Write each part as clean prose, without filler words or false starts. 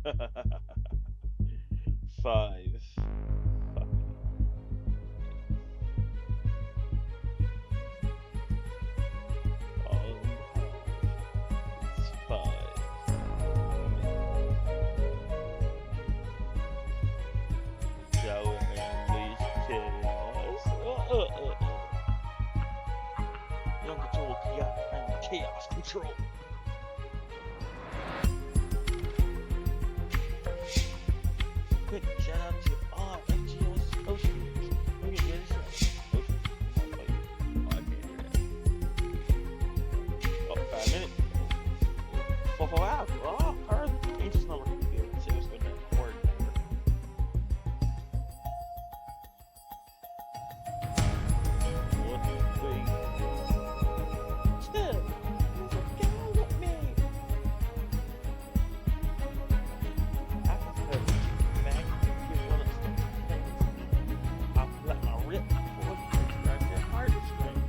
Five. All it's five. Shower English chaos. Young control chaos and chaos control. Quick, shout out to all NGOs Ocean. Let me get a shout. Ocean. Oh, I can't hear that. Oh, 5 minutes. 4 hours. Oh, Earth. Angel's number. Yeah, let's see what's going on. Word. What do you think? Chill. There's a guy with me. I can feel it back. You want to I'll let my rip before you start your heartstrings.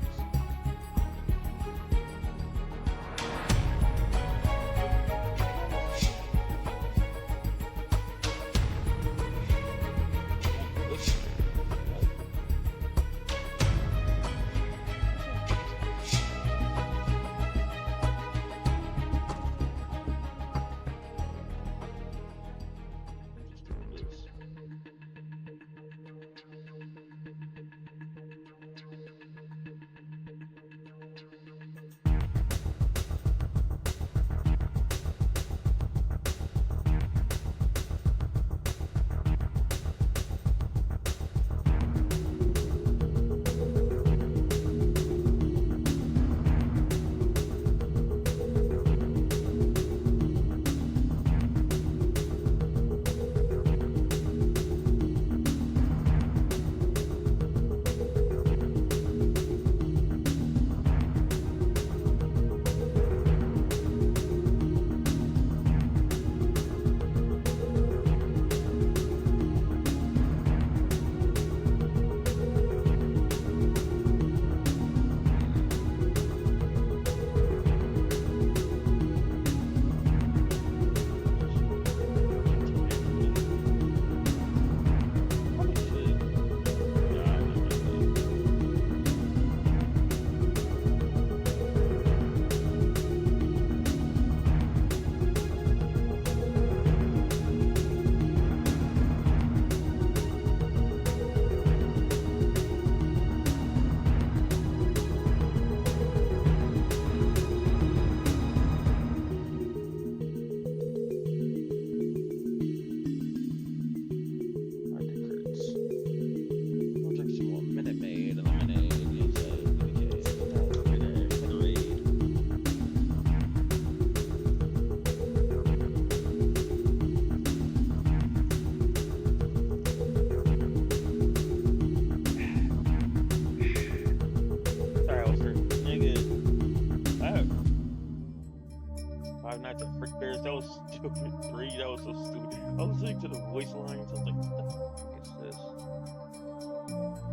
Five Nights at Fredbear's. That was stupid. Three, that was so stupid. I was listening to the voice lines. I was like, what the fuck is this?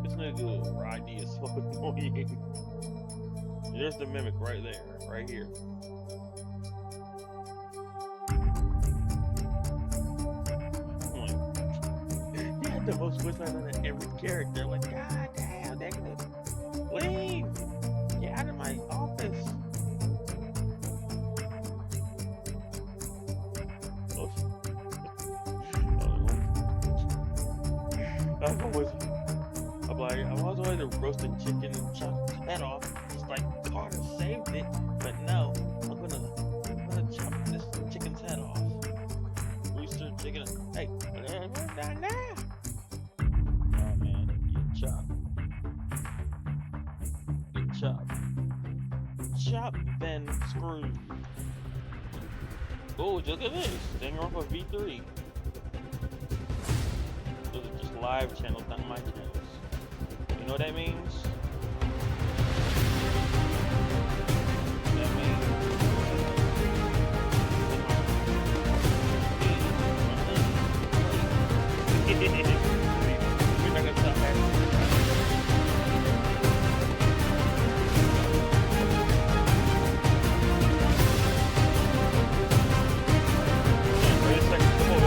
This nigga Rodney is so annoying. There's the mimic right there, right here. I'm like, he had the most voice lines on every character. I'm like, god damn, nigga. Leave! Get out of my office. I was always a roasted chicken and chopped its head off. It's like Carter saved it, but no, I'm gonna chop this chicken's head off. Rooster chicken, hey, down there. Oh man, get chopped, chopped, then screwed. Oh, look at this, thing off of V3. Those are just live channels, not my channels. You know what that means? We're not gonna stop that. Wait a second, come over.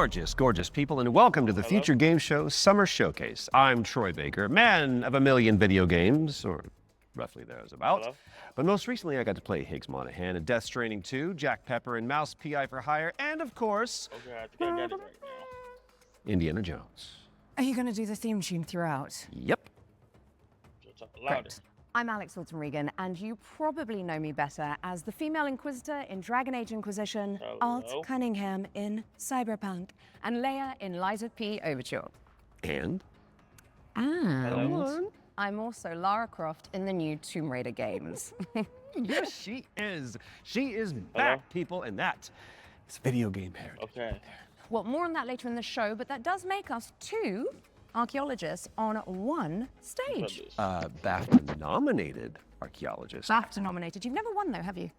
Gorgeous, gorgeous people, and welcome to the Hello? Future Game Show Summer Showcase. I'm Troy Baker, man of a million video games, or roughly thereabouts. Hello? But most recently, I got to play Higgs Monaghan in Death Stranding 2, Jack Pepper and Mouse PI for Hire, and of course, Okay, I think I got it right now. Indiana Jones. Are you going to do the theme tune throughout? Yep. So talk louder. Great. I'm Alex Hilton Regan, and you probably know me better as the female Inquisitor in Dragon Age Inquisition, Art Hello? Cunningham in Cyberpunk, and Leia in Lies of P Overture. And? And I'm also Lara Croft in the new Tomb Raider games. Yes, she is. She is back, people, and that is video game heritage. Okay. Well, more on that later in the show, but that does make us two archaeologists on one stage. BAFTA-nominated archaeologist. BAFTA nominated. You've never won, though, have you?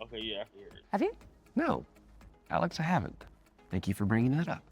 Okay, yeah, I hear it. Have you? No, Alex, I haven't. Thank you for bringing that up.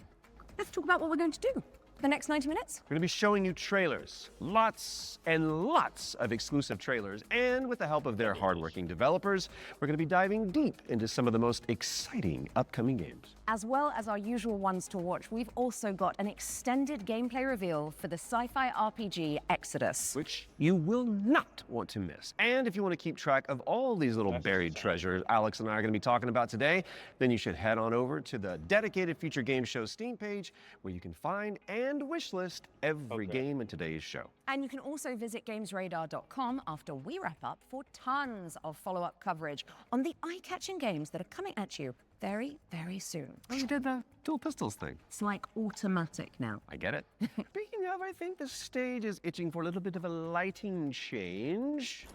Let's talk about what we're going to do for the next 90 minutes. We're going to be showing you trailers, lots and lots of exclusive trailers, and with the help of their hardworking developers, we're going to be diving deep into some of the most exciting upcoming games. As well as our usual ones to watch, we've also got an extended gameplay reveal for the sci-fi RPG Exodus. Which you will not want to miss. And if you want to keep track of all these little buried treasures Alex and I are going to be talking about today, then you should head on over to the dedicated Future Game Show Steam page, where you can find and wishlist every game in today's show. And you can also visit GamesRadar.com after we wrap up for tons of follow-up coverage on the eye-catching games that are coming at you very, very soon. Oh, you did the dual pistols thing. It's like automatic now. I get it. Speaking of, I think the stage is itching for a little bit of a lighting change.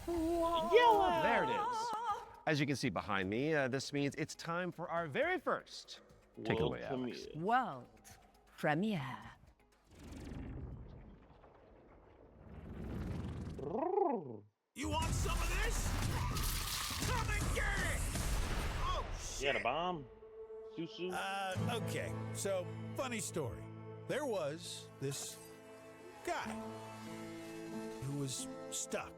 Yellow! There it is. As you can see behind me, this means it's time for our very first. Take it World away, Alex. premiere. World premiere. You want some of this? Come and get it! Oh, You shit! got a bomb? Susu? Okay, so, funny story. There was this guy who was stuck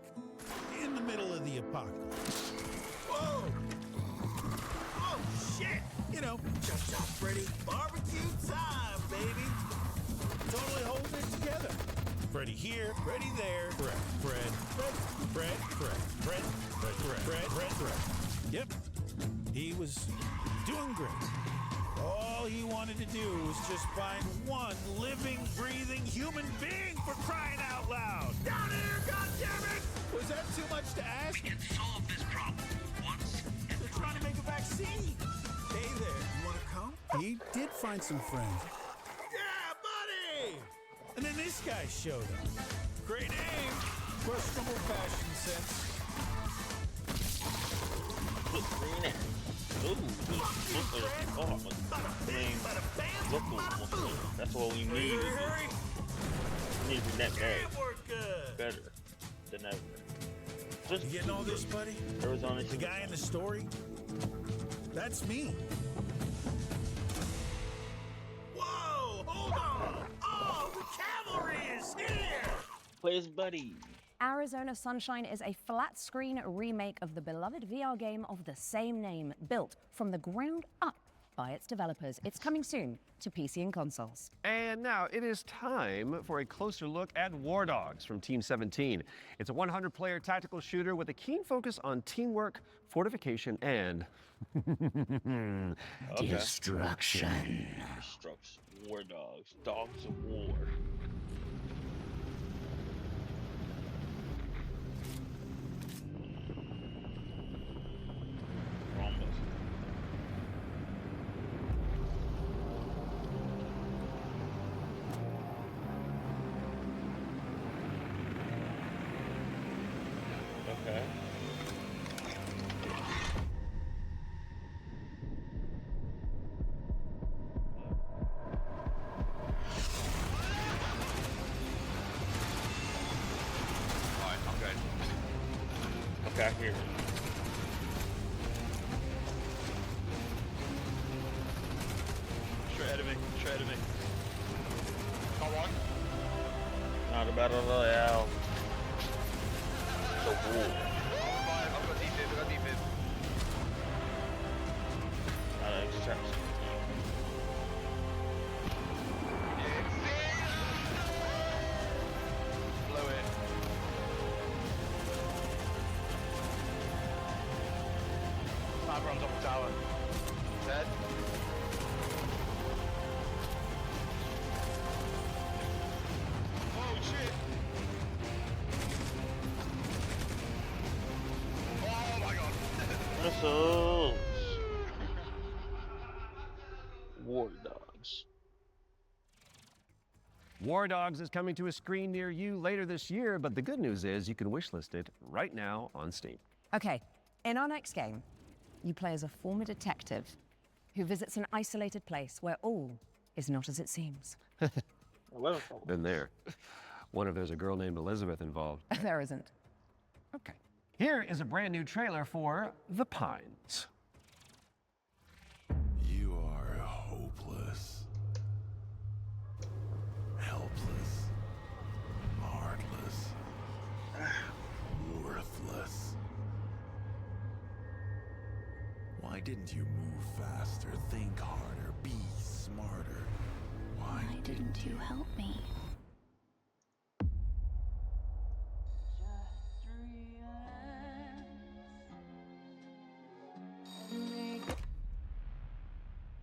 in the middle of the apocalypse. Whoa! Oh, shit! You know, Chop Freddy, barbecue time, baby! Totally holding it together. Freddy here, Freddy there, Fred. Yep, he was doing great. All he wanted to do was just find one living, breathing human being, for crying out loud. Down here, goddammit! Was that too much to ask? We can solve this problem once and They're trying to make a vaccine. Hey there, you wanna come? He did find some friends. Yeah, buddy! And then this guy showed up. Great name, questionable fashion sense. Look green at Ooh, oh, I mean, look, that's what we need. Hurry, We need that bag work good. better than ever. Just You getting all this, buddy? Arizona. The guy in the story? That's me. Whoa, hold on. Oh, the cavalry is here. Play his buddy. Arizona Sunshine is a flat-screen remake of the beloved VR game of the same name, built from the ground up by its developers. It's coming soon to PC and consoles. And now it is time for a closer look at War Dogs from Team 17. It's a 100-player tactical shooter with a keen focus on teamwork, fortification, and destruction. Destruction. War dogs. Dogs of war. Almost. Okay. Alright, I'm good. Okay, I hear it. Straight ahead of me, straight ahead of me. Got one. Not a battle royale. It's a war. I've got defib, Not an extraction. Sniper on top of tower. Dead. Oh shit! Oh my god! Missiles. War Dogs. War Dogs is coming to a screen near you later this year, but the good news is you can wishlist it right now on Steam. Okay, in our next game, you play as a former detective who visits an isolated place where all is not as it seems. Been there. Wonder if there's a girl named Elizabeth involved. There isn't. Okay. Here is a brand new trailer for The Pines. You are hopeless, helpless, heartless, worthless. Why didn't you move faster, think harder, be smarter? Why Didn't you help me?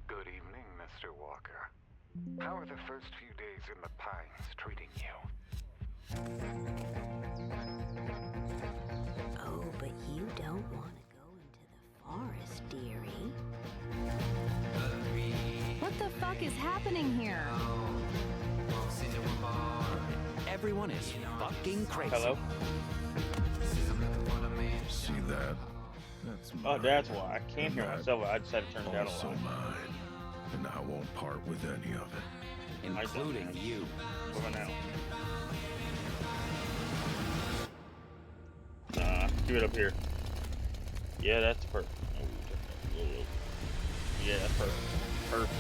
Good evening, Mr. Walker. How are the first few days in the Pines treating you? Oh, but you don't want to go into the forest, dearie. What the fuck is happening here? Everyone is fucking crazy. Hello? see that? That's Oh, mine. that's why. I can't hear And myself. I just had to turn it down a also lot. mine, and I won't part with any of it. Including you. Over now. Nah, keep it up here. Yeah, that's perfect. Yeah, that's perfect. Perfect.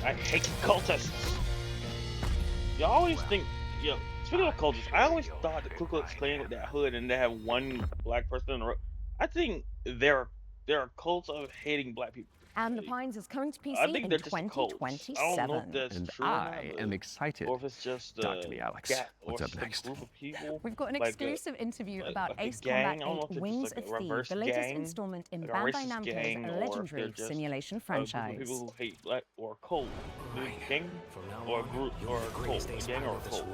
I hate cultists. You always think, speaking of cultists, I always thought the Ku Klux Klan with that hood and they have one black person in the row. I think there are cults of hating black people. And The Pines is coming to PC I think in they're just cults. I don't know if 2027. that's And true or not, I but- am excited. or if it's just Talk to me, Alex. What's up just a next? group of people. We've got an like a- exclusive interview about like a Ace gang. Combat I don't know 8 if it's Wings like of a Thieves, reverse the latest gang, installment in like a Bandai racist gang, Namco's or if legendary they're just simulation a group of franchise. people who hate black or a cult. Gang or a group or a cult. A gang or a cult.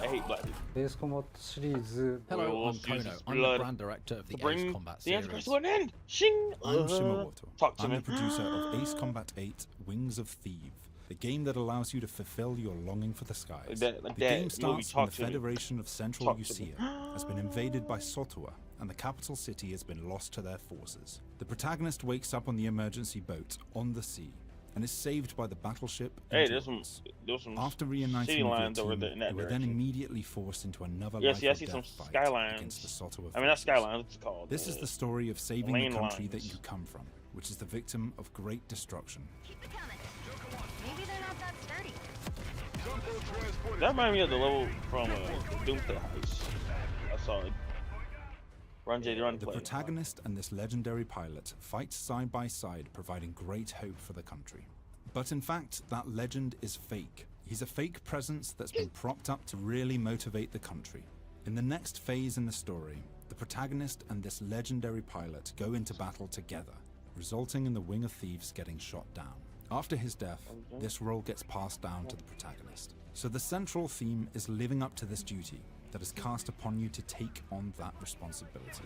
I hate black people. Ace Combat シリーズ We'll Hello, I'm use Kono. his I'm blood the brand director of the to bring Ace Combat the series. Antichrist to an end. Shing! I'm Shimawato. Talk to I'm me. the producer of Ace Combat 8 Wings of Thieves, the game that allows you to fulfill your longing for the skies. Like the that game movie, starts when Talk the to Me. Federation of Central Talk to me. Usia has been invaded by Sotua, and the capital city has been lost to their forces. The protagonist wakes up on the emergency boat on the sea and is saved by the battleship Hey, there's Endurance. some After city reuniting with lines your over team, there in that you are then direction. immediately forced into another Yeah, life see, I or see death some fight skylines. against the Sotua I mean, not forces. skylines. What's it called? This is the story of saving lane the country that lines. you come from, which is the victim of great destruction. Keep it coming. Maybe they're not that sturdy. That reminded me of the level from Doomsday Heist. I saw it. Run, JD, run, The play. protagonist and this legendary pilot fight side by side, providing great hope for the country. But in fact, that legend is fake. He's a fake presence that's been propped up to really motivate the country. In the next phase in the story, the protagonist and this legendary pilot go into battle together, resulting in the Wing of Thieves getting shot down. After his death, this role gets passed down to the protagonist. So the central theme is living up to this duty that is cast upon you to take on that responsibility.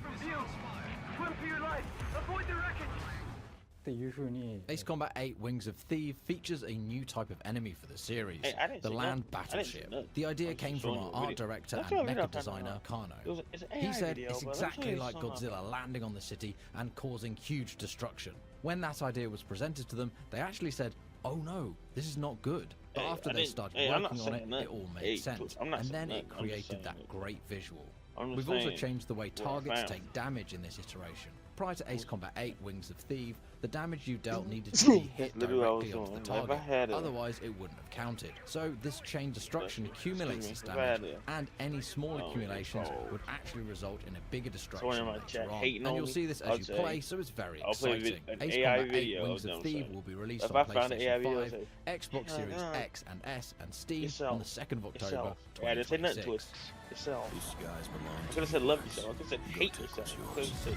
っていう風に Ace Combat 8 Wings of Thieves features a new type of enemy for the series, Hey, I didn't the see land nothing. I didn't see battleship. nothing. The idea I'm just came from showing our you a art video. director That's and what I mecha did. designer, Kano. It's an He AI said video, it's but exactly I'm like sure it's Godzilla landing on the city and causing huge destruction. When that idea was presented to them, they actually said, "Oh no, this is not good." But Hey, after I they didn't- started hey, I'm not working on it, saying that. it all made Hey, sense. I'm not And saying then it that. I'm just created saying that that. great visual. I'm just We've also saying changed the way what I targets found. take damage in this iteration. Prior to Ace Combat 8 Wings of Thief, the damage you dealt needed to be hit Literally what I was directly onto the doing. If I target, had a- otherwise it wouldn't have counted. So this chain destruction accumulates this Excuse me, if I had damage, a- and any small Oh, accumulations oh. would actually result in a bigger Someone destruction in my later chat on. hating And on you'll me, see this I'll as you say- play, so it's very I'll play exciting. an Ace AI Combat 8 video Wings of of them Thief saying, will be released if on I found an AI PlayStation video, 5, say, Xbox Series X and S, and Steam yourself, on the 2nd of October, yourself. Yeah, I didn't say nothing to 2026. it. Yourself. These skies belong I to could have said love yourself. I could have said hate yourself. I could have said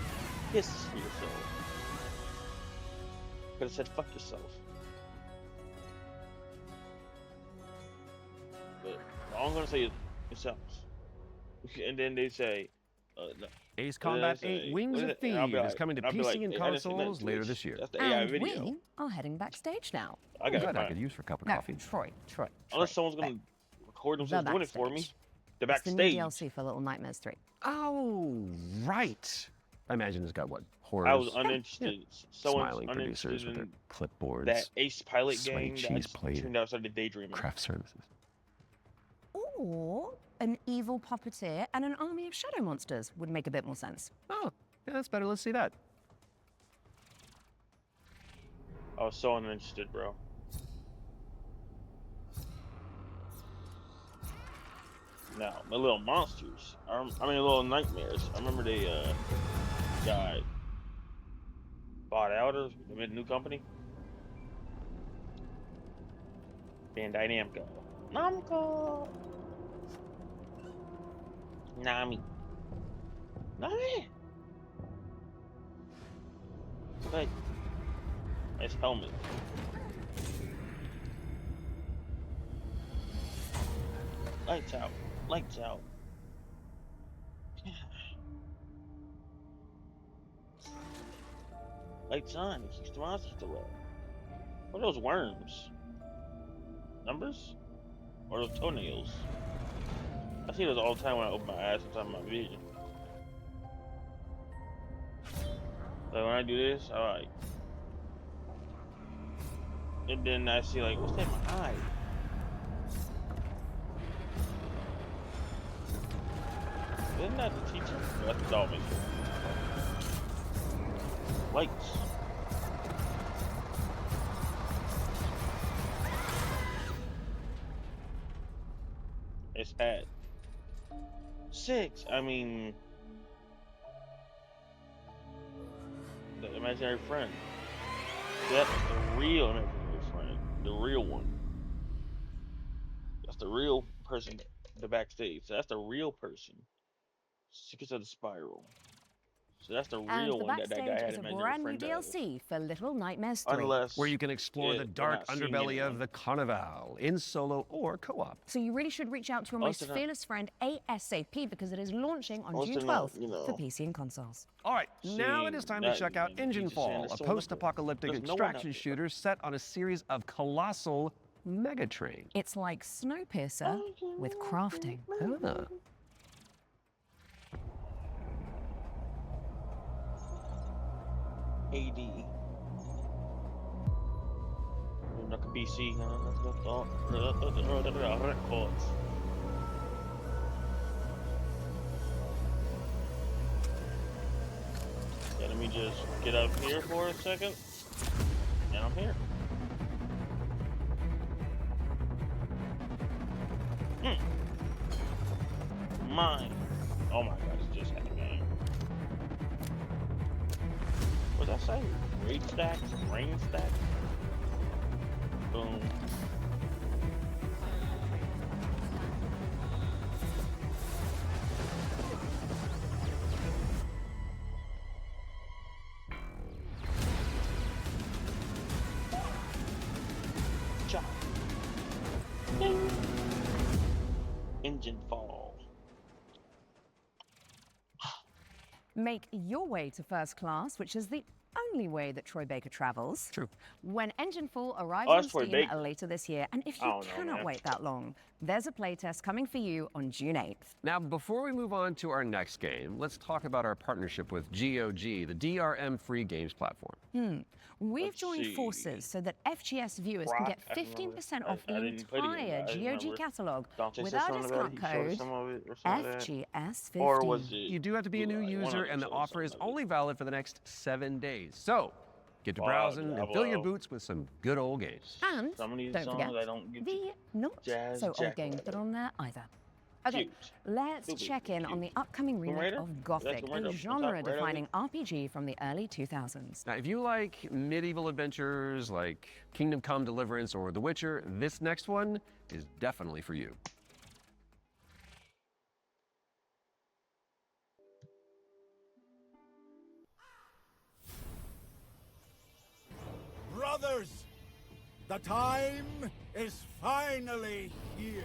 piss yourself. I could have said fuck yourself. But all I'm gonna say is yourselves. And then they say, no. Ace What Combat did I 8 say? Wings What of did I- and I'll be Thieves is like- coming to I'll be PC like, and hey, I didn't say nothing consoles to later it. this year. That's the AI And video. we are heading backstage now. I got That I it. could use for a cup of No, coffee. Troy. Unless someone's gonna record themselves doing it for me. backstage. The It's the new backstage. DLC for Little Nightmares 3. Oh, right. I imagine it's got what? Horrors. I was uninterested. Someone's Smiling producers uninterested with their in clipboards. that Ace Pilot sweaty game that I cheese just plate, tuned out, started daydreaming. craft services. Or an evil puppeteer and an army of shadow monsters would make a bit more sense. Oh, yeah, that's better. Let's see that. I was so uninterested, bro. Now, my little monsters. I mean, little nightmares. I remember they got bought out of a new company. Bandai Namco. Namco. Nami. Hey. Nice helmet. Lights out. Lights out. Lights on. It keeps the monsters away. What are those worms? Numbers? Or those toenails? I see those all the time when I open my eyes sometimes my vision. Like when I do this, I like. And then I see like, what's that in my eye? Isn't that the teacher? No, that's the dog maker. Lights. It's at 6. I mean, the imaginary friend. That's the real imaginary friend. The real one. That's the real person. The backstage. So that's the real person. Secrets of the Spiral. So that's the And real the one that backstage guy had is a imaginary brand new friend of. DLC for Little Nightmares 3. Unless Where you can explore the they're dark not seeing underbelly of anyone. the Carnival in solo or co-op. So you really should reach out to your Most most of them- fearless friend ASAP because it is launching on Most June of them, 12th you know. for PC and consoles. All right, now it is time to that check out you need to say Enginefall, there's a someone up there. post-apocalyptic There's no one up extraction there. shooter set on a series of colossal megatrains. It's like Snowpiercer with crafting. Ah. AD. Naka BC. Records. Yeah, let me just get up here for a second. And I'm here. Mine. Oh my god, it's just had a game. What did I say? Raid stacks? Rain stacks? Boom. Chop. Ding. Engine fall. Make your way to first class, which is the only way that Troy Baker travels. True. When Engineful arrives Oh, on that's Troy Steam Baker. later this year, and if I you don't know, cannot man. wait that long, there's a playtest coming for you on June 8th. Now, before we move on to our next game, let's talk about our partnership with GOG, the DRM free games platform. We've Let's joined see. forces so that FGS viewers can Rock, get I remember. 15% off I the didn't play the game, entire but I GOG remember. catalog Dante with said our something about it. discount He showed code some of it or something like that. FGS15. Or was it? You do have to be a new Blue Eye? One user, of and the them showed offer is something of it. only valid for the next 7 days. So, get to Wow, browsing and fill your Diablo. boots with some good old games. And Some of these don't songs forget I don't get the not Jazz so old Jack games Rabbit. that are on there either. Okay, Cute. let's Stupid check in on the cute. upcoming Tomb remake Raider? of Is that Gothic, Tomb a Raider? genre-defining RPG from the early 2000s. Now, if you like medieval adventures like Kingdom Come Deliverance or The Witcher, this next one is definitely for you. Brothers, the time is finally here.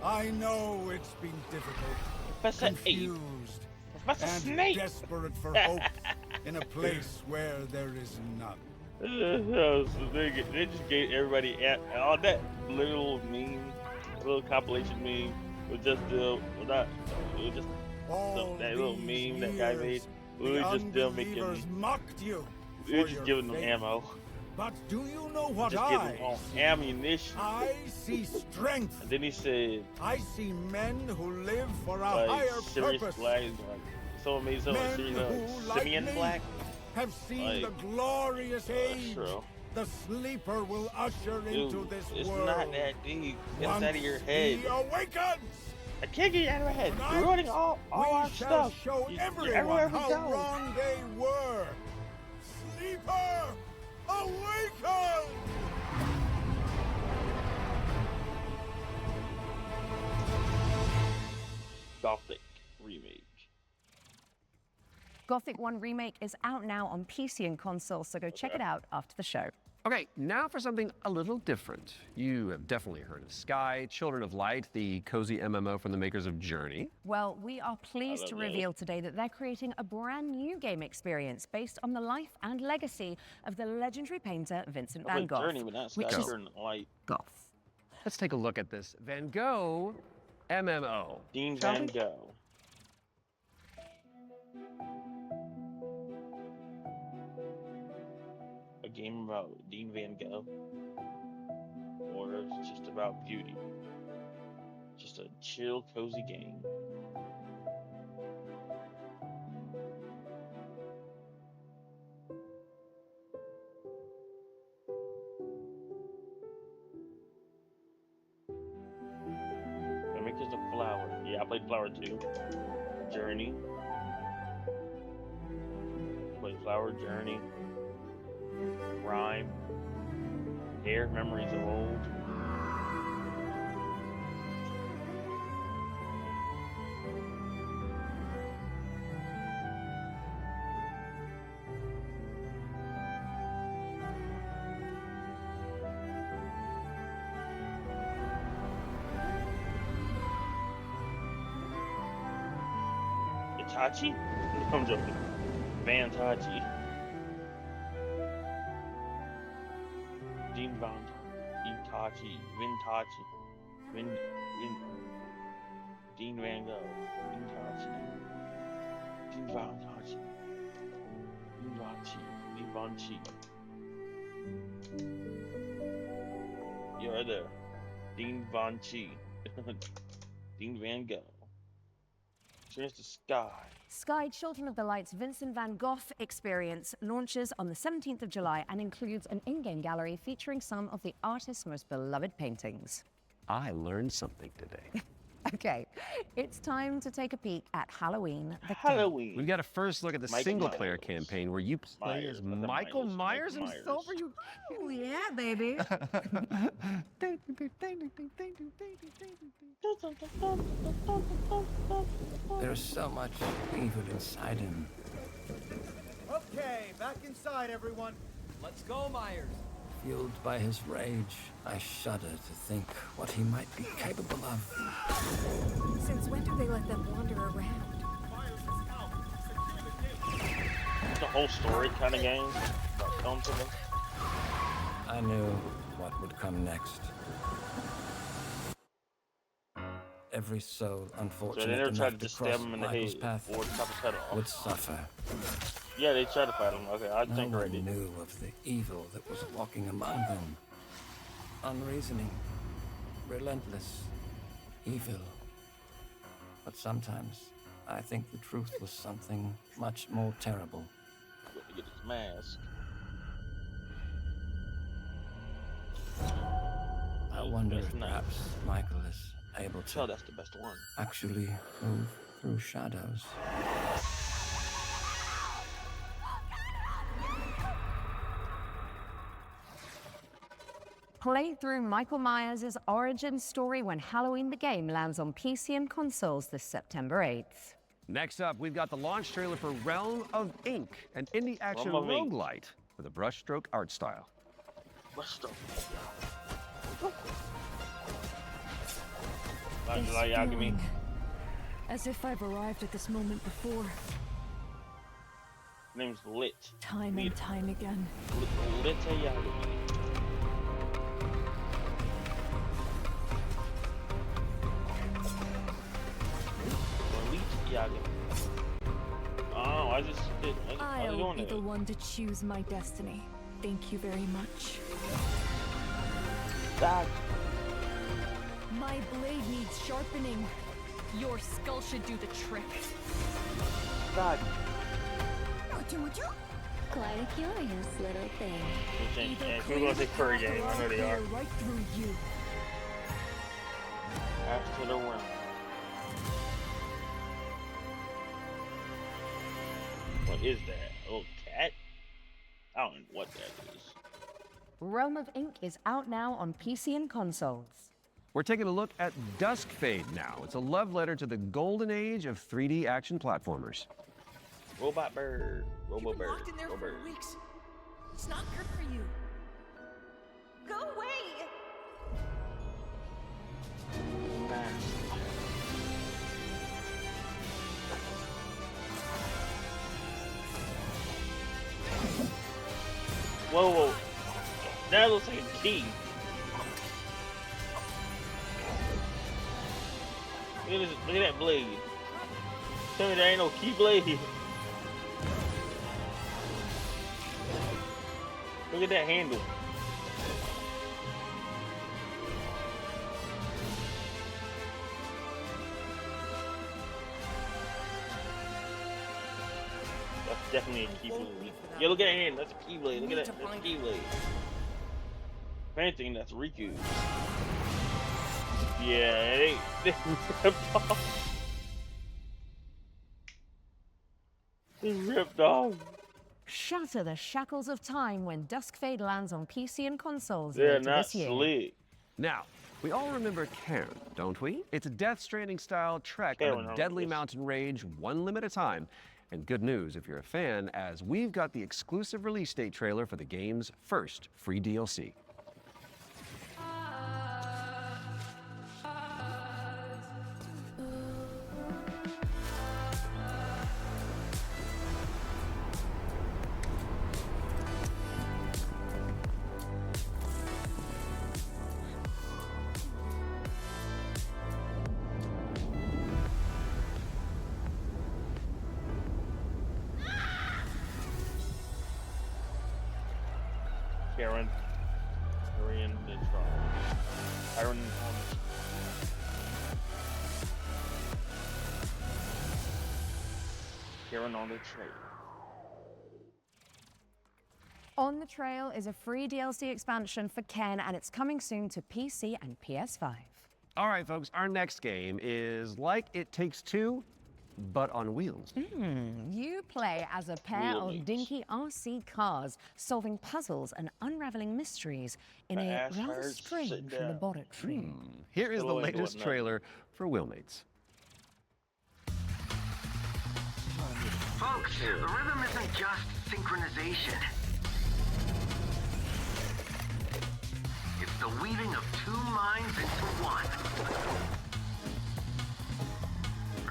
I know it's been difficult, Professor Ape. confused, Professor and Snape. desperate for hope in a place where there is none. So they just gave everybody all that little meme, little compilation meme was just it was just All that little these meme that guy made. years, We the were just still making. unbelievers mocked you We were for just your giving them faith. ammo. But do you know what Just giving them I all see? ammunition. I see strength. And then he said, I see men who live for a like higher Sirius purpose. Black, like someone made something Men Sirius who, like Simeon me, Black. have seen Like, the glorious age true. the sleeper will usher into Dude, this it's world. not that deep. It's Once out of your head. he awakens, I can't get you out of my head. tonight, You're ruining all we our shall stuff. show You- everyone everywhere we how go. wrong they were. Sleeper, awaken! Gothic remake. Gothic 1 Remake is out now on PC and console, so go check it out after the show. Okay, now for something a little different. You have definitely heard of Sky, Children of Light, the cozy MMO from the makers of Journey. Well, we are pleased to love those. reveal today that they're creating a brand new game experience based on the life and legacy of the legendary painter Vincent I van played Gogh. Journey, but not which Sky is Children of Light. Goth. Let's take a look at this Van Gogh MMO. Dean Shall Van we? Gogh. A game about Dean Van Gogh. Or it's just about beauty. Just a chill, cozy game. The makers of Flower. Yeah, I played Flower too. Journey. Played Flower, Journey. Rhyme. Hair, Memories of Old. Itachi? I'm joking. Van Tachi. Dean Van Itachi. Vintachi. Dean Van Gogh. Vintachi. Dean Van Tachi. Vintachi. Vinci. You're right there. Dean Vinci. Dean Van Gogh. Here's the Sky. Sky Children of the Light's Vincent van Gogh experience launches on the 17th of July and includes an in-game gallery featuring some of the artist's most beloved paintings. I learned something today. Okay, it's time to take a peek at Halloween. The Game. Halloween. We've got a first look at the Michael single-player Myers. campaign where you play Myers, as not the Michael Myers, Myers Michael himself. Are Myers. you? Oh, yeah, baby. There's so much evil inside him. Okay, back inside, everyone. Let's go, Myers. Fueled by his rage, I shudder to think what he might be capable of. Since when do they let them wander around? the whole story kind of game about film to them? I knew what would come next. Every soul So unfortunate they never enough tried to to just cross stab him in the Michael's head path or chop his head off. would suffer. Yeah, they tried to fight him. Okay, I No think one already. knew of the evil that was walking among them. Unreasoning, relentless, evil. But sometimes I think the truth was something much more terrible. To get his mask. I wonder That's if nice. perhaps Michael is able Oh, to that's the best one. actually move through shadows. Play through Michael Myers' origin story when Halloween the Game lands on PC and consoles this September 8th. Next up, we've got the launch trailer for Realm of Ink, an indie action Realm of Ink. roguelite with a brushstroke art style. What's the? It's Like Yagami. feeling as if I've arrived at this moment before, Name's Lit. time and time again. Lit Yagami. Lit Yagami. Oh, I just did. I was I'll doing be it. the one to choose my destiny. Thank you very much. That. My blade needs sharpening. Your skull should do the trick. God. Quite a curious little thing. We're gonna take furry game. I know they are. Right through you. After the realm. What is that? A little cat? I don't know what that is. Realm of Ink is out now on PC and consoles. We're taking a look at Dusk Fade now. It's a love letter to the golden age of 3D action platformers. Robot bird. Robo bird. Locked in there Robo for bird. weeks. It's not good for you. Go away! Whoa, whoa. That looks like a key. Look at this, look at that blade. Tell me there ain't no key blade. Look at that handle. That's definitely a key blade. Yeah, look at that hand. That's a key blade. Look at that. That's a key blade. If anything, that's Riku. Yeah, they ripped off. They ripped off. Shatter the shackles of time when Dusk Fade lands on PC and consoles They're later not this year. slick. Now, we all remember Cairn, don't we? It's a Death Stranding style trek Cairn, on a deadly mountain range, one limb at a time. And good news if you're a fan, as we've got the exclusive release date trailer for the game's first free DLC. Karen. Korean Iron Karen on the trail. On the Trail is a free DLC expansion for Ken, and it's coming soon to PC and PS5. All right, folks, our next game is like It Takes Two, but on wheels. You play as a pair of Wheelmates. dinky RC cars, solving puzzles and unraveling mysteries in My a ass rather hurts strange sitting down. laboratory. Here is the Still ain't latest doing trailer for Wheelmates. Folks, the rhythm isn't just synchronization. It's the weaving of two minds into one.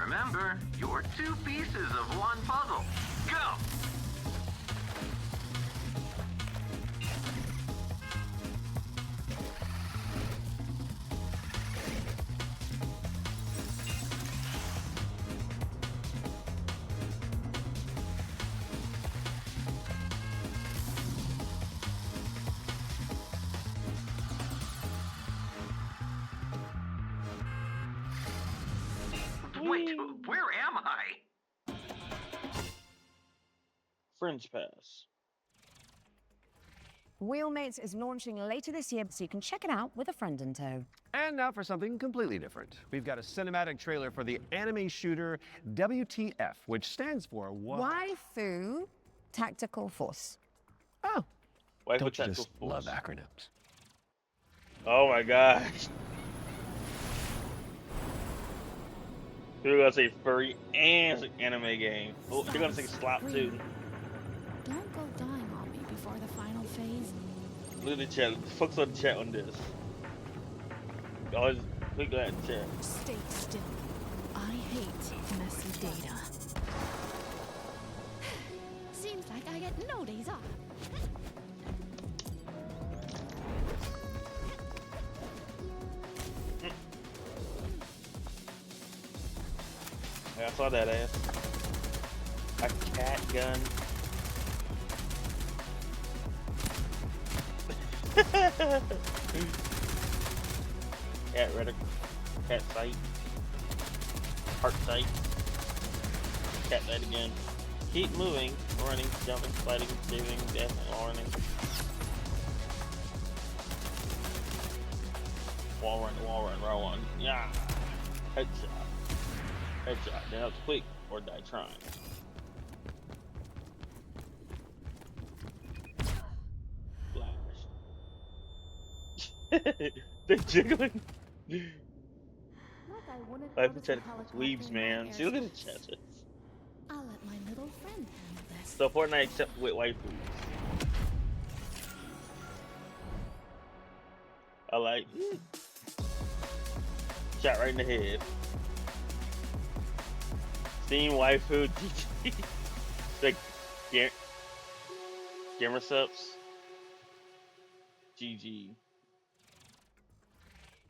Remember, you're two pieces of one puzzle. Go! Wait, where am I? Fringe Pass. Wheelmates is launching later this year, so you can check it out with a friend in tow. And now for something completely different. We've got a cinematic trailer for the anime shooter WTF, which stands for what? Waifu Tactical Force. Oh, Waifu don't you Tactical just Force. love acronyms? Oh my gosh. You're gonna say furry and anime game. Oh, you're gonna say slap too. Don't go dying on me before the final phase. Look at the chat. Focus on the chat on this. Always look at the chat. Stay still. I hate messy data. Seems like I get no days off. Yeah, I saw that ass. A cat gun. Cat rhetoric. Cat sight. Heart sight. Cat sight again. Keep moving, running, jumping, sliding, saving, death, and running. Wall run, roll on. Yeah. Headshot. Headshot. Then up quick or die trying. Flash. They're jiggling. Life is weebs, man. See, look at the chest. I'll let my little friend handle this. So Fortnite except with waifus. I like. Shot right in the head. Steam waifu GG. The gamer subs. GG.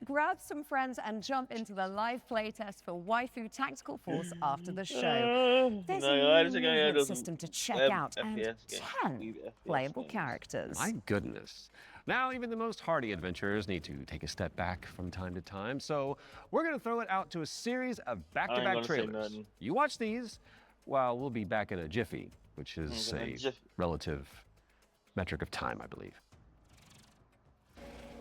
Grab some friends and jump into the live playtest for Waifu Tactical Force after the show. There's a new movement system to check out and 10 playable characters. My goodness. Now, even the most hardy adventurers need to take a step back from time to time, so we're going to throw it out to a series of back-to-back trailers. You watch these, while we'll be back in a jiffy, which is a relative metric of time, I believe.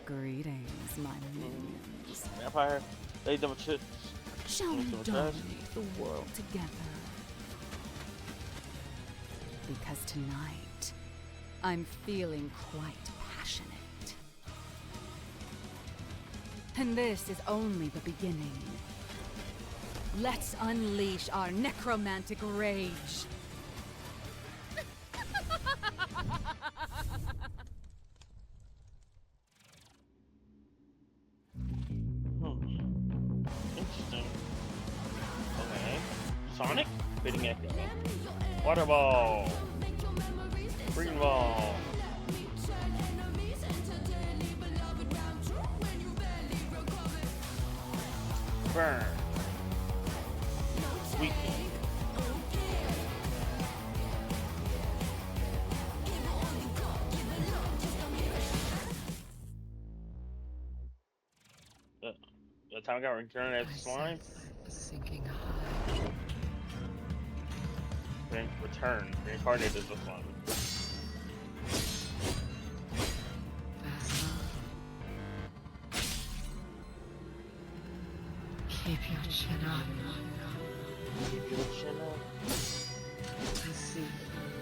Greetings, my minions. Vampire, they double chips. Shall we dominate the world together? Because tonight, I'm feeling quite passionate. And this is only the beginning. Let's unleash our necromantic rage. Interesting. Okay. Sonic? Fitting echo. Water ball. Green ball. Burn. Weekend. The time got returned as slime. Sinking high. Then return, reincarnated as a slime. Keep your chin up. Keep your chin up. I see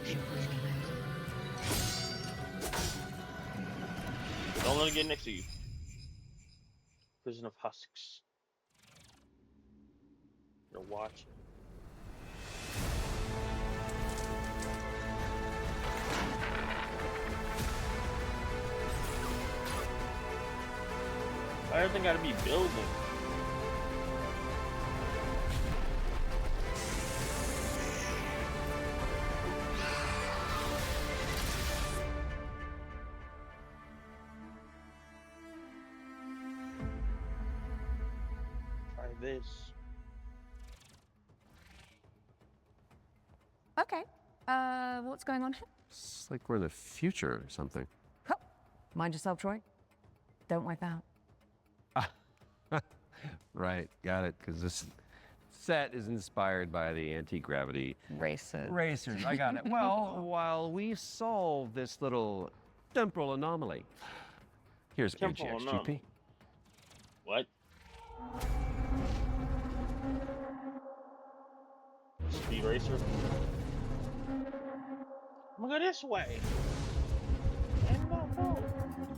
you breathing. Don't let it get next to you. Prison of Husks. You're watching. Why everything gotta be building? Try this. Okay. What's going on here? It's like we're in the future or something. Huh. Mind yourself, Troy. Don't wipe out. Right, got it, because this set is inspired by the anti-gravity racers. Racers, I got it. Well, while we solve this little temporal anomaly, here's Temporal AGXGP. anomaly. What? Speed racer. I'm gonna go this way. And no.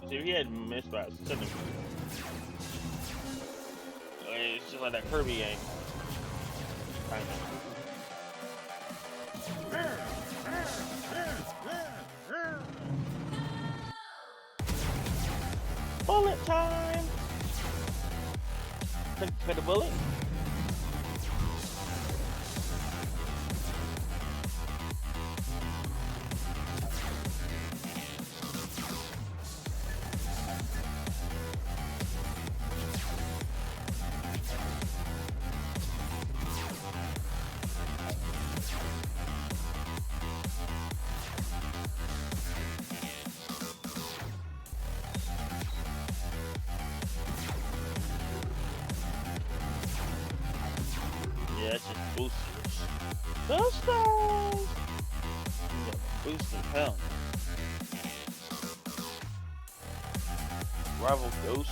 See, if he had missed by a centimeter. It's just like that Kirby game. Bullet time! Cut the bullet. Yeah, it's just boosters. Boosters! Boosting hell. Rival ghosts.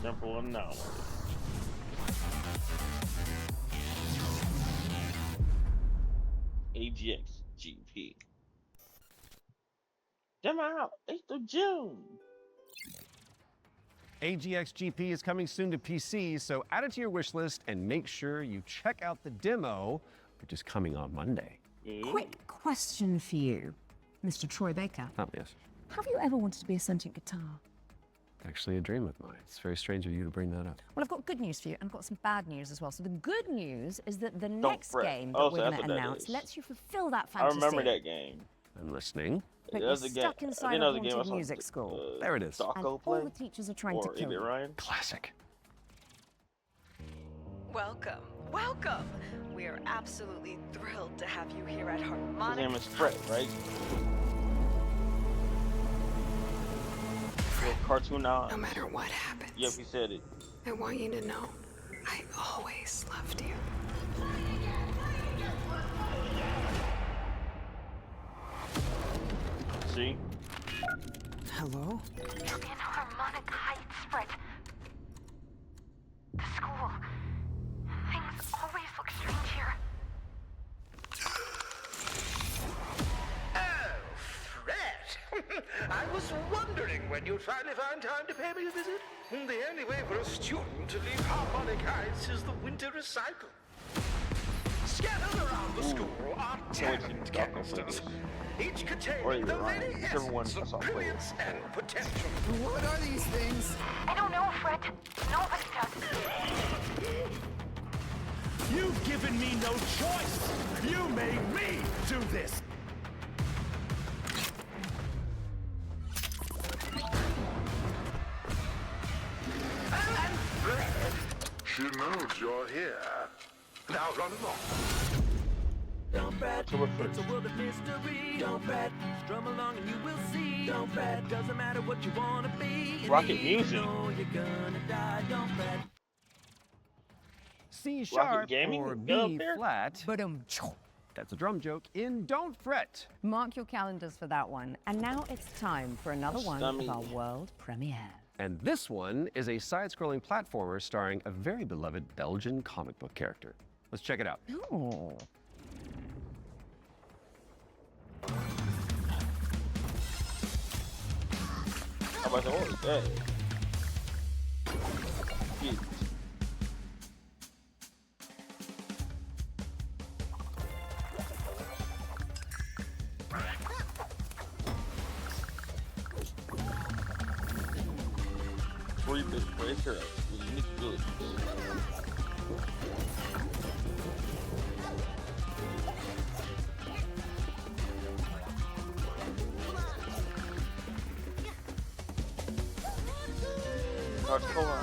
Temple anomaly. AGX GP. Come out, 8th of June. AGXGP is coming soon to PC, so add it to your wish list and make sure you check out the demo, which is coming on Monday. Quick question for you, Mr. Troy Baker. Oh, yes. Have you ever wanted to be a sentient guitar? Actually a dream of mine. It's very strange of you to bring that up. Well, I've got good news for you, and I've got some bad news as well. So the good news is that the next fret. game Oh, that so we're that's going to what that announce is. lets you fulfill that I fantasy. remember that game. I'm listening. But That you're was a game- stuck I inside think a that was a game haunted I saw, music school. There it is. And Socko all play? the teachers are trying to Or kill Idiot you. Ryan? Classic. Welcome, welcome. We are absolutely thrilled to have you here at His Harmonic. name is Fred, right? Little cartoon eye. No matter what happens, Yep, he said it. I want you to know I always loved you. See? Hello? You're in Harmonic Heights, Fred. The school. Things always look strange here. Oh, Fred! I was wondering when you'd finally find time to pay me a visit. The only way for a student to leave Harmonic Heights is the winter recycle. Scattered around the school are talent canisters, each containing the very essence of brilliance and potential. What are these things? I don't know, Fred. Nobody does. You've given me no choice! You made me do this! And Fred, she knows you're here. Now run along. Don't fret, it's a world of mystery. Don't fret, strum along and you will see. Don't fret, doesn't matter what you wanna be. Rocket music. You know you're gonna die. Don't fret. C sharp Gaming? or Go up B there? flat. That's a drum joke in Don't Fret. Mark your calendars for that one. And now it's time for another one of our world premiere. And this one is a side-scrolling platformer starring a very beloved Belgian comic book character. Let's check it out. Oh. How about the horse? Hey. Jeez. Read this right here. You need to do it. Hardcore.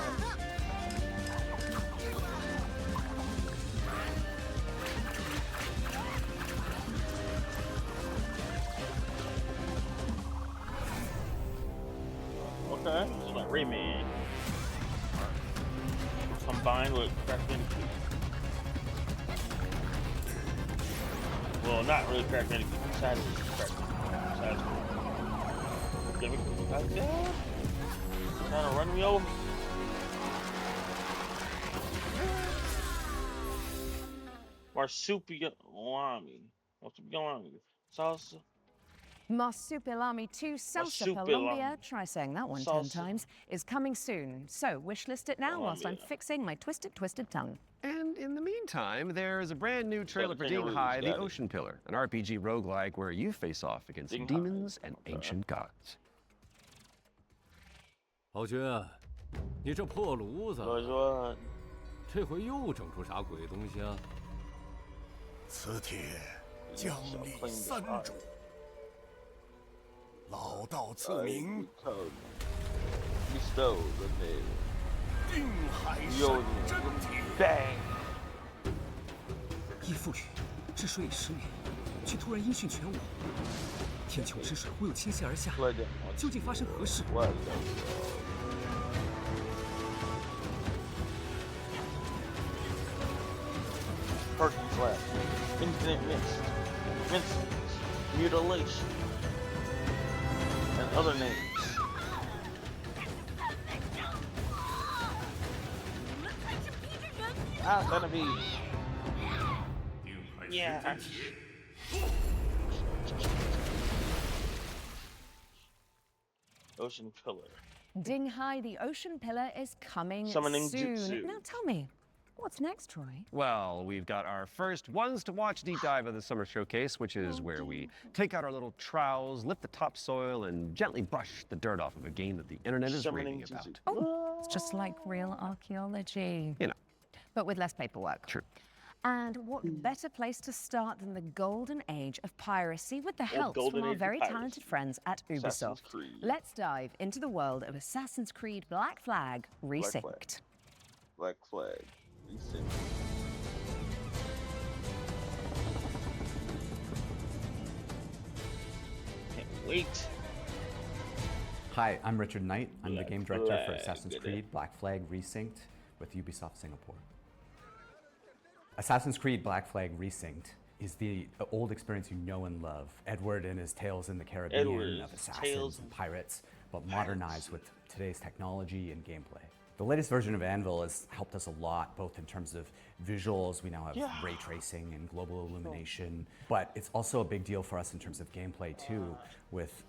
Rayman. Combined with Crash Bandicoot. Well, not really Crash Bandicoot. Crash Bandicoot. Goddamn. Trying to run me over. Marsupilami. Salsa. Marsupilami 2 Salsa Marsupilami. Colombia, try saying that one 10 Salsa. times, is coming soon. So wishlist it now whilst I'm Colombia. fixing my twisted tongue. And in the meantime, there's a brand new trailer for Kangaroo, Ding Hai, the got it. Ocean Pillar, an RPG roguelike where you face off against Ding Hai. demons and ancient gods. 豪军，你这破炉子，我说这回又整出啥鬼东西啊？此帖将立三主，老道赐名，bestow the name 定海神针帖。 Bang。义父语，治水已10年，却突然音讯全无。天穹之水忽又倾泻而下，究竟发生何事？ Perkins Lab, Infinite Mist, Vincent's, Mutilation, and other names. Ah, gonna be. Yeah. Ocean Pillar. Ding Hai, the Ocean Pillar, is coming Summoning soon. Jutsu. Now tell me, what's next, Troy? Well, we've got our first ones to watch deep dive of the summer showcase, which is where we take out our little trowels, lift the topsoil, and gently brush the dirt off of a game that the internet is Summoning raving about. Oh, it's just like real archaeology. You know. But with less paperwork. True. And what better place to start than the golden age of piracy with the help golden from our age of very piracy. talented friends at Assassin's Ubisoft. Creed. Let's dive into the world of Assassin's Creed Black Flag Resynced. Black Flag. Resynced. Can't wait. Hi, I'm Richard Knight. I'm the Black game director for Flag. Assassin's Creed Black Flag Resynced with Ubisoft Singapore. Assassin's Creed Black Flag Resynced is the old experience you know and love. Edward and his tales in the Caribbean Edward's of assassins tales and pirates, but modernized with today's technology and gameplay. The latest version of Anvil has helped us a lot, both in terms of visuals. We now have ray tracing and global illumination, but it's also a big deal for us in terms of gameplay too, with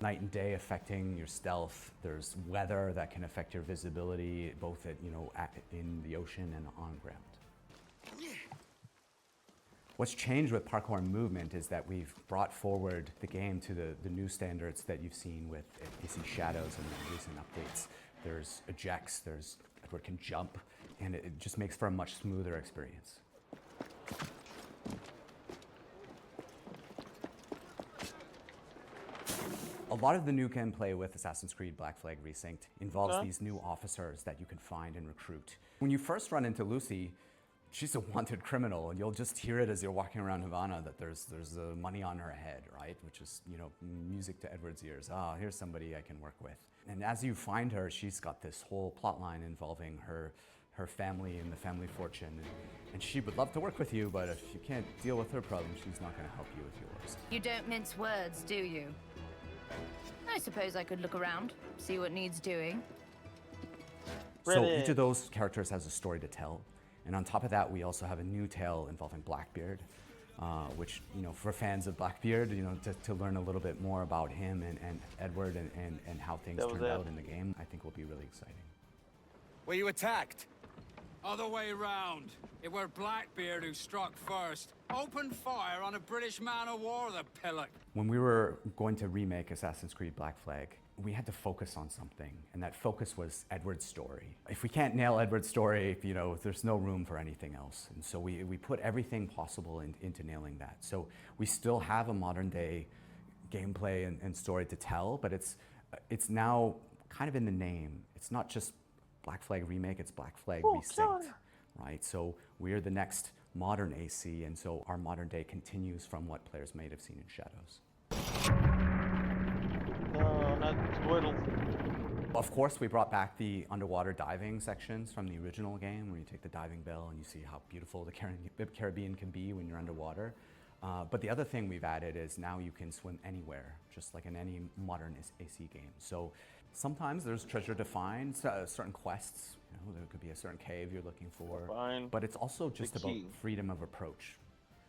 night and day affecting your stealth. There's weather that can affect your visibility, both in the ocean and on ground. What's changed with parkour and movement is that we've brought forward the game to the new standards that you've seen with AC Shadows and the recent updates. There's ejects, Edward can jump, and it just makes for a much smoother experience. A lot of the new gameplay with Assassin's Creed Black Flag Resynced involves these new officers that you can find and recruit. When you first run into Lucy, she's a wanted criminal, and you'll just hear it as you're walking around Havana that there's money on her head, right? Which is, music to Edward's ears. Ah, here's somebody I can work with. And as you find her, she's got this whole plot line involving her family and the family fortune. And she would love to work with you, but if you can't deal with her problems, she's not going to help you with yours. You don't mince words, do you? I suppose I could look around, see what needs doing. So each of those characters has a story to tell. And on top of that, we also have a new tale involving Blackbeard, which, for fans of Blackbeard, to learn a little bit more about him and Edward and how things turned out in the game, I think will be really exciting. Were you attacked? Other way round. It were Blackbeard who struck first. Opened fire on a British man-o'-war, the pillock. When we were going to remake Assassin's Creed Black Flag, we had to focus on something, and that focus was Edward's story. If we can't nail Edward's story, there's no room for anything else. And so we put everything possible into nailing that. So we still have a modern day gameplay and story to tell, but it's now kind of in the name. It's not just Black Flag Remake, it's Black Flag Resynced, right? So we're the next modern AC, and so our modern day continues from what players might have seen in Shadows. No, not Twiddle. Of course, we brought back the underwater diving sections from the original game, where you take the diving bell and you see how beautiful the Caribbean can be when you're underwater. But the other thing we've added is now you can swim anywhere, just like in any modern AC game. So sometimes there's treasure to find, certain quests. You know, there could be a certain cave you're looking for. But it's also just about freedom of approach.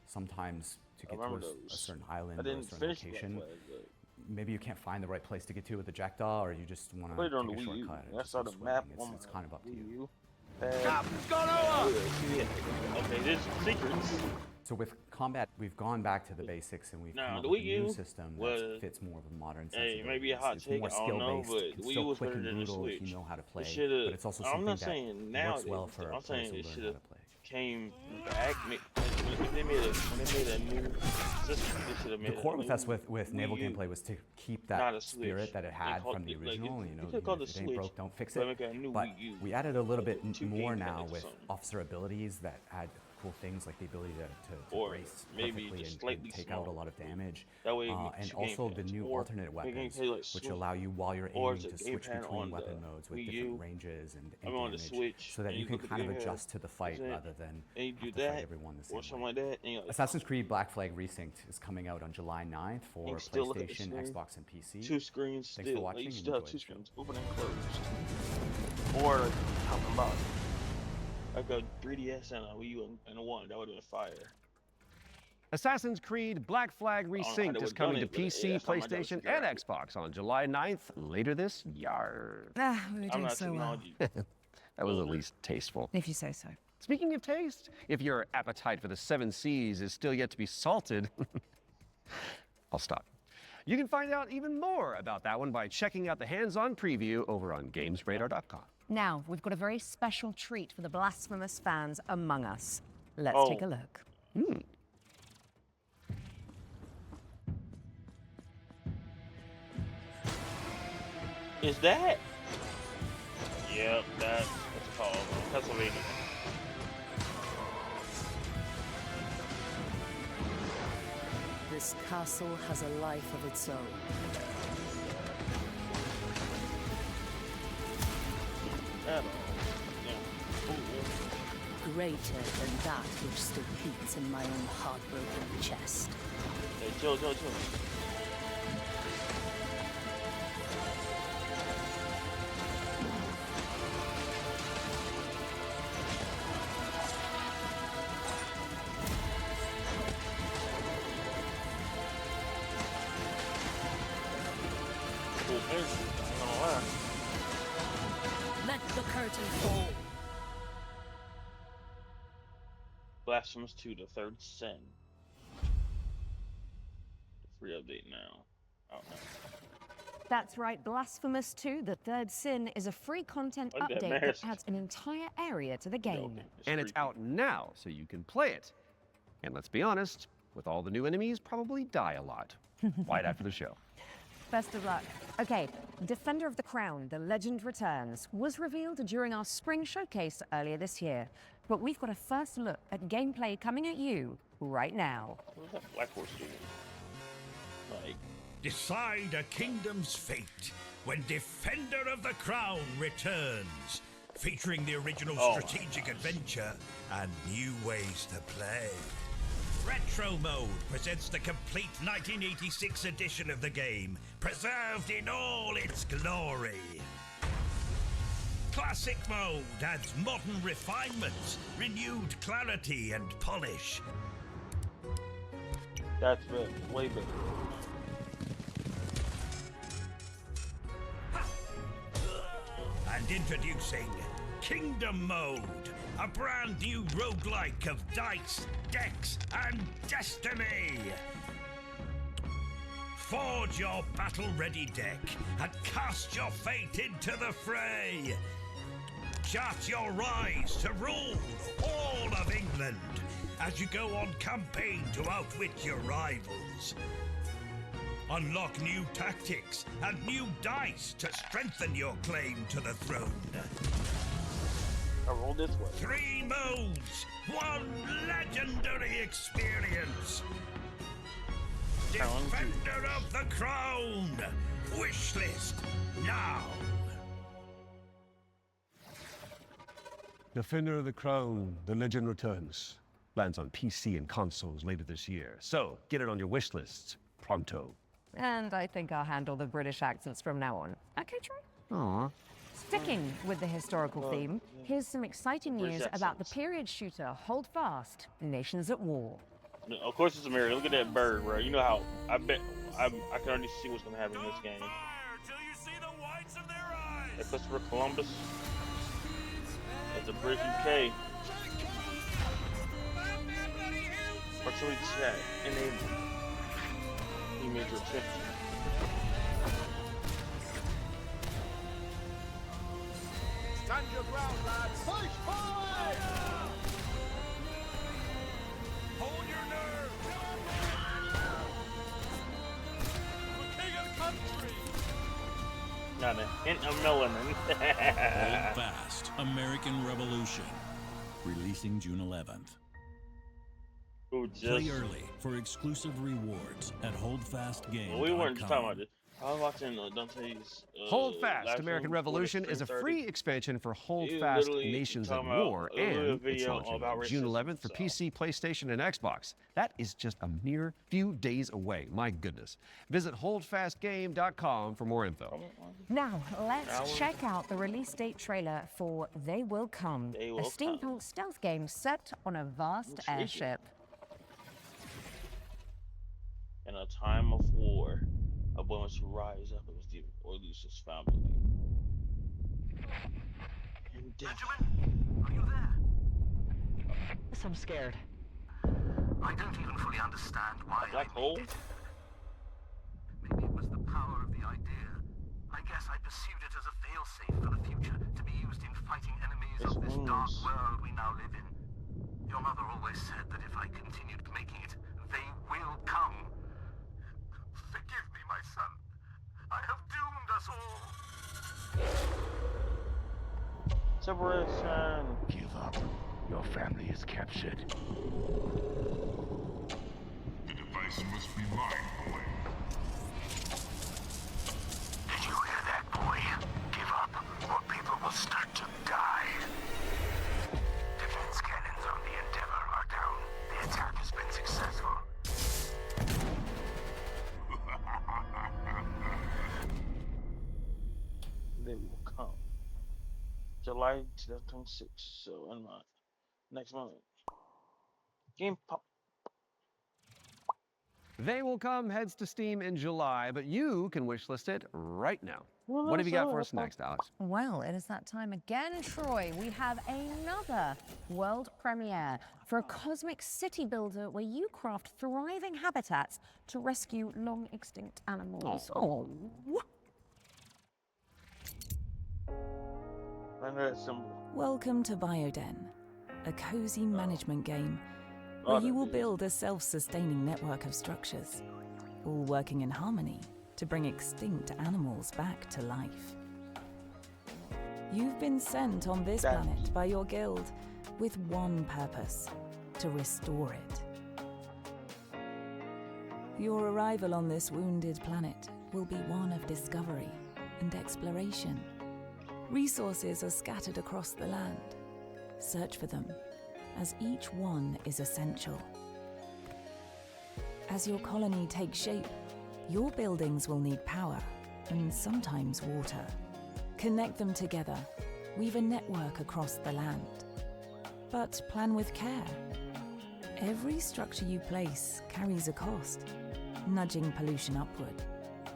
Sometimes to get to a certain island or a certain location, maybe you can't find the right place to get to with the Jackdaw, or you just want to take a shortcut. That's how the map it's kind of up to you. Captain's gone over! Okay, there's secrets. So with combat, we've gone back to the basics, and we've come up the with Wii a new U system that fits more of a modern sensibility. Hey, maybe a hot it's take, more I don't know, skill-based. but It's the Wii U still was quick better and than the brutal if Switch. you know how to play, Should've, but it's also I'm something not that saying works well nowadays, for I'm players saying who it learn should how have to play. came back. When they made a new system, they should have made The core a with us new with naval Wii U. gameplay was to keep Not that a spirit Switch. that it They had called from the it, like, original. you You know, could call if it it ain't Switch, broke, don't fix but it. make a new But Wii U. we added a little bit Two more gameplays now or with something. officer abilities that add cool things like the ability to Or brace maybe perfectly just and slightly take out a smaller. lot of damage. That way, and two also the gamepads. new Or alternate make weapons, gameplay like which Switch. allow you while you're Or aiming it's a to switch gamepad between on weapon the modes with Wii different U. ranges and I'm on the damage, Switch, so that and you you can look at kind the of gamepad, adjust to the fight that's it. rather than And you do have to fight that, everyone the same or something way. like that, and you're like, Assassin's Creed Black Flag Resynced is coming out on July 9th for you still look at the PlayStation, screen. Xbox, and PC. Two screens Thanks still. for watching. You and still have enjoy two the show. screens, open and closed. Or talking about like a 3DS and a Wii U and a one. That would have been fire. Assassin's Creed Black Flag know how Resynced they is would've coming done to it, but PC, yeah, that's not my job to PlayStation, figure and out. Xbox on July 9th later this year. We were I'm doing not so well. technology. That was at least tasteful. If you say so. Speaking of taste, if your appetite for the 7 Seas is still yet to be salted, I'll stop. You can find out even more about that one by checking out the hands-on preview over on GamesRadar.com. Now, we've got a very special treat for the Blasphemous fans among us. Let's take a look. Is that? Yep, that's what's it called? Pennsylvania. This castle has a life of its own. Greater than that which still beats in my own heartbroken chest. Hey, chill. Let the curtain fall. Blasphemous 2, the Third Sin. Free update now. Oh no. That's right, Blasphemous 2, The Third Sin is a free content Like that update that mask. adds an entire area to the game. And it's out now, so you can play it. And let's be honest, with all the new enemies, probably die a lot. Right after the show. Best of luck. Okay, Defender of the Crown, The Legend Returns, was revealed during our spring showcase earlier this year. But we've got a first look at gameplay coming at you right now. What's that Black Horse doing? Like, Decide a kingdom's fate when Defender of the Crown returns, featuring the original strategic adventure and new ways to play. Retro Mode presents the complete 1986 edition of the game, preserved in all its glory. Classic Mode adds modern refinements, renewed clarity and polish. that's better, way better. And introducing Kingdom Mode, a brand new roguelike of dice, decks, and destiny. Forge your battle-ready deck and cast your fate into the fray. Chart your rise to rule all of England as you go on campaign to outwit your rivals. Unlock new tactics and new dice to strengthen your claim to the throne. I roll this way. 3 modes, 1 legendary experience. Defender of the Crown. Wishlist now. Defender of the Crown, The Legend Returns. Lands on PC and consoles later this year. So, get it on your wish list. Pronto. And I think I'll handle the British accents from now on. Okay, Troy? Aww. Sticking with the historical theme, here's some exciting news about the period shooter Hold Fast, Nations at War. Of course it's American. Look at that bird, bro. You know how I bet I can already see what's gonna happen in this game. That Christopher Columbus. That's a British UK. Virtually chat enable. Email to attention. Stand your ground, lads! Push forward! Hold your nerve! The king of the country! Not a hint of melanin. Hold Fast, American Revolution. Releasing June 11th. Ooh, Play early for exclusive rewards at holdfastgame.com. Well, we weren't just talking about this. I was watching Dante's. Hold Fast, American Revolution is a free expansion for Hold Fast Nations at War, and it's launching on June 11th for PC, PlayStation, and Xbox. That is just a mere few days away. My goodness. Visit holdfastgame.com for more info. Now, let's check out the release date trailer for They Will Come, a steampunk stealth game set on a vast airship. In a time of war, a boy must rise up or lose his family. Benjamin, are you there? Yes, I'm scared. I don't even fully understand why. A black hole? Maybe it was the power of the idea. I guess I pursued it as a failsafe for the future, to be used in fighting enemies of this dark world we now live in. Your mother always said that if I continued making it, they will come. Forgive me, my son. I have doomed us all. Separation. Give up. Your family is captured. The device must be mine, boy. Did you hear that, boy? Give up, or people will start to die. Defense cannons on the Endeavor are down. The attack has been successful. They will come. July 2026. So in my next month. Game pop. They Will Come heads to Steam in July, but you can wishlist it right now. What have you got for us next, Alex? Well, it is that time again, Troy. We have another world premiere for a cosmic city builder where you craft thriving habitats to rescue long extinct animals. Oh. Welcome to Bioden, a cozy management game where you will build a self-sustaining network of structures, all working in harmony to bring extinct animals back to life. You've been sent on this planet by your guild with one purpose: to restore it. Your arrival on this wounded planet will be one of discovery and exploration. Resources are scattered across the land. Search for them, as each one is essential. As your colony takes shape, your buildings will need power and sometimes water. Connect them together, weave a network across the land. But plan with care. Every structure you place carries a cost, nudging pollution upward,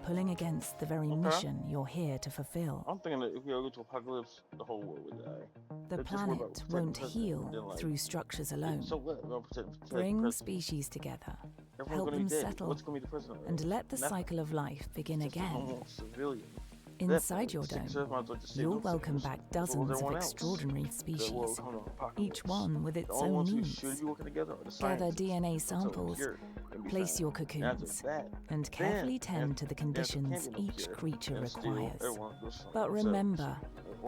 pulling against the very mission you're here to fulfill. I'm thinking that if we go to apocalypse, the whole world would die. The planet won't heal through structures alone. Bring species together, help them settle, and let the cycle of life begin again. Inside your dome, you'll welcome back dozens of extraordinary species, each one with its own needs. Gather DNA samples, place your cocoons, and carefully tend to the conditions each creature requires. But remember,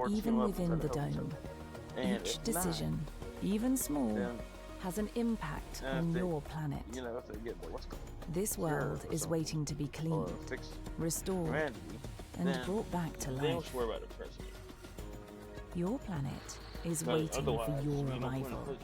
even within the dome, each decision, even small, has an impact on your planet. This world is waiting to be cleaned, restored, and brought back to life. Your planet is waiting for your arrival.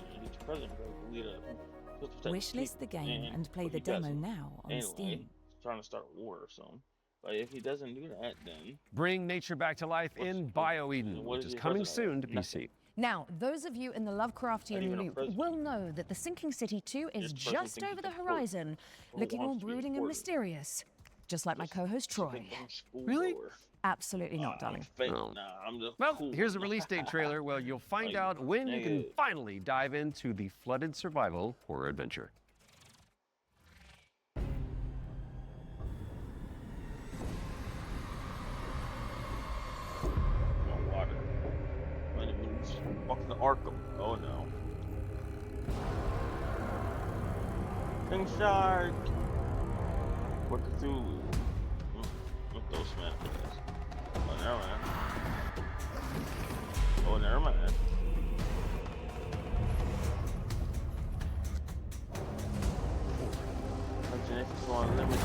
Wishlist the game and play the demo now on Steam. Trying to start a war or something. But if he doesn't do that, then bring nature back to life in BioEden, which is coming soon to PC. Now, those of you in the Lovecraftian loop will know that the Sinking City 2 is just over the horizon, looking all brooding and mysterious, just like my co-host Troy. Really? Absolutely not, darling. Oh. Well, here's a release date trailer where you'll find out when you can finally dive into the flooded survival horror adventure. Fuck the Arkham. Oh no. King Shark. What Cthulhu? What those manifest? Oh, never mind. Oh, never mind. Imagination so unlimited.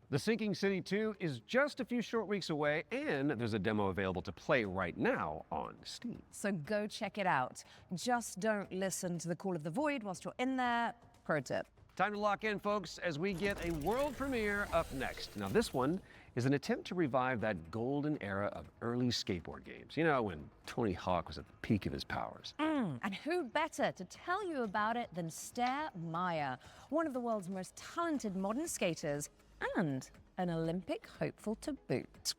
The Sinking City 2 is just a few short weeks away, and there's a demo available to play right now on Steam. So go check it out. Just don't listen to the call of the void whilst you're in there. Pro tip. Time to lock in, folks, as we get a world premiere up next. Now, this one is an attempt to revive that golden era of early skateboard games. You know, when Tony Hawk was at the peak of his powers. And who better to tell you about it than Stair Meyer, one of the world's most talented modern skaters and an Olympic hopeful to boot.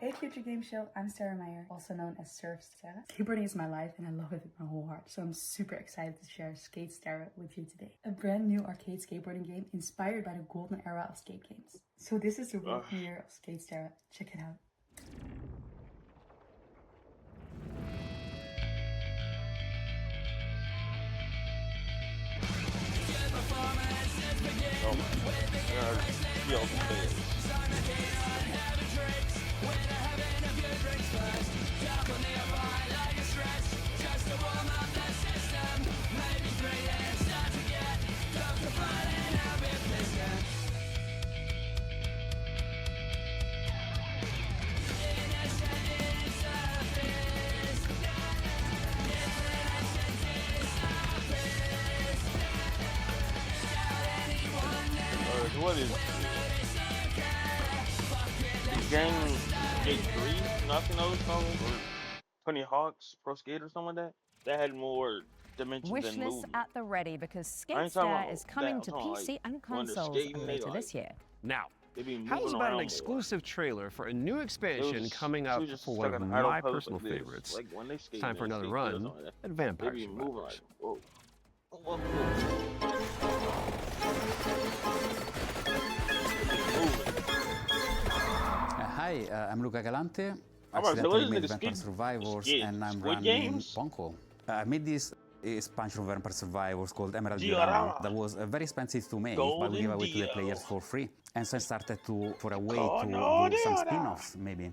Hey Future Game Show, I'm Sarah Meyer, also known as Surf Sarah. Skateboarding is my life and I love it with my whole heart, so I'm super excited to share Skate Sarah with you today. A brand new arcade skateboarding game inspired by the golden era of skate games. So this is the world premiere of Skate Sarah. Check it out. Oh my god, yo, what is the game? Skate 3? Nothing else called? Or Tony Hawk's Pro Skate or something like that? That had more dimensions than Wishlist movement. at the ready because Skate Stair is coming to PC and consoles later this year. Now, how's about an exclusive trailer for a new expansion coming up for one of my personal favorites? It's time for another run at Vampire Survivors. Hi, I'm Luca Galante. I accidentally made Vampire Survivors and I'm running Ponko. I made this expansion of Vampire Survivors called Emerald Diorama that was very expensive to make, but we give away to the players for free. And so I started for a way to do some spin-offs, maybe.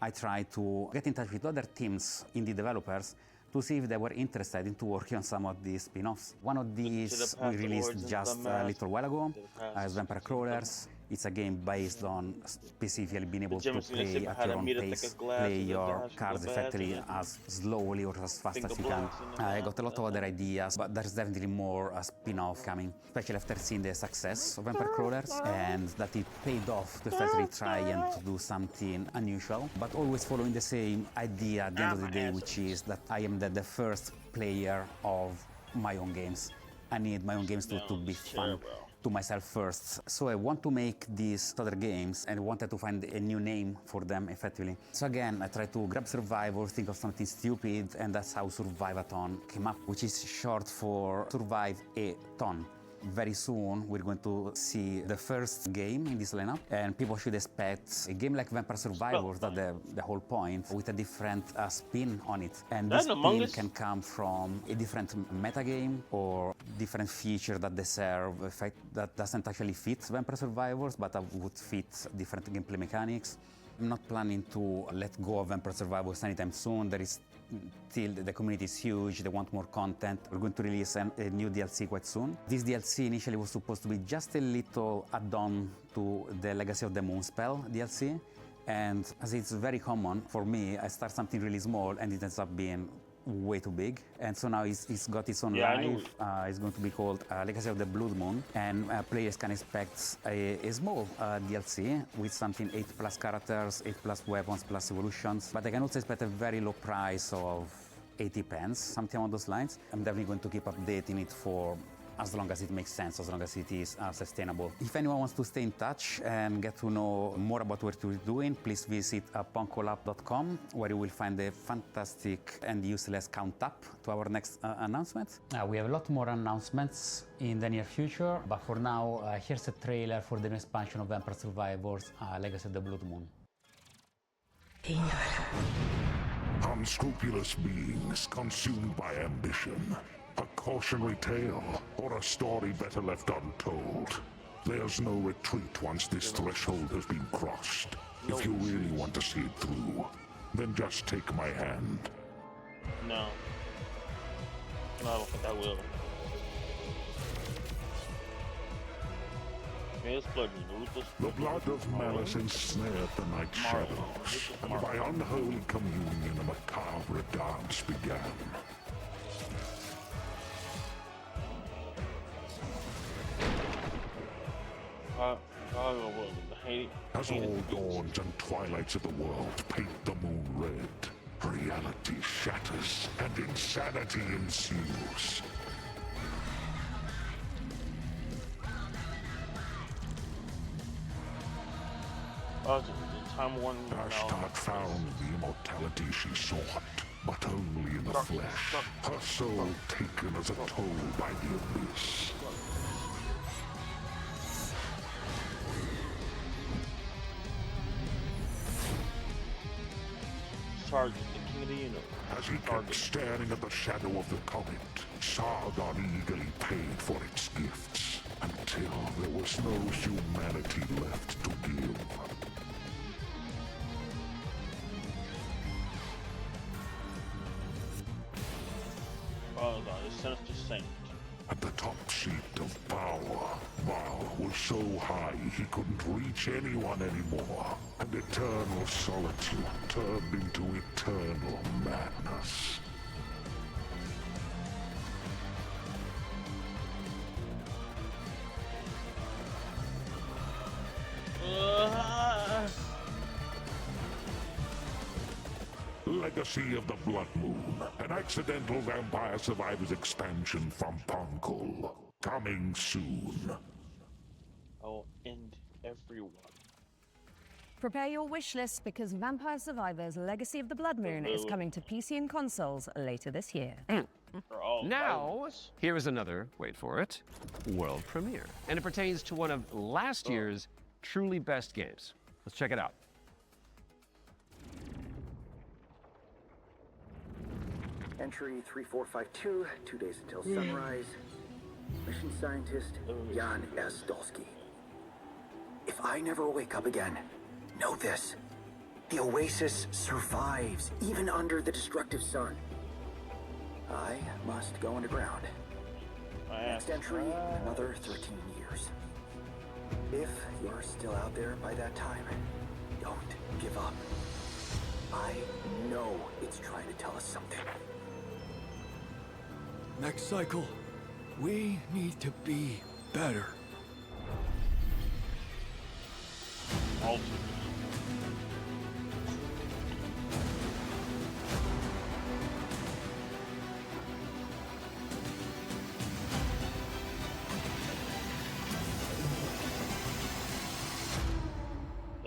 I tried to get in touch with other teams, indie developers, to see if they were interested in working on some of these spin-offs. One of these we released just a little while ago as Vampire Crawlers. It's a game based on specifically being able to play at your own pace, play your cards effectively as slowly or as fast as you can. I got a lot of other ideas, but there's definitely more spin-off coming, especially after seeing the success of Vampire Crawlers and that it paid off to effectively try and to do something unusual, but always following the same idea at the end of the day, which is that I am the first player of my own games. I need my own games to be fun to myself first. So I want to make these other games and wanted to find a new name for them effectively. So again, I tried to grab Survivor, think of something stupid, and that's how Survive-a-thon came up, which is short for Survive a Ton. Very soon, we're going to see the first game in this lineup, and people should expect a game like Vampire Survivors, that's the whole point, with a different spin on it. And this spin can come from a different metagame or different feature that they serve, a fact that doesn't actually fit Vampire Survivors, but would fit different gameplay mechanics. I'm not planning to let go of Vampire Survivors anytime soon. There is still, the community is huge, they want more content. We're going to release a new DLC quite soon. This DLC initially was supposed to be just a little add-on to the Legacy of the Moonspell DLC. And as it's very common for me, I start something really small and it ends up being way too big. And so now it's got its own life. It's going to be called Legacy of the Blood Moon, and players can expect a small DLC with something 8+ characters, 8+ weapons, plus evolutions. But I can also expect a very low price of 80 pence, something along those lines. I'm definitely going to keep updating it for as long as it makes sense, as long as it is sustainable. If anyone wants to stay in touch and get to know more about what we're doing, please visit punkolab.com, where you will find a fantastic and useless count-up to our next announcement. We have a lot more announcements in the near future, but for now, here's a trailer for the new expansion of Vampire Survivors, Legacy of the Blood Moon. Unscrupulous beings consumed by ambition. A cautionary tale, or a story better left untold. There's no retreat once this threshold has been crossed. If you really want to see it through, then just take my hand. No. No, I don't think I will. The blood of malice ensnared the night shadows, and by unholy communion a macabre dance began. As all dawns and twilights of the world paint the moon red, reality shatters and insanity ensues. Ashtart found the immortality she sought, but only in the flesh. Her soul taken as a toll by the abyss. Sergeant, the king of the universe. As he kept staring at the shadow of the comet, Sargon eagerly paid for its gifts, until there was no humanity left to give. Oh, the sinister saint. At the top seat of power, Baal was so high he couldn't reach anyone anymore, and eternal solitude turned into eternal madness. Legacy of the Blood Moon, an accidental Vampire Survivors expansion from Punkle. Coming soon. I'll end everyone. Prepare your wish list because Vampire Survivors Legacy of the Blood Moon is coming to PC and consoles later this year. Now, here is another, wait for it, world premiere. And it pertains to one of last year's truly best games. Let's check it out. Entry 3452, 2 days until sunrise. Mission scientist, Jan S. Dolsky. If I never wake up again, know this. The Oasis survives, even under the destructive sun. I must go underground. Next entry, another 13 years. If you're still out there by that time, don't give up. I know it's trying to tell us something. Next cycle, we need to be better.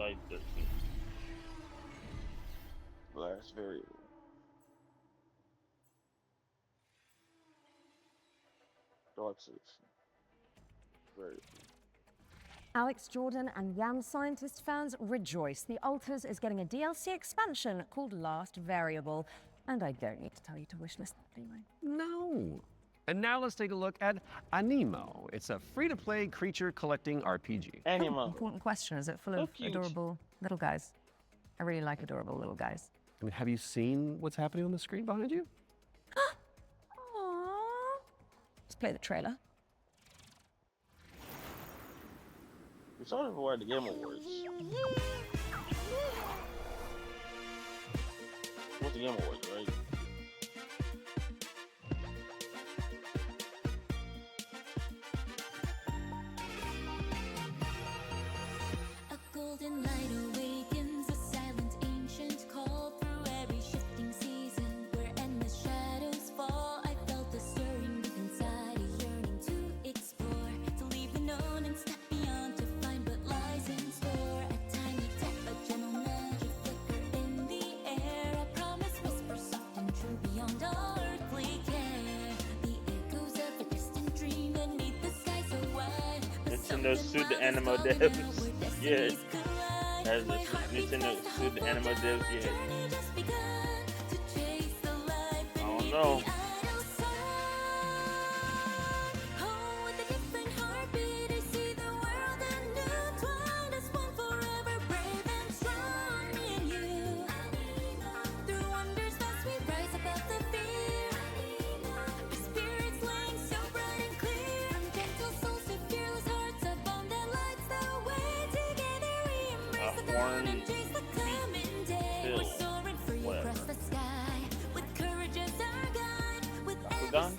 Side 13. Last variable. Dark Citizen. Variable. Alex Jordan and Jan Scientist fans rejoice. The Alters is getting a DLC expansion called Last Variable. And I don't need to tell you to wishlist that, do I? No. And now let's take a look at Anemo. It's a free-to-play creature collecting RPG. Anemo. Important question. Is it full of adorable little guys? I really like adorable little guys. I mean, have you seen what's happening on the screen behind you? Aww. Let's play the trailer. We saw it before at the Game Awards. What's the Game Awards, right? A golden light awakens, a silent ancient call through every shifting season. Where endless shadows fall, I felt the stirring deep inside, a yearning to explore, to leave the known and step beyond to find what lies in store. A tiny tap, a gentle nudge, a flicker in the air, a promise whisper soft and true beyond all earthly care. The echoes of a distant dream beneath the sky so wide. Nintendo sued the Anemo devs. Yeah. As Nintendo sued the Anemo devs. Yeah. I don't know. Done?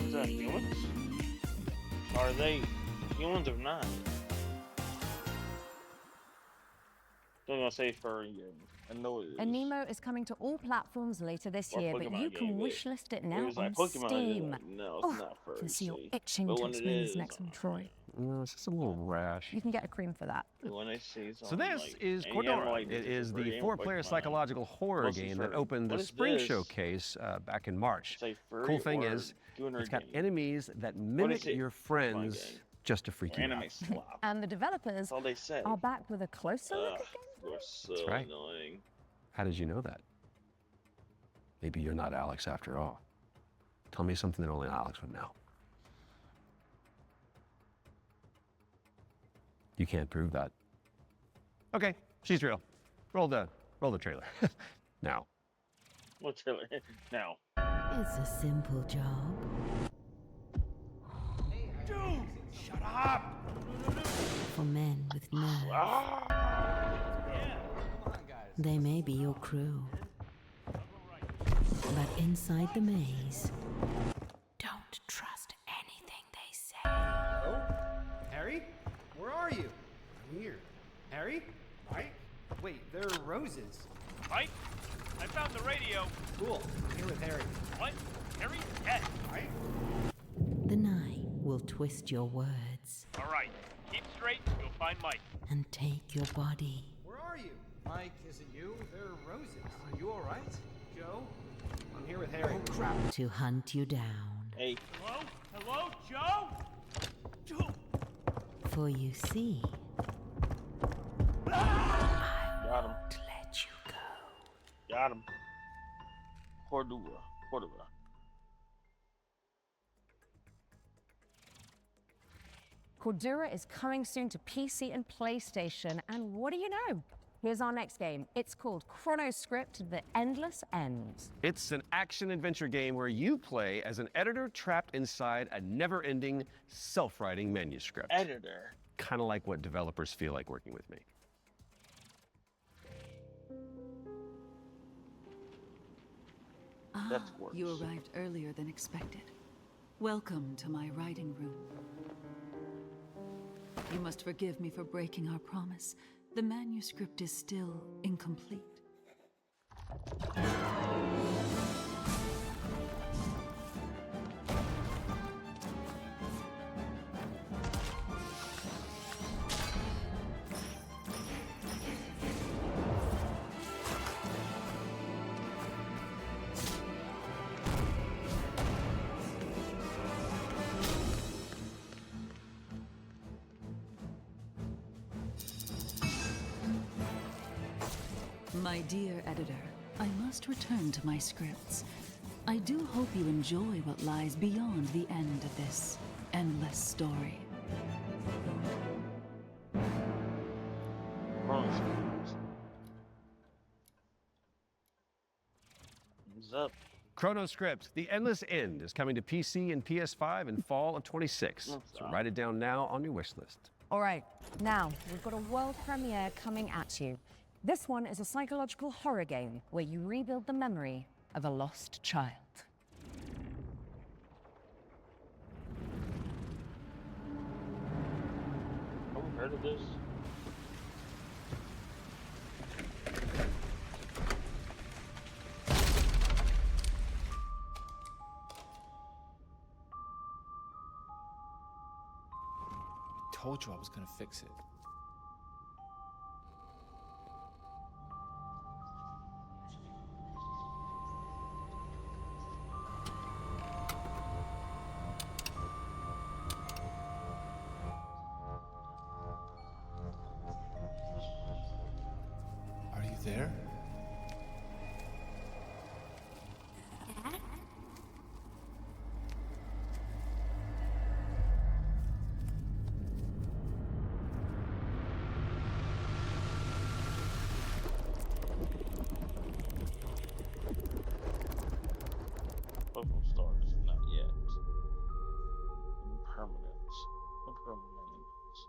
Is that humans? Are they humans or not? I'm gonna say furry. I know it is. Anemo is coming to all platforms later this year, but you can wishlist it now on Pokemon Steam. No, it's not furry. I can see you're itching to explain this next one, Troy. No, it's just a little rash. You can get a cream for that. So this is Cordura. It is the 4-player psychological horror game that opened the Spring Showcase back in March. Cool thing is, it's got enemies that mimic your friends just to freak you out. And the developers are back with a closer look at You're so right. annoying. How did you know that? Maybe you're not Alex after all. Tell me something that only Alex would know. You can't prove that. Okay, she's real. Roll the trailer. Now. What trailer? Now. It's a simple job. Dude, shut up! For men with nerve. They may be your crew. But inside the maze, don't trust anything they say. Hello? Harry? Where are you? I'm here. Harry? Mike? Wait, there are roses. Mike? I found the radio. Cool. I'm here with Harry. What? Harry? Yes. Mike? The night will twist your words All right. Keep straight. You'll find Mike. and take your body. Where are you? Mike, is it you? There are roses. Are you all right? Joe? I'm here with Harry. Oh, crap. To hunt you down. Hey. Hello? Hello, Joe? Joe? For you see, Got him. to let you go. Got him. Cordura. Cordura is coming soon to PC and PlayStation, and what do you know? Here's our next game. It's called Chronoscript: The Endless Ends. It's an action-adventure game where you play as an editor trapped inside a never-ending, self-writing manuscript. Editor. Kind of like what developers feel like working with me. That's worse. You arrived earlier than expected. Welcome to my writing room. You must forgive me for breaking our promise. The manuscript is still incomplete. My dear editor, I must return to my scripts. I do hope you enjoy what lies beyond the end of this endless story. What's up? Chronoscript, The Endless End, is coming to PC and PS5 in fall of 26. So write it down now on your wish list. All right, now we've got a world premiere coming at you. This one is a psychological horror game where you rebuild the memory of a lost child. Have we heard of this? Told you I was gonna fix it. Are you there? Purple stars, not yet. Impermanence. Impermanence.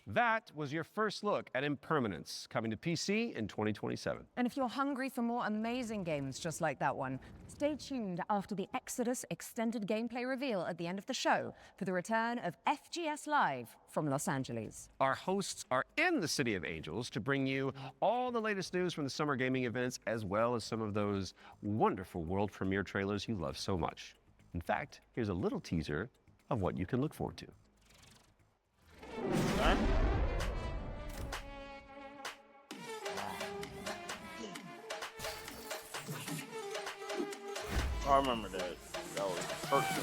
That was your first look at Impermanence, coming to PC in 2027. And if you're hungry for more amazing games just like that one, stay tuned after the Exodus extended gameplay reveal at the end of the show for the return of FGS Live from Los Angeles. Our hosts are in the City of Angels to bring you all the latest news from the summer gaming events, as well as some of those wonderful world premiere trailers you love so much. In fact, here's a little teaser of what you can look forward to. I remember that. That was the first one.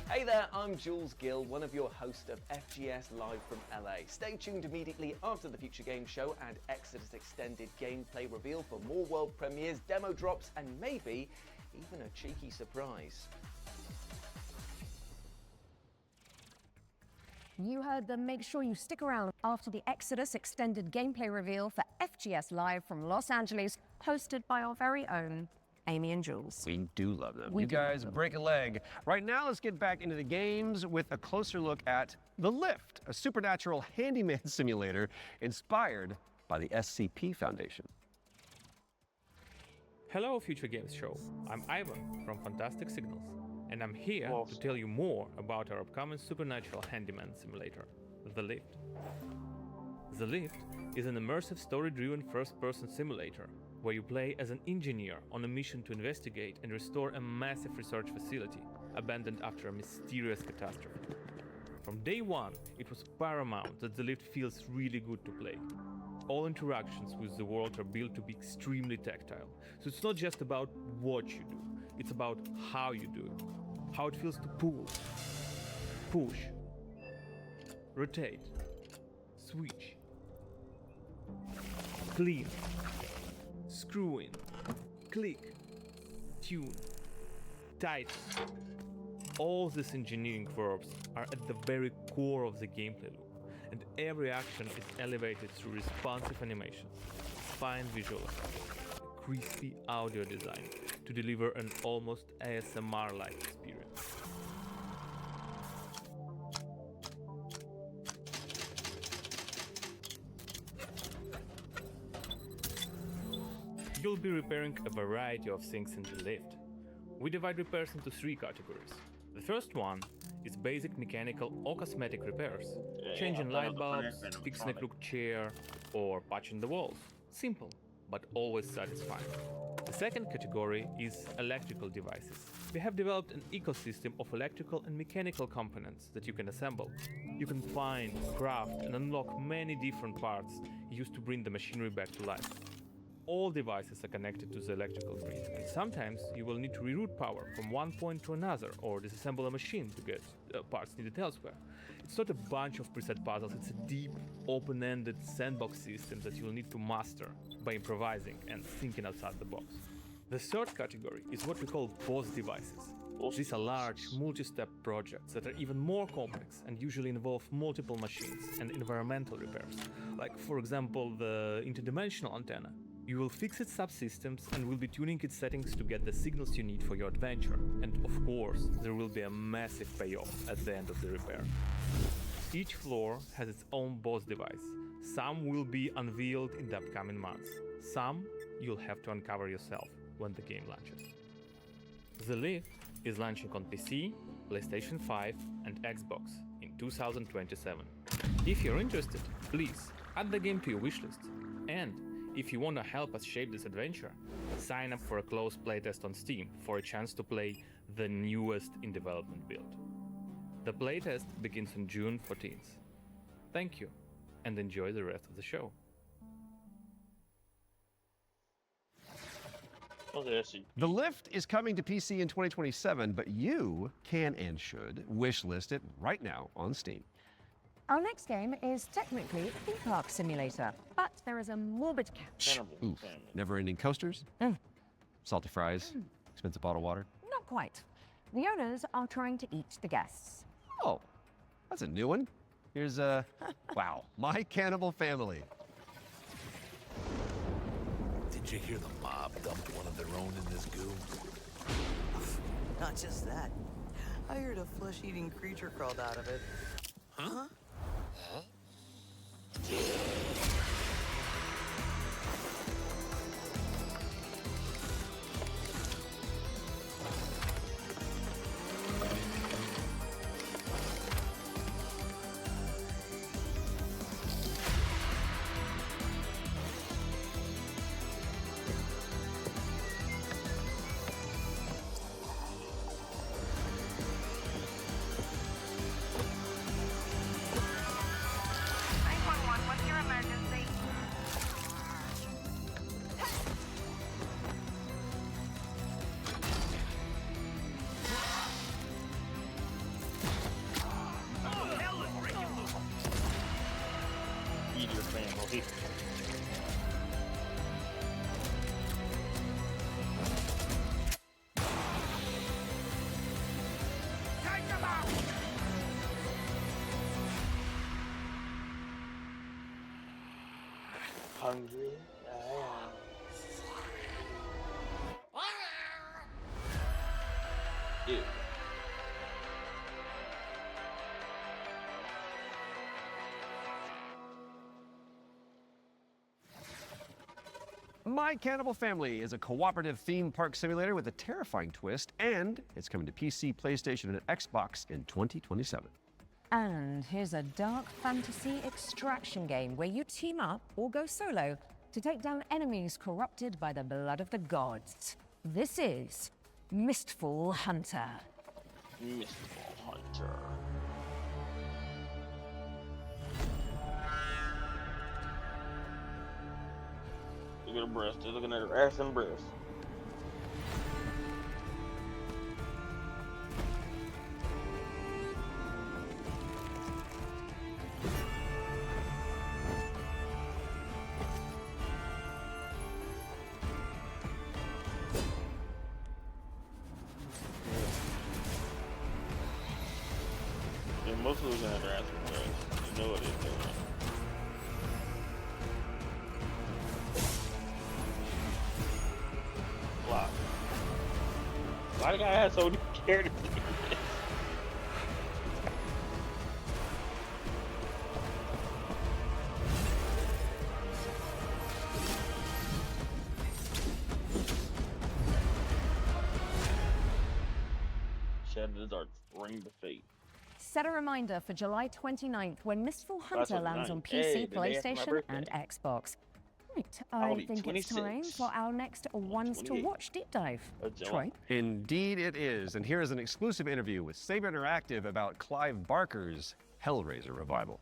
Hey there, I'm Jules Gill, one of your hosts of FGS Live from LA. Stay tuned immediately after the Future Game Show and Exodus Extended gameplay reveal for more world premieres, demo drops, and maybe even a cheeky surprise. You heard them. Make sure you stick around after the Exodus extended gameplay reveal for FGS Live from Los Angeles, hosted by our very own Amy and Jules. We do love them. We you do guys love them. break a leg. Right now, let's get back into the games with a closer look at The Lift, a supernatural handyman simulator inspired by the SCP Foundation. Hello, Future Games Show. I'm Ivan from Fantastic Signals, and I'm here to tell you more about our upcoming supernatural handyman simulator, The Lift. The Lift is an immersive story-driven first-person simulator where you play as an engineer on a mission to investigate and restore a massive research facility abandoned after a mysterious catastrophe. From day one, it was paramount that The Lift feels really good to play. All interactions with the world are built to be extremely tactile, so it's not just about what you do, it's about how you do it. How it feels to pull, push, rotate, switch, clean, screw in, click, tune, tighten. All these engineering verbs are at the very core of the gameplay loop, and every action is elevated through responsive animations, fine visual effects, crispy audio design to deliver an almost ASMR-like experience. You'll be repairing a variety of things in the lift. We divide repairs into 3 categories. The first one is basic mechanical or cosmetic repairs. Changing light bulbs, fixing a crooked chair, or patching the walls. Simple, but always satisfying. The second category is electrical devices. We have developed an ecosystem of electrical and mechanical components that you can assemble. You can find, craft, and unlock many different parts used to bring the machinery back to life. All devices are connected to the electrical grid, and sometimes you will need to reroute power from one point to another or disassemble a machine to get parts needed elsewhere. It's not a bunch of preset puzzles, it's a deep, open-ended sandbox system that you'll need to master by improvising and thinking outside the box. The third category is what we call boss devices. These are large, multi-step projects that are even more complex and usually involve multiple machines and environmental repairs, like for example the interdimensional antenna. You will fix its subsystems and will be tuning its settings to get the signals you need for your adventure. And of course, there will be a massive payoff at the end of the repair. Each floor has its own boss device. Some will be unveiled in the upcoming months. Some you'll have to uncover yourself when the game launches. The Lift is launching on PC, PlayStation 5 and Xbox in 2027. If you're interested, please add the game to your wishlist. And if you want to help us shape this adventure, sign up for a closed playtest on Steam for a chance to play the newest in development build. The playtest begins on June 14th. Thank you, and enjoy the rest of the show. Okay, I see. The Lift is coming to PC in 2027, but you can and should wishlist it right now on Steam. Our next game is technically a theme park simulator, but there is a morbid catch. Oof. Never-ending coasters? Salty fries? Expensive bottled water? Not quite. The owners are trying to eat the guests. Oh, that's a new one. Here's wow, My Cannibal Family. Did you hear the mob dumped one of their own in this goo? Not just that. I heard a flesh-eating creature crawled out of it. Huh? Feed your family. Hungry? Ew. My Cannibal Family is a cooperative theme park simulator with a terrifying twist, and it's coming to PC, PlayStation, and Xbox in 2027. And here's a dark fantasy extraction game where you team up or go solo to take down enemies corrupted by the blood of the gods. This is Mistfall Hunter. Mistfall Hunter. Look at her breast. They're looking at her ass and breast. Yeah, most of those are their ass and breast. You know what it is doing. Why did I have so scared of this? Shadows are Ring the Fate. Set a reminder for July 29th when Mistful Hunter lands on PC, Hey, the day after my PlayStation, birthday. and Xbox. Right, I'll I be think it's time 26. for our next Ones to 28. Watch deep dive. Troy? Indeed it is. And here is an exclusive interview with Saber Interactive about Clive Barker's Hellraiser revival.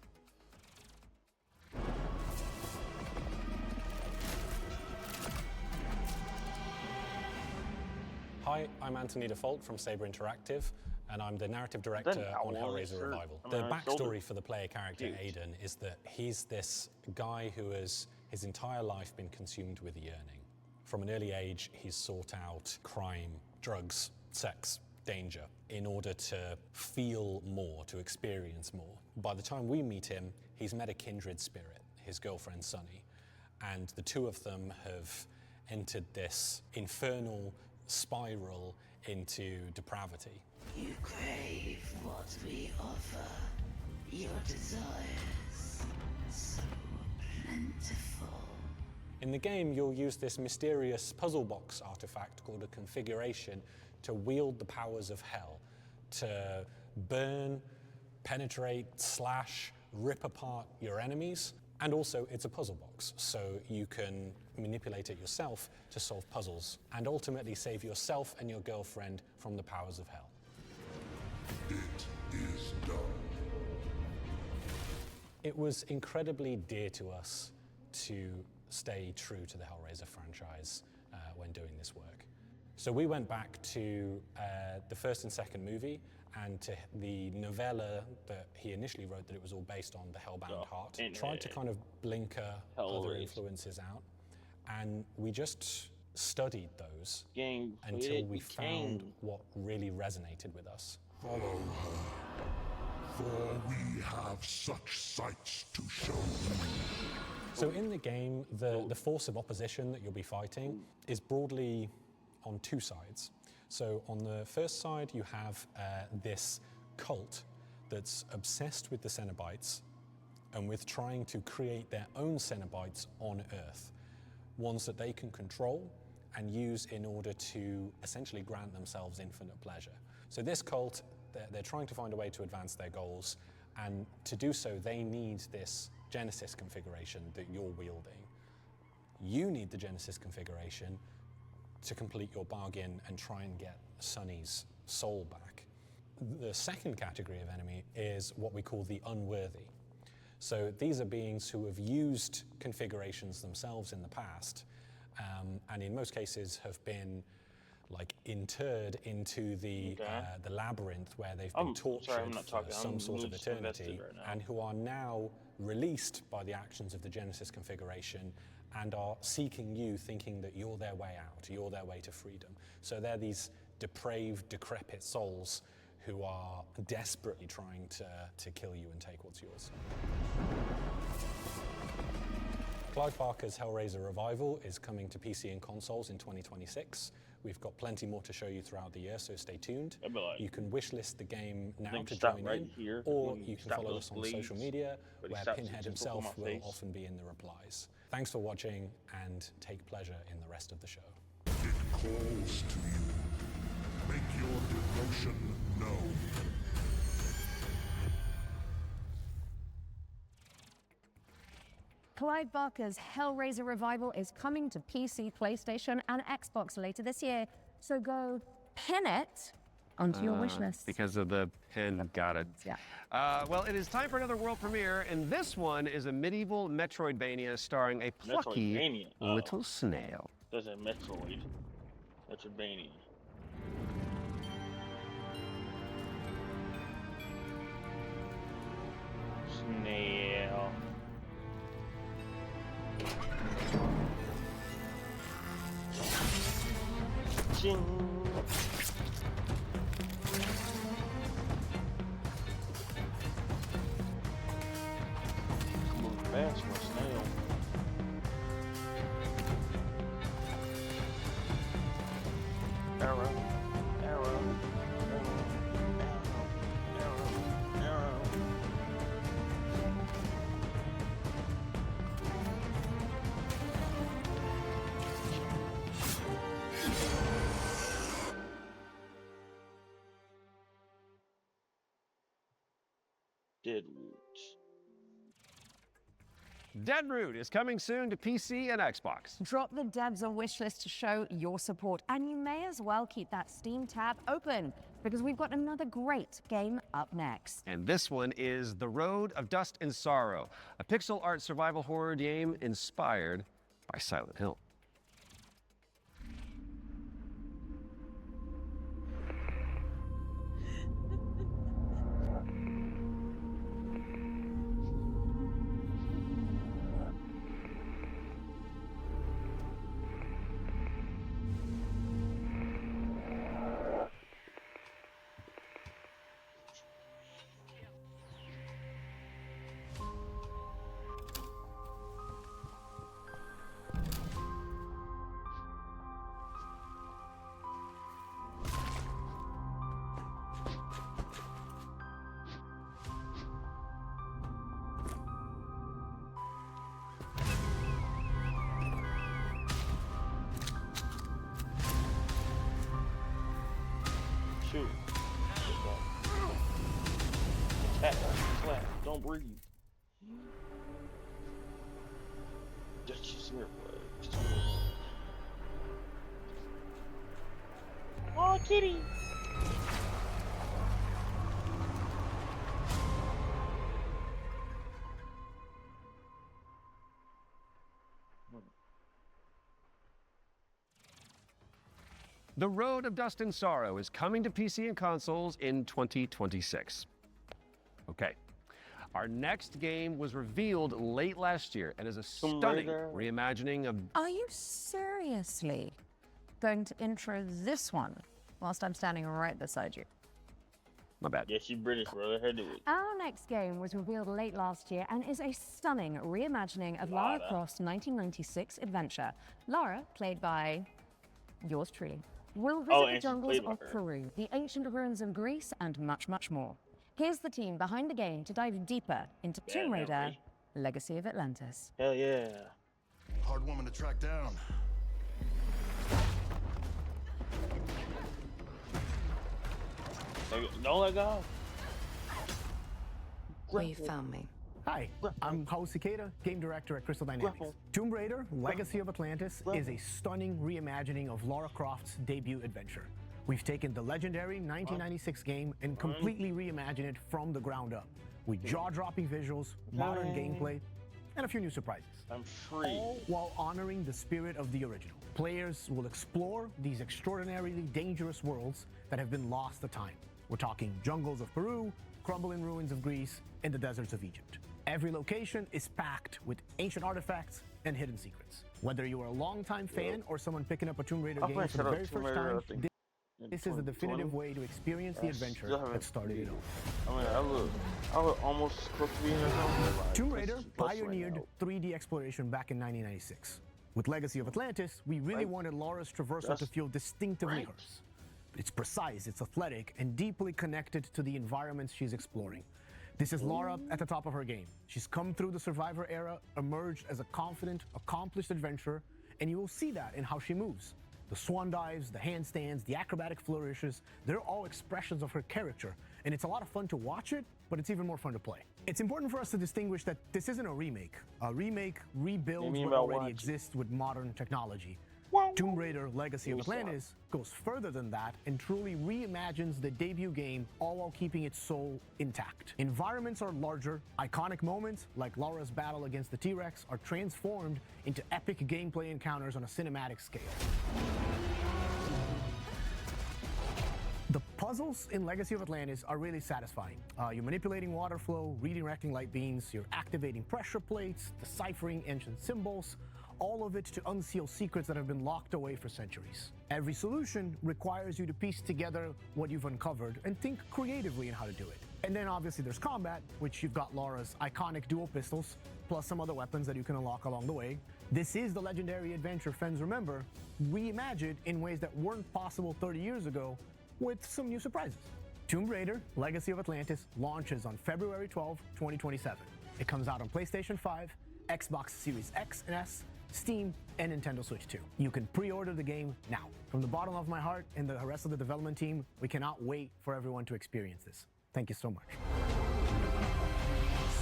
Hi, I'm Anthony Default from Saber Interactive, and I'm the narrative director on Hellraiser Revival. The backstory for the player character Aiden is that he's this guy who has his entire life been consumed with yearning. From an early age, he's sought out crime, drugs, sex, danger, in order to feel more, to experience more. By the time we meet him, he's met a kindred spirit, his girlfriend Sunny, and the two of them have entered this infernal spiral into depravity. You crave what we offer. Your desires so plentiful. In the game, you'll use this mysterious puzzle box artifact called a configuration to wield the powers of hell, to burn, penetrate, slash, rip apart your enemies. And also, it's a puzzle box, so you can manipulate it yourself to solve puzzles and ultimately save yourself and your girlfriend from the powers of hell. It is done. It was incredibly dear to us to stay true to the Hellraiser franchise when doing this work. So we went back to the first and second movie and to the novella that he initially wrote that it was all based on, The Hellbound Heart. Tried to kind of blinker other influences out. And we just studied those until we found what really resonated with us. Follow her, for we have such sights to show you. So in the game, the force of opposition that you'll be fighting is broadly on two sides. So on the first side, you have this cult that's obsessed with the Cenobites and with trying to create their own Cenobites on Earth, ones that they can control and use in order to essentially grant themselves infinite pleasure. So this cult, they're trying to find a way to advance their goals, and to do so, they need this Genesis configuration that you're wielding. You need the Genesis configuration to complete your bargain and try and get Sunny's soul back. The second category of enemy is what we call the unworthy. So these are beings who have used configurations themselves in the past, and in most cases have been like interred into the labyrinth where they've been tortured for some sort of eternity, and who are now released by the actions of the Genesis configuration and are seeking you, thinking that you're their way out, you're their way to freedom. So they're these depraved, decrepit souls who are desperately trying to kill you and take what's yours. Clive Barker's Hellraiser Revival is coming to PC and consoles in 2026. We've got plenty more to show you throughout the year, so stay tuned. You can wishlist the game now to join in, or you can follow us on social media, where Pinhead himself will often be in the replies. Thanks for watching, and take pleasure in the rest of the show. It calls to you. Make your devotion known. Clive Barker's Hellraiser Revival is coming to PC, PlayStation, and Xbox later this year. So go pin it onto your wish list. Because of the pin, got it. Yeah. Well, it is time for another world premiere, and this one is a medieval Metroidvania starring a plucky little snail. There's a Metroid. Metroidvania. Snail. Ching. Move fast for a snail. Arrow, arrow, arrow, arrow. Deadroot. Deadroot is coming soon to PC and Xbox. Drop the devs a wish list to show your support, and you may as well keep that Steam tab open, because we've got another great game up next. And this one is The Road of Dust and Sorrow, a pixel art survival horror game inspired by Silent Hill. Shoot. Attack. Slap. Don't breathe. Just here, bud. Oh, kitty. The Road of Dust and Sorrow is coming to PC and consoles in 2026. Okay. Our next game was revealed late last year and is a stunning reimagining of... Are you seriously going to intro this one whilst I'm standing right beside you? My bad. Yeah, she's British, bro. Let her do it. Our next game was revealed late last year and is a stunning reimagining of Lara Croft's 1996 adventure. Lara, played by yours truly, will visit the jungles of Peru, the ancient ruins of Greece, and much, much more. Here's the team behind the game to dive deeper into Tomb Raider, Legacy of Atlantis. Hell yeah. Hard woman to track down. Don't let go. Well, you found me. Hi, I'm Hao Cicada, game director at Crystal Dynamics. Tomb Raider, Legacy of Atlantis is a stunning reimagining of Lara Croft's debut adventure. We've taken the legendary 1996 game and completely reimagined it from the ground up, with jaw-dropping visuals, modern gameplay, and a few new surprises. I'm free. All while honoring the spirit of the original. Players will explore these extraordinarily dangerous worlds that have been lost to time. We're talking jungles of Peru, crumbling ruins of Greece, and the deserts of Egypt. Every location is packed with ancient artifacts and hidden secrets. Whether you are a longtime fan or someone picking up a Tomb Raider game for the very first time, this is the definitive way to experience the adventure that started it all. I mean, I look almost supposed to be in a Tomb Raider pioneered 3D exploration back in 1996. With Legacy of Atlantis, we really wanted Lara's traversal to feel distinctively hers. It's precise, it's athletic, and deeply connected to the environments she's exploring. This is Lara at the top of her game. She's come through the Survivor era, emerged as a confident, accomplished adventurer, and you will see that in how she moves. The swan dives, the handstands, the acrobatic flourishes, they're all expressions of her character, and it's a lot of fun to watch it, but it's even more fun to play. It's important for us to distinguish that this isn't a remake. A remake rebuilds what already exists with modern technology. Tomb Raider Legacy of Atlantis goes further than that and truly reimagines the debut game, all while keeping its soul intact. Environments are larger, iconic moments like Lara's battle against the T-Rex are transformed into epic gameplay encounters on a cinematic scale. The puzzles in Legacy of Atlantis are really satisfying. You're manipulating water flow, redirecting light beams, you're activating pressure plates, deciphering ancient symbols, all of it to unseal secrets that have been locked away for centuries. Every solution requires you to piece together what you've uncovered and think creatively in how to do it. And then obviously there's combat, which you've got Lara's iconic dual pistols, plus some other weapons that you can unlock along the way. This is the legendary adventure fans remember, reimagined in ways that weren't possible 30 years ago, with some new surprises. Tomb Raider Legacy of Atlantis launches on February 12, 2027. It comes out on PlayStation 5, Xbox Series X and S, Steam, and Nintendo Switch 2. You can pre-order the game now. From the bottom of my heart and the rest of the development team, we cannot wait for everyone to experience this. Thank you so much.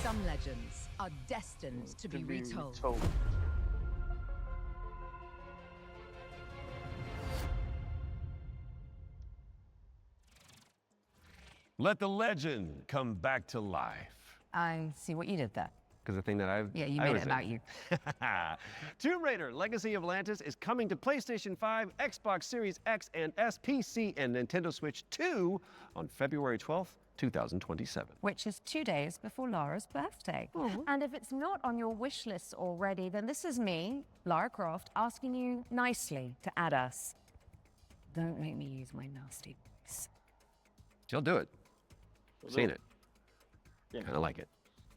Some legends are destined to be retold. Let the legend come back to life. I see what you did there. Because the thing that Yeah, you made it about you. Tomb Raider Legacy of Atlantis is coming to PlayStation 5, Xbox Series X and S, PC, and Nintendo Switch 2 on February 12th, 2027. Which is 2 days before Lara's birthday. And if it's not on your wish list already, then this is me, Lara Croft, asking you nicely to add us. Don't make me use my nasty voice. She'll do it. Seen it. Yeah. Kind of like it.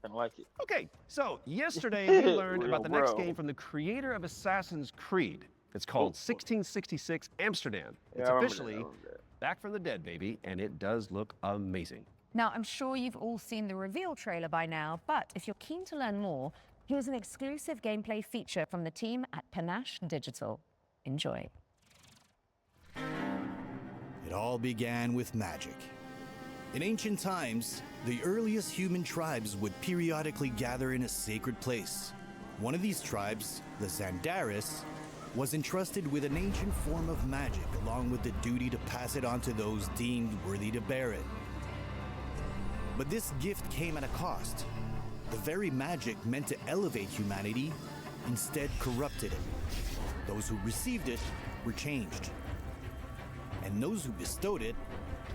Kind of like it. Okay, so yesterday we learned about the next game from the creator of Assassin's Creed. It's called 1666 Amsterdam. It's officially back from the dead, baby, and it does look amazing. Now, I'm sure you've all seen the reveal trailer by now, but if you're keen to learn more, here's an exclusive gameplay feature from the team at Panache Digital. Enjoy. It all began with magic. In ancient times, the earliest human tribes would periodically gather in a sacred place. One of these tribes, the Zandaris, was entrusted with an ancient form of magic along with the duty to pass it on to those deemed worthy to bear it. But this gift came at a cost. The very magic meant to elevate humanity instead corrupted it. Those who received it were changed. And those who bestowed it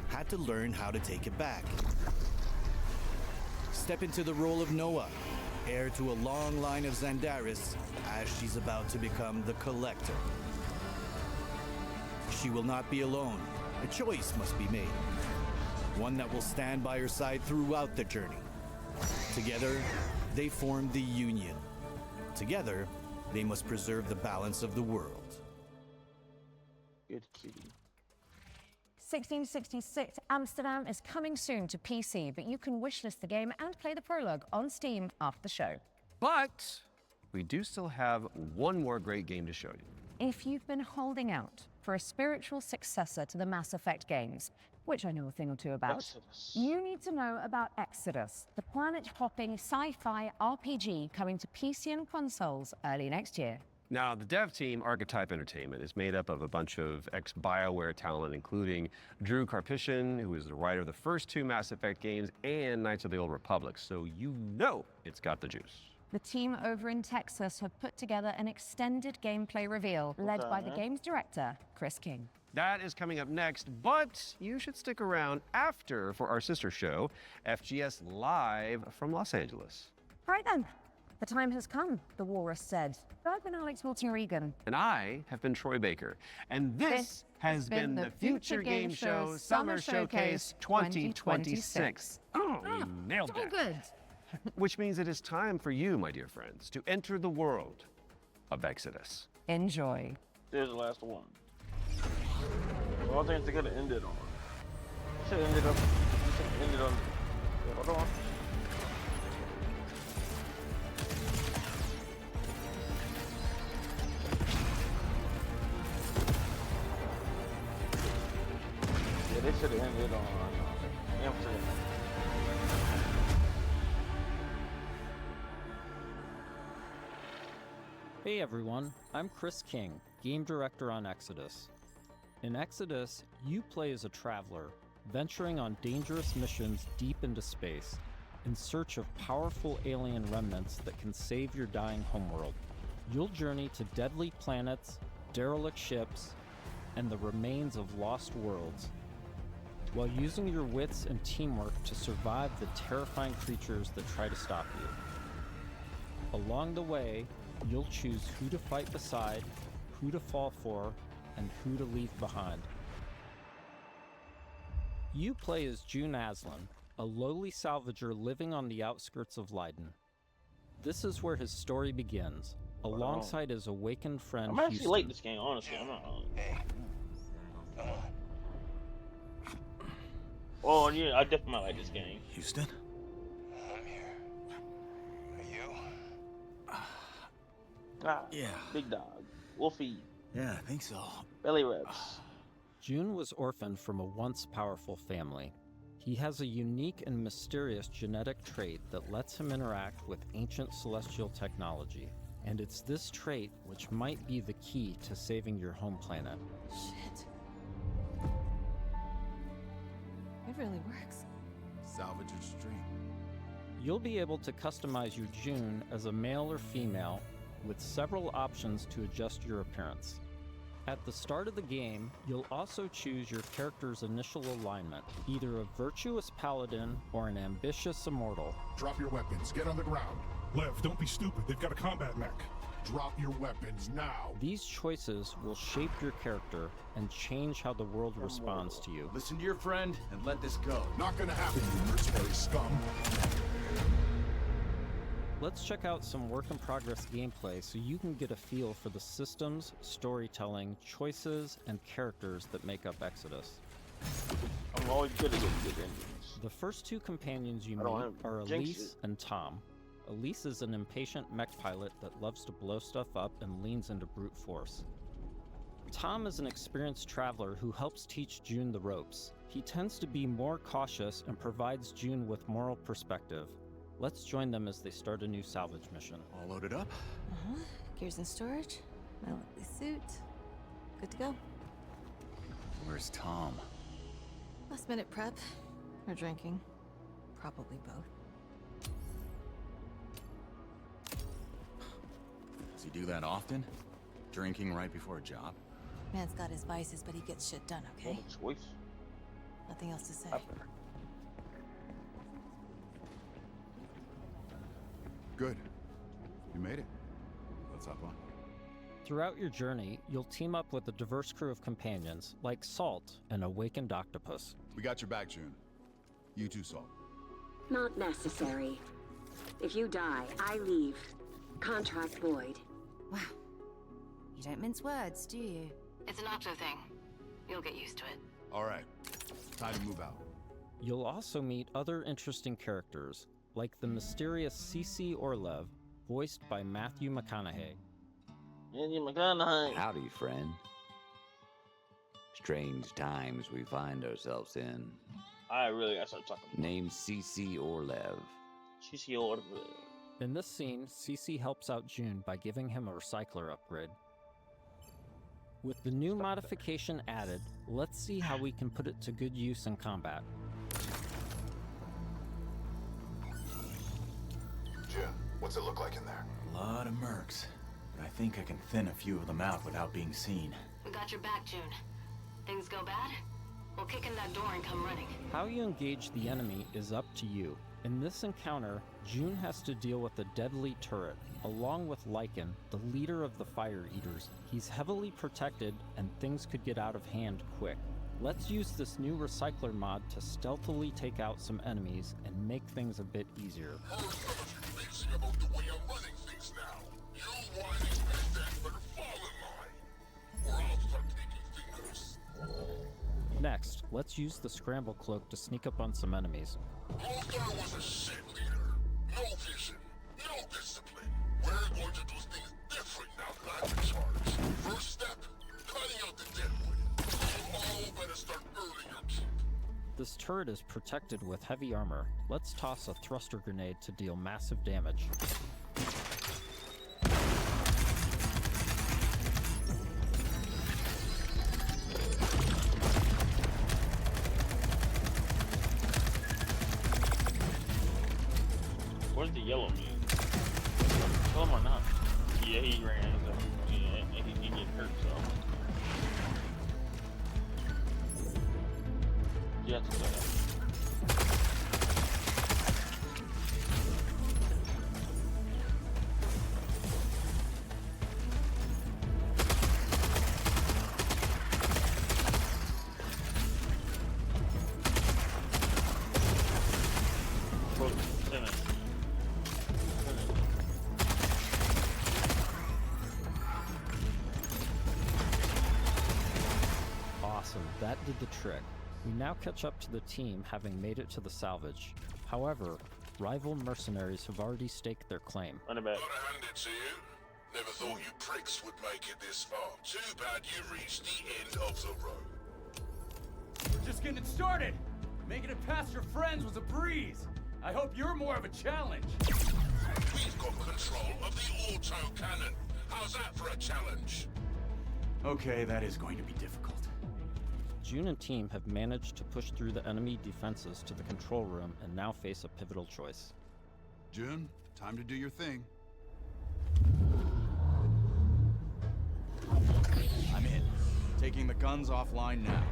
had to learn how to take it back. Step into the role of Noah, heir to a long line of Zandaris, as she's about to become the Collector. She will not be alone. A choice must be made. One that will stand by her side throughout the journey. Together, they form the Union. Together, they must preserve the balance of the world. Good kitty. 1666 Amsterdam is coming soon to PC, but you can wishlist the game and play the prologue on Steam after the show. But we do still have one more great game to show you. If you've been holding out for a spiritual successor to the Mass Effect games, which I know a thing or two about, you need to know about Exodus, the planet-hopping sci-fi RPG coming to PC and consoles early next year. Now, the dev team, Archetype Entertainment, is made up of a bunch of ex-BioWare talent, including Drew Karpyshyn, who is the writer of the first two Mass Effect games, and Knights of the Old Republic, so you know it's got the juice. The team over in Texas have put together an extended gameplay reveal led by the game's director, Chris King. That is coming up next, but you should stick around after for our sister show, FGS Live from Los Angeles. Right then. The time has come, the walrus said. I've been Alex Wilton-Regan. And I have been Troy Baker. And this has been the Future Game Show Summer Showcase 2026. Oh, you nailed it. Good. Which means it is time for you, my dear friends, to enter the world of Exodus. Enjoy. There's the last one. Well, I think they're gonna end it on. Should have ended on. Yeah, hold on. Yeah, they should have ended on Amsterdam. Hey everyone, I'm Chris King, Game Director on Exodus. In Exodus, you play as a traveler, venturing on dangerous missions deep into space, in search of powerful alien remnants that can save your dying homeworld. You'll journey to deadly planets, derelict ships, and the remains of lost worlds, while using your wits and teamwork to survive the terrifying creatures that try to stop you. Along the way, you'll choose who to fight beside, who to fall for, and who to leave behind. You play as June Aslan, a lowly salvager living on the outskirts of Leiden. This is where his story begins, alongside his awakened friend I'm actually Houston. late this game, honestly. I'm not. Oh yeah, I definitely like this game. Houston? I'm here. Are you? Yeah. Big dog. Wolfie. Yeah, I think so. Belly reps. June was orphaned from a once powerful family. He has a unique and mysterious genetic trait that lets him interact with ancient celestial technology. And it's this trait which might be the key to saving your home planet. Shit. It really works. Salvager's dream. You'll be able to customize your June as a male or female with several options to adjust your appearance. At the start of the game, you'll also choose your character's initial alignment, either a virtuous paladin or an ambitious immortal. Drop your weapons. Get on the ground. Lev, don't be stupid. They've got a combat mech. Drop your weapons now. These choices will shape your character and change how the world responds to you. Listen to your friend and let this go. Not gonna happen, you mercenary scum. Let's check out some work-in-progress gameplay so you can get a feel for the systems, storytelling, choices, and characters that make up Exodus. I'm always good at getting good endings. The first two companions you meet are Elise and Tom. Elise is an impatient mech pilot that loves to blow stuff up and leans into brute force. Tom is an experienced traveler who helps teach June the ropes. He tends to be more cautious and provides June with moral perspective. Let's join them as they start a new salvage mission. All loaded up? Gears in storage. My lovely suit. Good to go. Where's Tom? Last minute prep. Or drinking. Probably both. Does he do that often? Drinking right before a job? Man's got his vices, but he gets shit done, okay? Choice. Nothing else to say. Good. You made it. Let's hop on. Throughout your journey, you'll team up with a diverse crew of companions, like Salt, an awakened octopus. We got your back, June. You too, Salt. Not necessary. If you die, I leave. Contract void. Wow. You don't mince words, do you? It's an Octo thing. You'll get used to it. All right. Time to move out. You'll also meet other interesting characters, like the mysterious CC Orlev, voiced by Matthew McConaughey. Howdy, friend. Strange times we find ourselves in. I really gotta start talking. Named CC Orlev. CC Orlev. In this scene, CC helps out June by giving him a recycler upgrade. With the new modification added, let's see how we can put it to good use in combat. Jim, what's it look like in there? A lot of mercs, but I think I can thin a few of them out without being seen. We got your back, June. Things go bad? We'll kick in that door and come running. How you engage the enemy is up to you. In this encounter, June has to deal with a deadly turret, along with Lycan, the leader of the Fire Eaters. He's heavily protected, and things could get out of hand quick. Let's use this new recycler mod to stealthily take out some enemies and make things a bit easier. About the way I'm running things now. You whining peasants better fall in line, or I'll start taking fingers. Next, let's use the scramble cloak to sneak up on some enemies. Lothar was a shit leader. No vision, no discipline. We're going to do things different now that I'm in charge. First step, cutting out the deadwood. You all better start earning your keep. This turret is protected with heavy armor. Let's toss a thruster grenade to deal massive damage. Where's the yellow man? Kill him or not? Yeah, he ran. So, yeah, he get hurt, so. You have to go that. Awesome, that did the trick. We now catch up to the team having made it to the salvage. However, rival mercenaries have already staked their claim. Gotta hand it to you. Never thought you pricks would make it this far. Too bad you reached the end of the road. We're just getting started. Making it past your friends was a breeze. I hope you're more of a challenge. We've got control of the auto cannon. How's that for a challenge? Okay, that is going to be difficult. June and team have managed to push through the enemy defenses to the control room and now face a pivotal choice. June, time to do your thing. I'm in. Taking the guns offline now.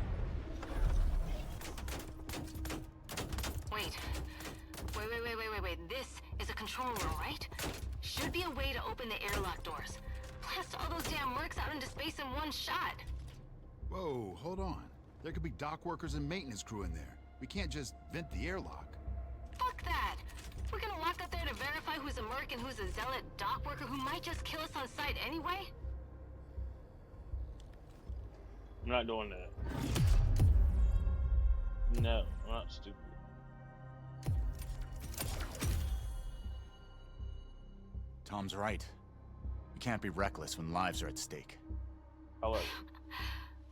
Wait. This is a control room, right? Should be a way to open the airlock doors. Blast all those damn mercs out into space in one shot. Whoa, hold on. There could be dock workers and maintenance crew in there. We can't just vent the airlock. Fuck that! We're gonna walk up there to verify who's a merc and who's a zealot dock worker who might just kill us on sight anyway? I'm not doing that. No, I'm not stupid. Tom's right. We can't be reckless when lives are at stake. Hello.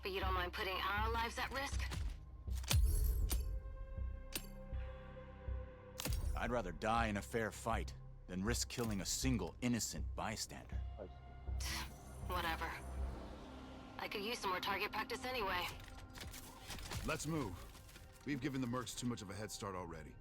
But you don't mind putting our lives at risk? I'd rather die in a fair fight than risk killing a single innocent bystander. Whatever. I could use some more target practice anyway. Let's move. We've given the mercs too much of a head start already.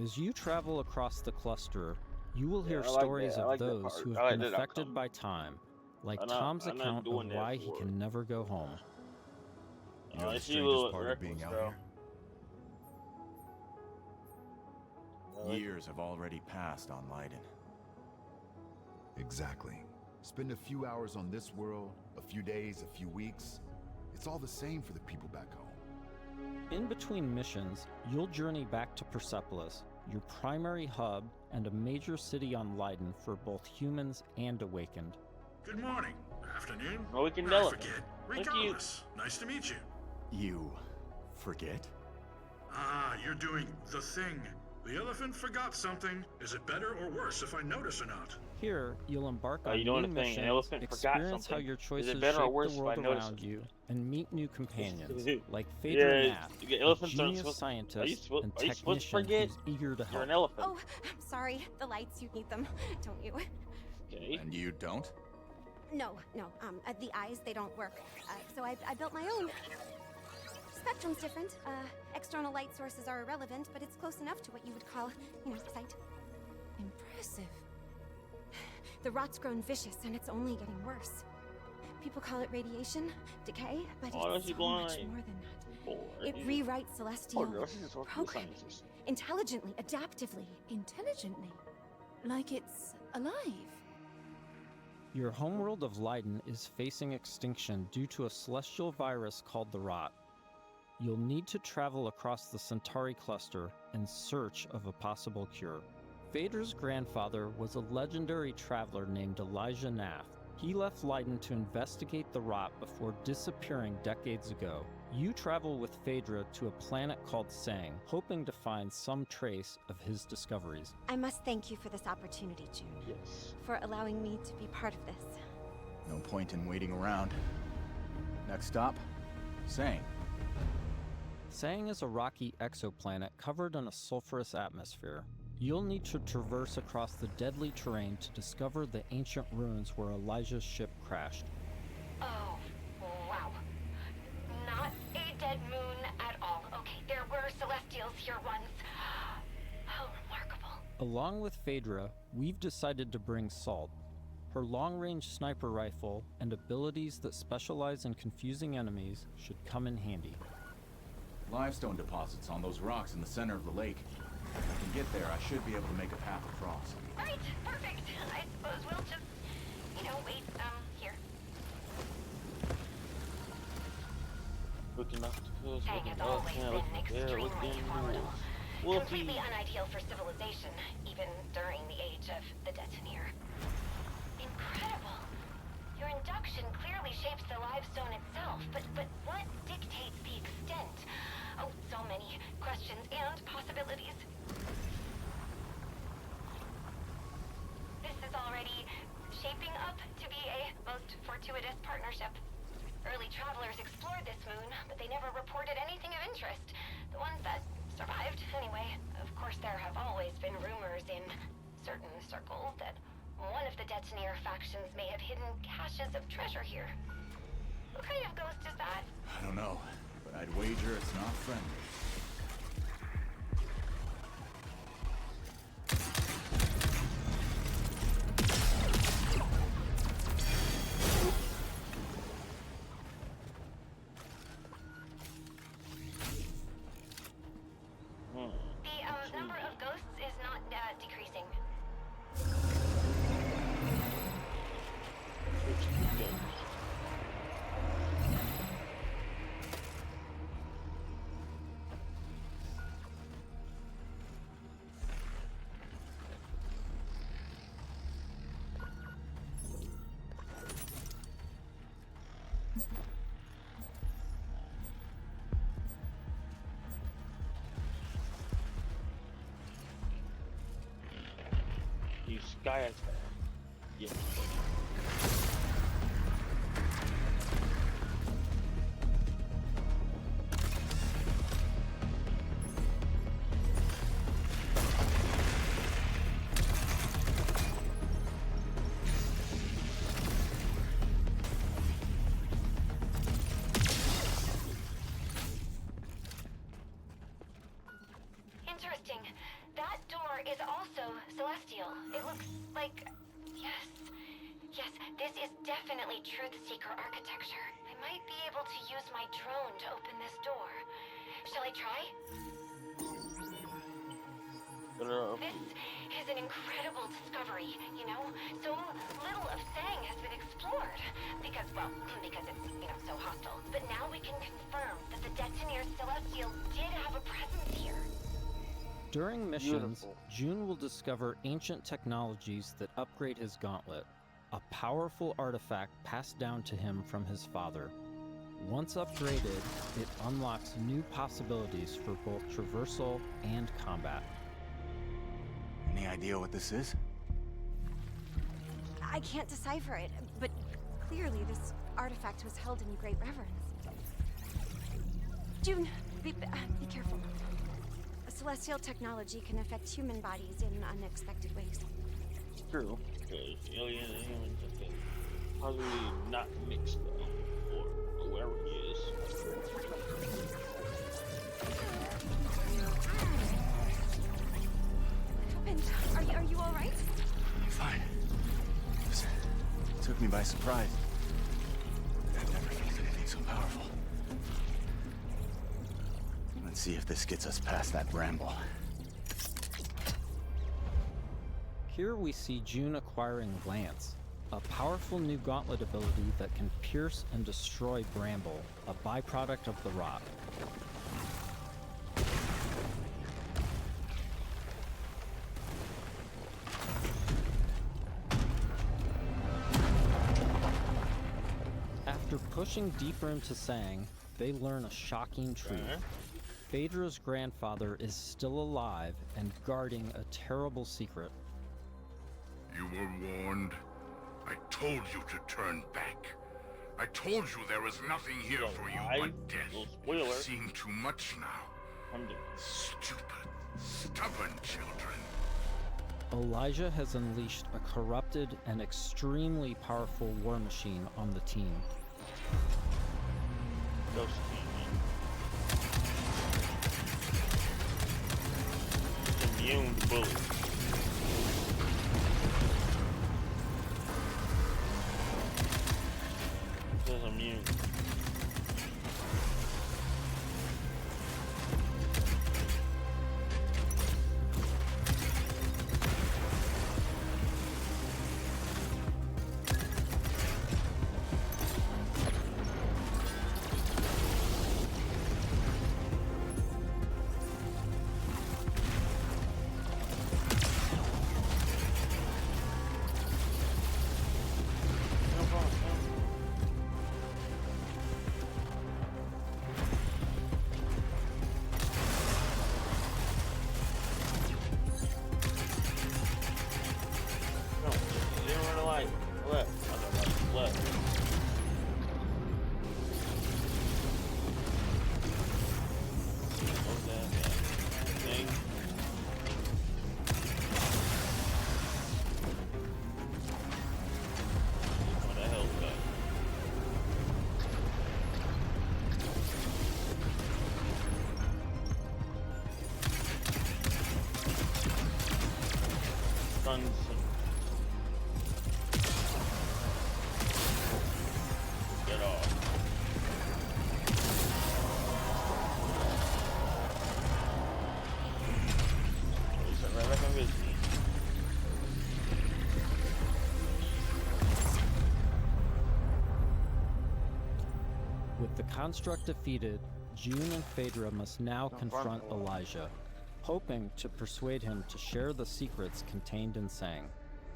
As you travel across the cluster, you will hear stories of those who have been affected by time, like Tom's account of why he can never go home. You know the strangest part of being out here? Years have already passed on Leiden. Exactly. Spend a few hours on this world, a few days, a few weeks. It's all the same for the people back home. In between missions, you'll journey back to Persepolis, your primary hub and a major city on Leiden for both humans and Awakened. Good morning. Afternoon. Awakened I elephant. forget. Thank Regardless, nice to meet you. You forget? Ah, you're doing the thing. The elephant forgot something. Is it better or worse if I notice or not? Here, you'll embark on you new doing the thing. An missions, elephant forgot experience how something. your Is choices it better or shape worse the if I world notice around something? you, and meet new companions, like Yeah, Phaedra Nath, you get a elephants aren't genius supposed- scientist are you supposed- and are you supposed to technician forget? who's eager to You're help. an elephant. Oh, I'm sorry. The lights, you need them, don't you? Okay. And you don't? No. The eyes, they don't work. So I built my own. Spectrum's different. External light sources are irrelevant, but it's close enough to what you would call, sight. Impressive. The rot's grown vicious, and it's only getting worse. People call it radiation, decay, but Oh, it's she's so much blind. more than that. Boy. It rewrites celestial Poor girl, she's just working with programming, scientists. intelligently, adaptively. Intelligently? Like it's alive? Your homeworld of Leiden is facing extinction due to a celestial virus called the Rot. You'll need to travel across the Centauri cluster in search of a possible cure. Phaedra's grandfather was a legendary traveler named Elijah Nath. He left Leiden to investigate the Rot before disappearing decades ago. You travel with Phaedra to a planet called Sang, hoping to find some trace of his discoveries. I must thank you for this opportunity, June. Yes. For allowing me to be part of this. No point in waiting around. Next stop, Sang. Sang is a rocky exoplanet covered in a sulfurous atmosphere. You'll need to traverse across the deadly terrain to discover the ancient ruins where Elijah's ship crashed. Oh, wow. Not a dead moon at all. Okay, there were celestials here once. How remarkable. Along with Phaedra, we've decided to bring Salt. Her long-range sniper rifle and abilities that specialize in confusing enemies should come in handy. Limestone deposits on those rocks in the center of the lake. If I can get there, I should be able to make a path across. Right, perfect. I suppose we'll just, wait, here. Looking up to close, Sang looking has up, always yeah, been looking there, extremely looking volatile. Wolfie. Completely unideal for civilization, even during the age of the Detoneer. Incredible. Your induction clearly shapes the limestone itself, but what dictates the extent? Oh, so many questions and possibilities. This is already shaping up to be a most fortuitous partnership. Early travelers explored this moon, but they never reported anything of interest. The ones that survived, anyway. Of course, there have always been rumors in certain circles that one of the Detoneer factions may have hidden caches of treasure here. What kind of ghost is that? I don't know, but I'd wager it's not friendly. The number of ghosts is not decreasing. You sky attack. Yeah. Interesting. That door is also celestial. It looks like... Yes, this is definitely Truth-Seeker architecture. I might be able to use my drone to open this door. Shall I try? This is an incredible discovery, you know? So little of Sang has been explored. Because it's, so hostile. But now we can confirm that the Detoneer Celestial did have a presence here. During missions, June will discover ancient technologies that upgrade his gauntlet, a powerful artifact passed down to him from his father. Once upgraded, it unlocks new possibilities for both traversal and combat. Any idea what this is? I can't decipher it, but clearly this artifact was held in great reverence. June, be careful. Celestial technology can affect human bodies in unexpected ways. True, because alien and humans have been probably not mixed though, or whoever he is. Are you all right? I'm fine. It took me by surprise. I've never felt anything so powerful. Let's see if this gets us past that bramble. Here we see June acquiring Lance, a powerful new gauntlet ability that can pierce and destroy bramble, a byproduct of the rock. After pushing deeper into Sang, they learn a shocking truth. Phaedra's grandfather is still alive and guarding a terrible secret. You were warned. I told you to turn back. I told you there was nothing here for you but death. You've seen too much now. Stupid, stubborn children. Elijah has unleashed a corrupted and extremely powerful war machine on the team. Immune to bullets. This is immune. With the construct defeated, June and Phaedra must now confront Elijah, hoping to persuade him to share the secrets contained in Sang.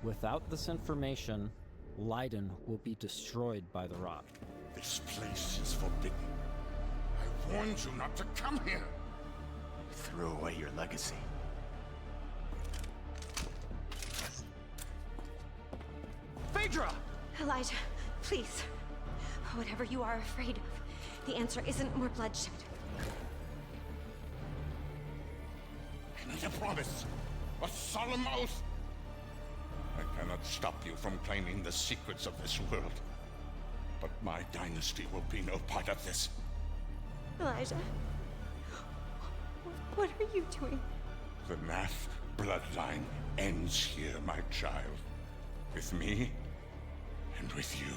Without this information, Leiden will be destroyed by the rock. This place is forbidden. I warned you not to come here. You threw away your legacy. Phaedra! Elijah, please. Whatever you are afraid of, the answer isn't more bloodshed. I need a promise. A solemn oath. I cannot stop you from claiming the secrets of this world. But my dynasty will be no part of this. Elijah, what are you doing? The Nath bloodline ends here, my child. With me and with you.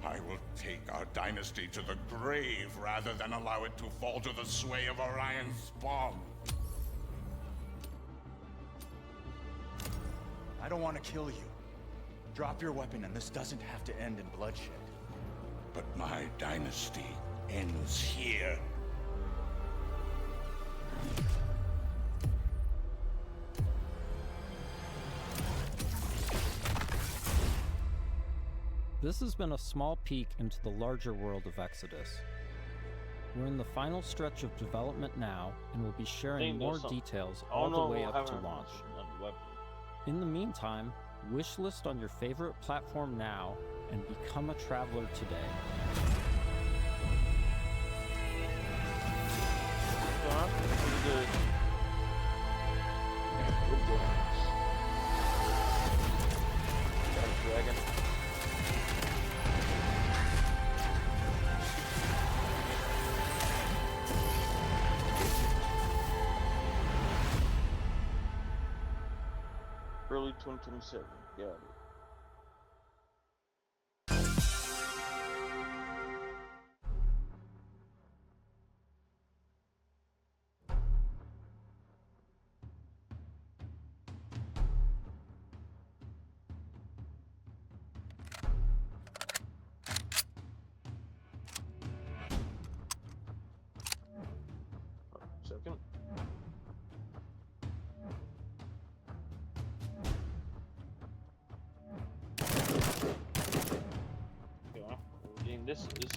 I will take our dynasty to the grave rather than allow it to fall to the sway of Orion's spawn. I don't want to kill you. Drop your weapon and this doesn't have to end in bloodshed. But my dynasty ends here. This has been a small peek into the larger world of Exodus. We're in the final stretch of development now, and we'll be sharing more details all the way up to launch. In the meantime, wishlist on your favorite platform now, and become a traveler today. Dragon. Early 2027. Got it. Second. This is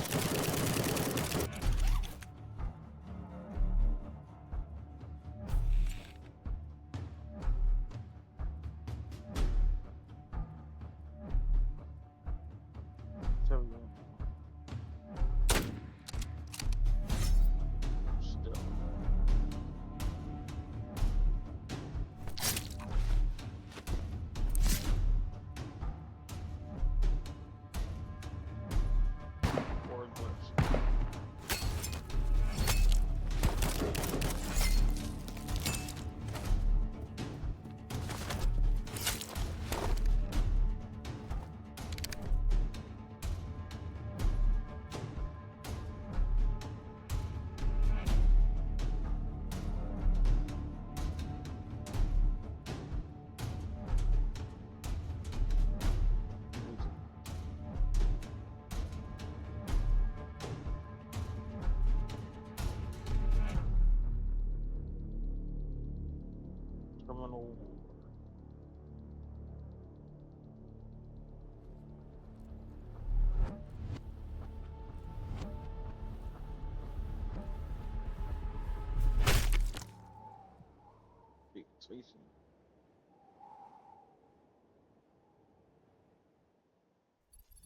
terminal. Big spacing.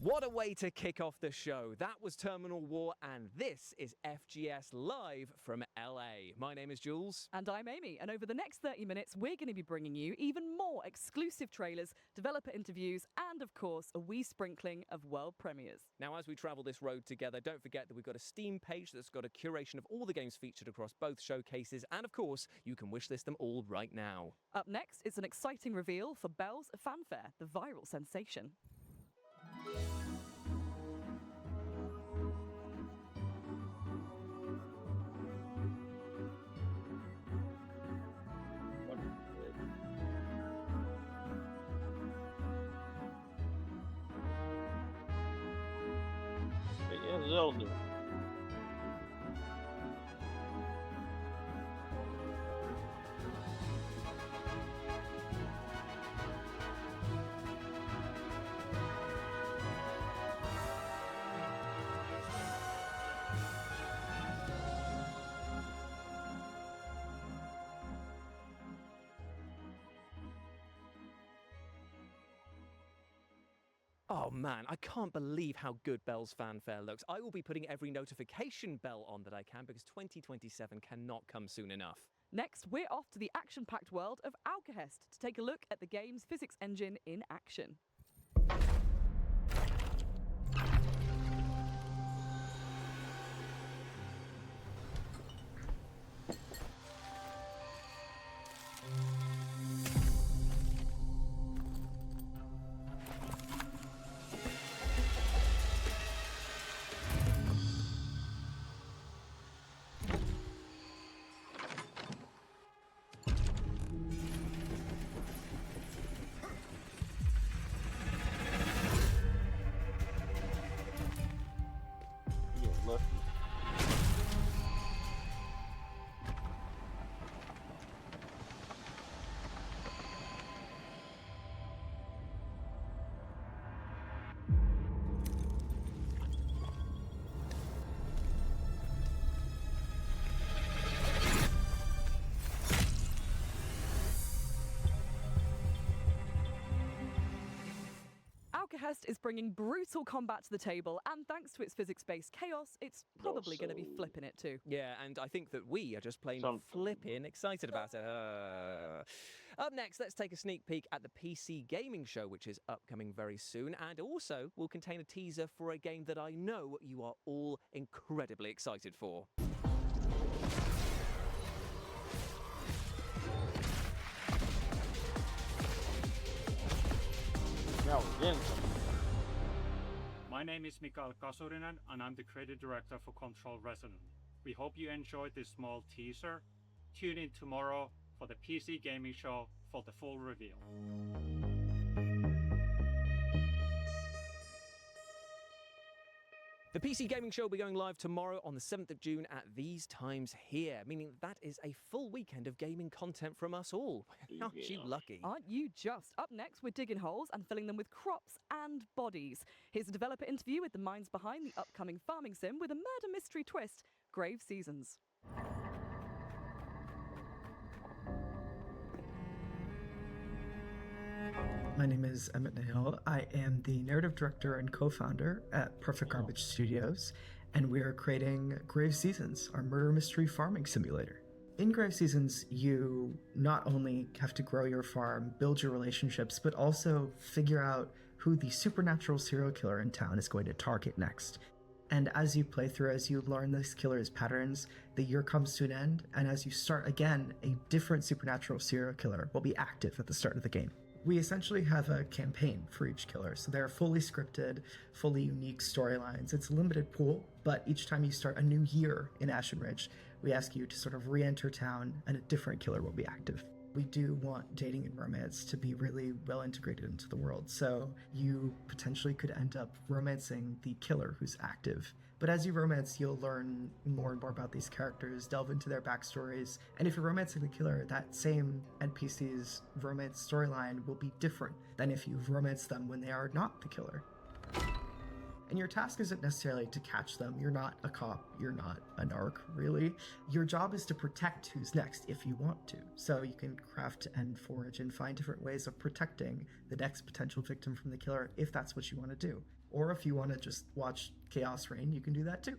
What a way to kick off the show. That was Terminal War, and this is FGS Live from LA. My name is Jules. And I'm Amy, and over the next 30 minutes, we're going to be bringing you even more exclusive trailers, developer interviews, and of course, a wee sprinkling of world premieres. Now, as we travel this road together, don't forget that we've got a Steam page that's got a curation of all the games featured across both showcases, and of course, you can wishlist them all right now. Up next, it's an exciting reveal for Belle's Fanfare, the viral sensation. Zelda. Oh man, I can't believe how good Belle's fanfare looks. I will be putting every notification bell on that I can because 2027 cannot come soon enough. Next, we're off to the action-packed world of Alcahest to take a look at the game's physics engine in action. Alcahest is bringing brutal combat to the table, and thanks to its physics-based chaos, it's probably going to be flipping it too. Yeah, and I think that we are just plain flipping excited about it. Up next, let's take a sneak peek at the PC Gaming Show, which is upcoming very soon, and also will contain a teaser for a game that I know you are all incredibly excited for. My name is Mikael Kasurinen, and I'm the creative director for Control Resonant. We hope you enjoyed this small teaser. Tune in tomorrow for the PC Gaming Show for the full reveal. The PC Gaming Show will be going live tomorrow on the 7th of June at these times here, meaning that is a full weekend of gaming content from us all. Aren't you lucky? Aren't you just? Up next, we're digging holes and filling them with crops and bodies. Here's a developer interview with the minds behind the upcoming farming sim with a murder mystery twist, Grave Seasons. My name is Emmett Nail. I am the narrative director and co-founder at Perfect Garbage Studios, and we are creating Grave Seasons, our murder mystery farming simulator. In Grave Seasons, you not only have to grow your farm, build your relationships, but also figure out who the supernatural serial killer in town is going to target next. And as you play through, as you learn this killer's patterns, the year comes to an end, and as you start again, a different supernatural serial killer will be active at the start of the game. We essentially have a campaign for each killer, so they're fully scripted, fully unique storylines. It's a limited pool, but each time you start a new year in Ashen Ridge, we ask you to sort of re-enter town and a different killer will be active. We do want dating and romance to be really well integrated into the world, so you potentially could end up romancing the killer who's active. But as you romance, you'll learn more and more about these characters, delve into their backstories, and if you're romancing the killer, that same NPC's romance storyline will be different than if you've romanced them when they are not the killer. And your task isn't necessarily to catch them. You're not a cop. You're not a narc, really. Your job is to protect who's next if you want to. So you can craft and forage and find different ways of protecting the next potential victim from the killer if that's what you want to do. Or if you want to just watch chaos reign, you can do that too.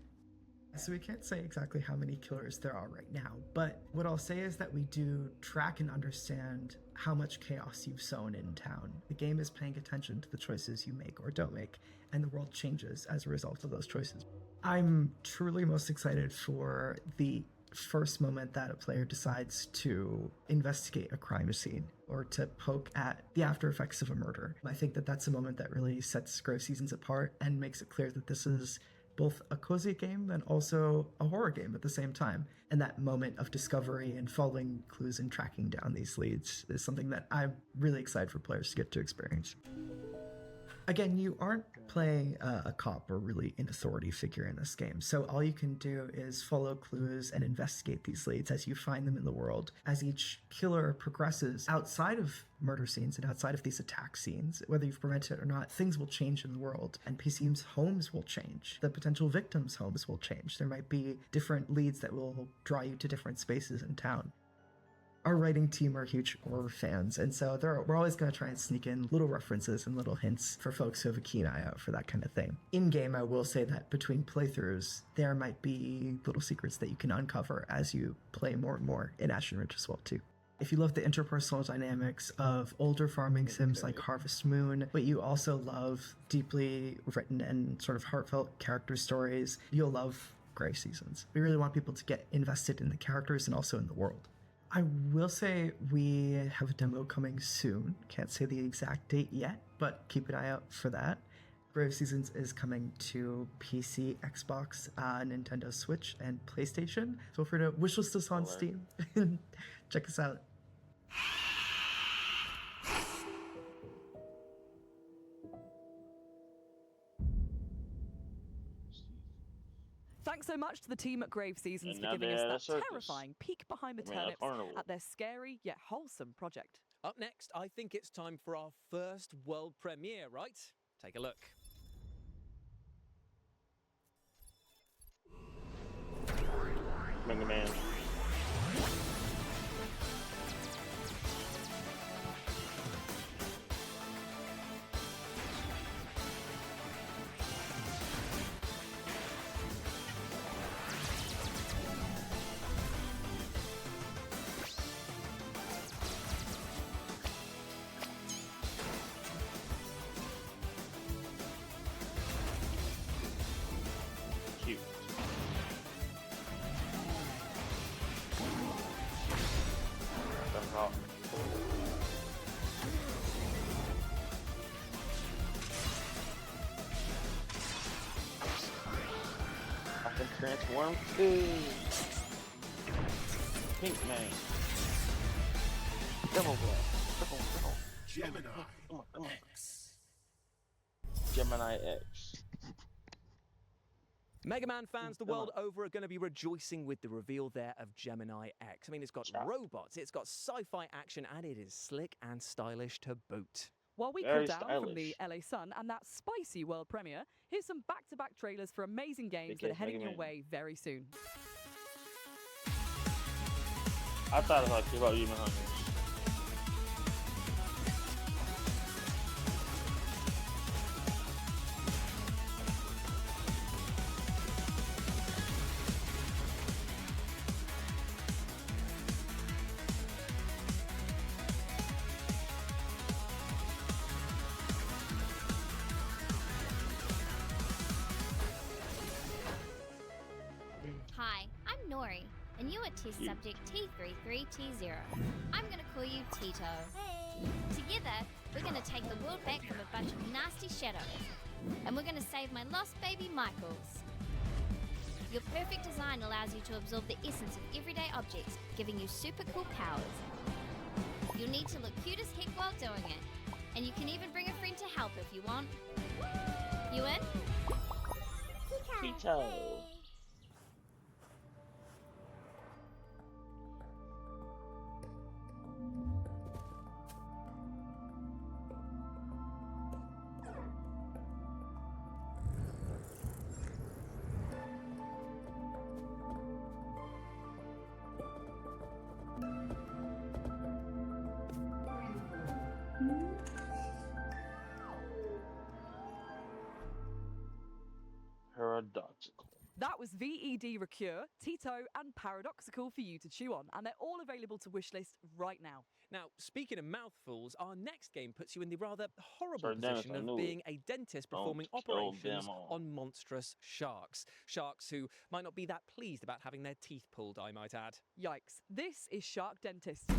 So we can't say exactly how many killers there are right now, but what I'll say is that we do track and understand how much chaos you've sown in town. The game is paying attention to the choices you make or don't make, and the world changes as a result of those choices. I'm truly most excited for the first moment that a player decides to investigate a crime scene or to poke at the after effects of a murder. I think that that's a moment that really sets Grave Seasons apart and makes it clear that this is both a cozy game and also a horror game at the same time. And that moment of discovery and following clues and tracking down these leads is something that I'm really excited for players to get to experience. Again, you aren't playing a cop or really an authority figure in this game, so all you can do is follow clues and investigate these leads as you find them in the world. As each killer progresses outside of murder scenes and outside of these attack scenes, whether you've prevented it or not, things will change in the world. NPCs' homes will change. The potential victims' homes will change. There might be different leads that will draw you to different spaces in town. Our writing team are huge horror fans, and so we're always going to try and sneak in little references and little hints for folks who have a keen eye out for that kind of thing. In-game, I will say that between playthroughs, there might be little secrets that you can uncover as you play more and more in Ashen Ridge as well, too. If you love the interpersonal dynamics of older farming sims like Harvest Moon, but you also love deeply written and sort of heartfelt character stories, you'll love Grave Seasons. We really want people to get invested in the characters and also in the world. I will say we have a demo coming soon. Can't say the exact date yet, but keep an eye out for that. Grave Seasons is coming to PC, Xbox, Nintendo Switch, and PlayStation. Feel free to wishlist us on Steam and check us out. Thanks so much to the team at Grave Seasons for giving us that terrifying peek behind the turnips at their scary yet wholesome project. Up next, I think it's time for our first world premiere, right? Take a look. Mega Man. Cute. That's all. I can transform too. Pink man. Double black. Gemini Come on. X. Gemini X. Mega Man fans the world over are going to be rejoicing with the reveal there of Gemini X. I mean, it's got robots, it's got sci-fi action, and it is slick and stylish to boot. While we cool down from the LA Sun and that spicy world premiere, here's some back-to-back trailers for amazing games that are heading your way very soon. I thought about Human Hunters. Hi, I'm Nori, and you are test subject T33T0. I'm gonna call you Tito. Hey! Together, we're gonna take the world back from a bunch of nasty shadows, and we're gonna save my lost baby Michaels. Your perfect design allows you to absorb the essence of everyday objects, giving you super cool powers. You'll need to look cute as heck while doing it, and you can even bring a friend to help if you want. You in? Tito. Paradoxical. That was VED Recure, Tito, and Paradoxical for you to chew on, and they're all available to wishlist right now. Now, speaking of mouthfuls, our next game puts you in the rather horrible position of being a dentist performing operations on monstrous sharks. Sharks who might not be that pleased about having their teeth pulled, I might add. Yikes. This is Shark Dentist.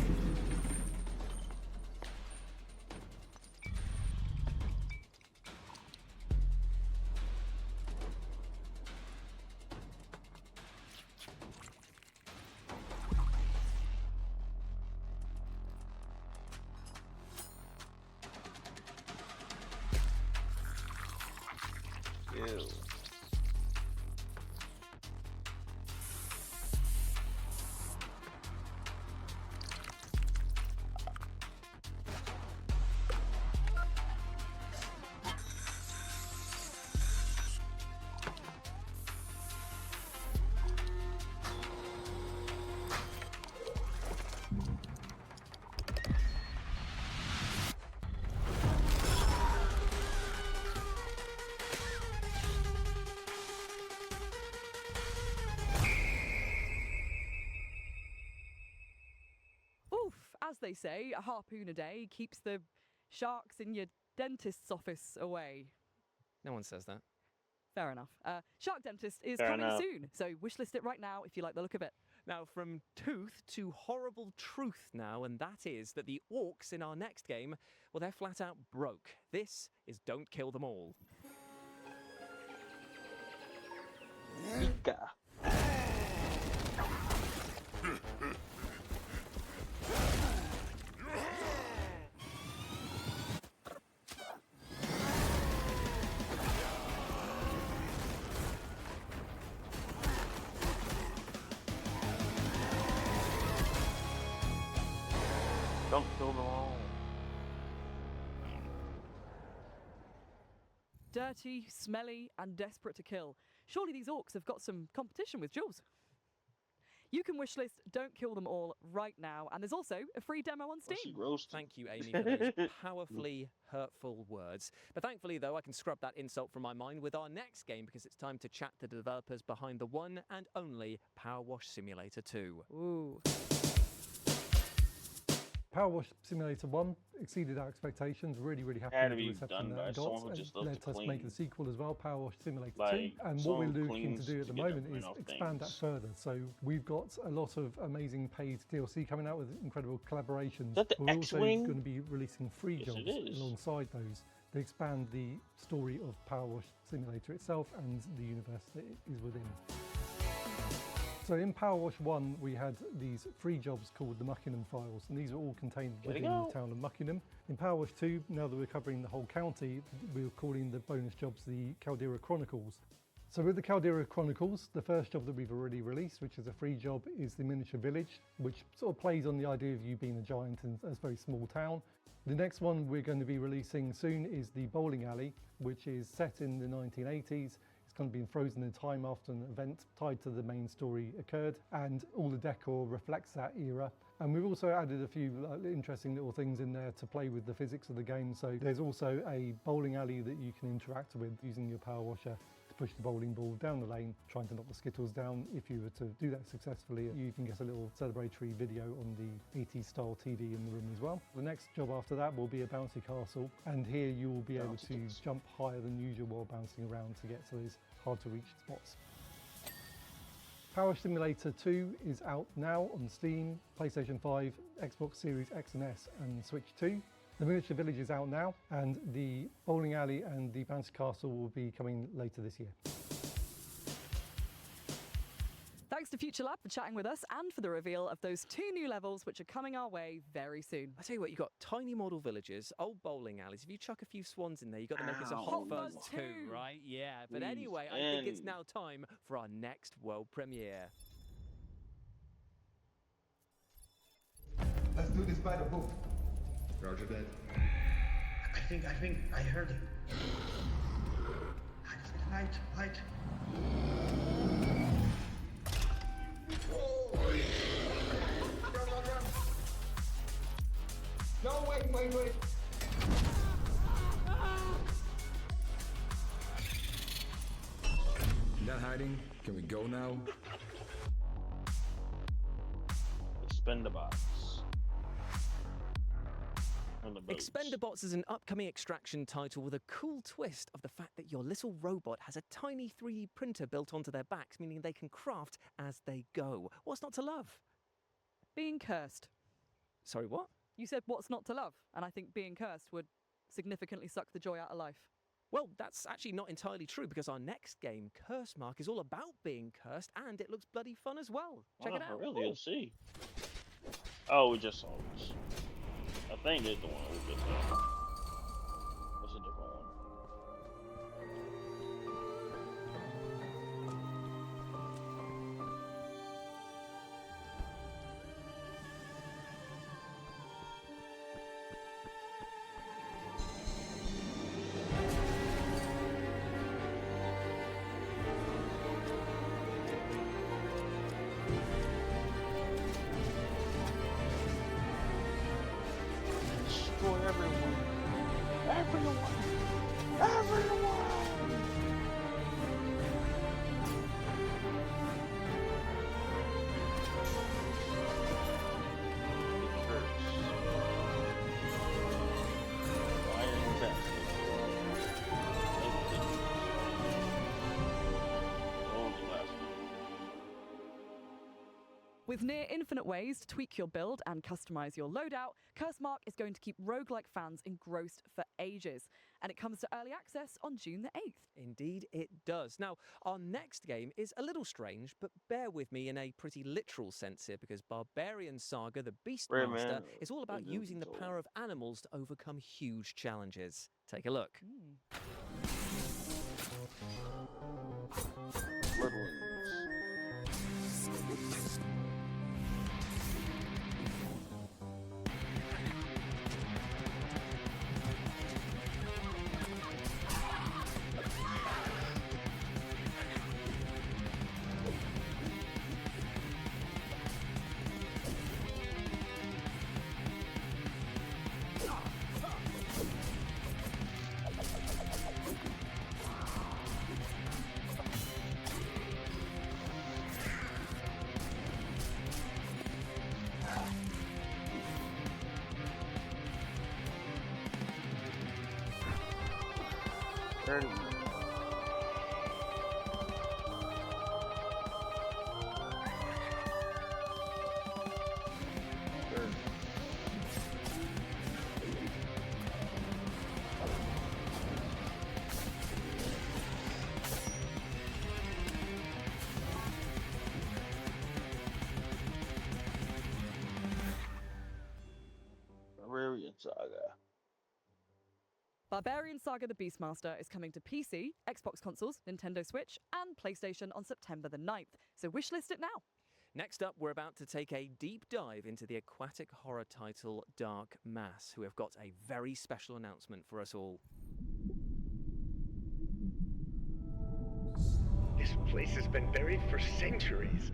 they say, a harpoon a day keeps the sharks in your dentist's office away. No one says that. Fair enough. Shark Dentist is Fair coming enough. soon, so wishlist it right now if you like the look of it. Now, from tooth to horrible truth now, and that is that the orcs in our next game, well, they're flat out broke. This is Don't Kill Them All. Don't kill them all. Dirty, smelly, and desperate to kill. Surely these orcs have got some competition with Jules. You can wishlist Don't Kill Them All right now, and there's also a free demo on Steam. Thank you, Amy, for those powerfully hurtful words. But thankfully, though, I can scrub that insult from my mind with our next game because it's time to chat to the developers behind the one and only Power Wash Simulator 2. Ooh. Power Wash Simulator 1 exceeded our expectations. Really, really happy Had with to the be reception done that by it someone got. who just And loves to let us clean. make a sequel as well, Power Wash Simulator 2. Like, And what someone we're who looking to cleans do at the to get that moment print is off expand that things. further. So we've got a lot of amazing paid DLC coming out with incredible collaborations. Is that the We're also X-Wing? going to be releasing free Yes, jobs it is. alongside those. They expand the story of Power Wash Simulator itself and the universe that it is within. So in Power Wash 1, we had these free jobs called the Muckingham Files, and these are all contained There we within go. the town of Muckingham. In Power Wash 2, now that we're covering the whole county, we're calling the bonus jobs the Caldera Chronicles. So with the Caldera Chronicles, the first job that we've already released, which is a free job, is the miniature village, which sort of plays on the idea of you being a giant in a very small town. The next one we're going to be releasing soon is the bowling alley, which is set in the 1980s. It's kind of been frozen in time after an event tied to the main story occurred, and all the decor reflects that era. And we've also added a few interesting little things in there to play with the physics of the game. So there's also a bowling alley that you can interact with using your power washer to push the bowling ball down the lane, trying to knock the skittles down. If you were to do that successfully, you can get a little celebratory video on the 80s style TV in the room as well. The next job after that will be a bouncy castle, and here you will be able to jump higher than usual while bouncing around to get to those hard to reach spots. Power Simulator 2 is out now on Steam, PlayStation 5, Xbox Series X and S and Switch 2. The Miniature Village is out now, and the bowling alley and the bouncy castle will be coming later this year. Thanks to Future Lab for chatting with us and for the reveal of those 2 new levels which are coming our way very soon. I tell you what, you've got tiny model villages, old bowling alleys. If you chuck a few swans in there, you've got to make us a Hot Fuzz 2, right? Yeah, but Please anyway, I think it's end. now time for our next world premiere. Let's do this by the book. Roger that. I think I heard him. Light. Run. No, wait. Not hiding. Can we go now? Expendabots. Expendabots is an upcoming extraction title with a cool twist of the fact that your little robot has a tiny 3D printer built onto their backs, meaning they can craft as they go. What's not to love? Being cursed. Sorry, what? You said what's not to love, and I think being cursed would significantly suck the joy out of life. Well, that's actually not entirely true because our next game, Curse Mark, is all about being cursed and it looks bloody fun as well. Check it out. Really? Let's see. Oh, we just saw this. I think it's the one we just saw. What's a different one? Destroy everyone. With near infinite ways to tweak your build and customize your loadout, Cursemark is going to keep roguelike fans engrossed for ages. And it comes to early access on June the 8th. Indeed, it does. Now, our next game is a little strange, but bear with me in a pretty literal sense here, because Barbarian Saga, the Beastmaster, is all about using the power of animals to overcome huge challenges. Take a look. Barbarian Saga. Barbarian Saga the Beastmaster is coming to PC, Xbox consoles, Nintendo Switch, and PlayStation on September the 9th, so wishlist it now. Next up, we're about to take a deep dive into the aquatic horror title Dark Mass, who have got a very special announcement for us all. This place has been buried for centuries.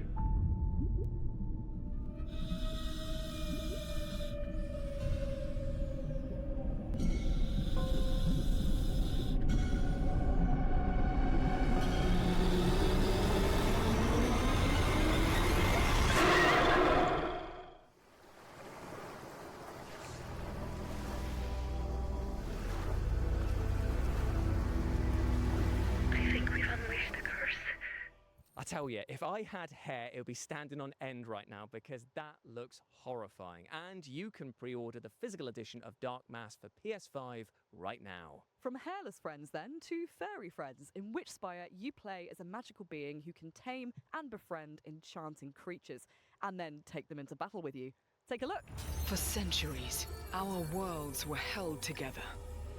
I tell you, if I had hair, it would be standing on end right now because that looks horrifying. And you can pre-order the physical edition of Dark Mass for PS5 right now. From hairless friends, then, to furry friends, in Witchspire you play as a magical being who can tame and befriend enchanting creatures, and then take them into battle with you. Take a look. For centuries, our worlds were held together,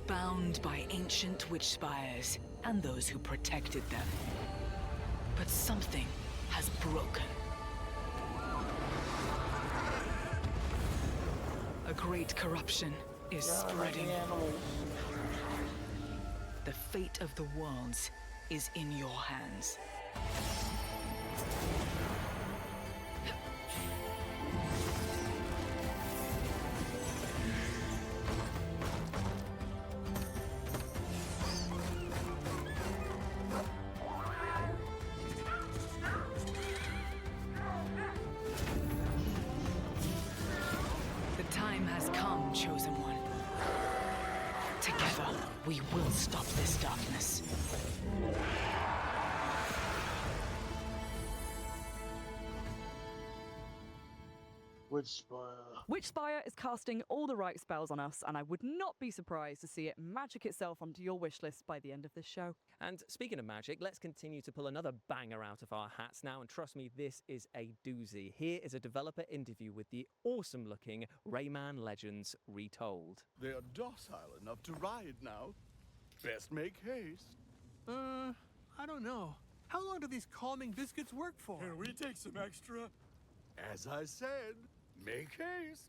bound by ancient witch spires and those who protected them. But something has broken. A great corruption is spreading. The fate of the worlds is in your hands. Chosen one. Together, we will stop this darkness. Witchspire is casting all the right spells on us, and I would not be surprised to see it magic itself onto your wishlist by the end of this show. And speaking of magic, let's continue to pull another banger out of our hats now, and trust me, this is a doozy. Here is a developer interview with the awesome-looking Rayman Legends Retold. They are docile enough to ride now. Best make haste. I don't know. How long do these calming biscuits work for? Can we take some extra? As I said, make haste.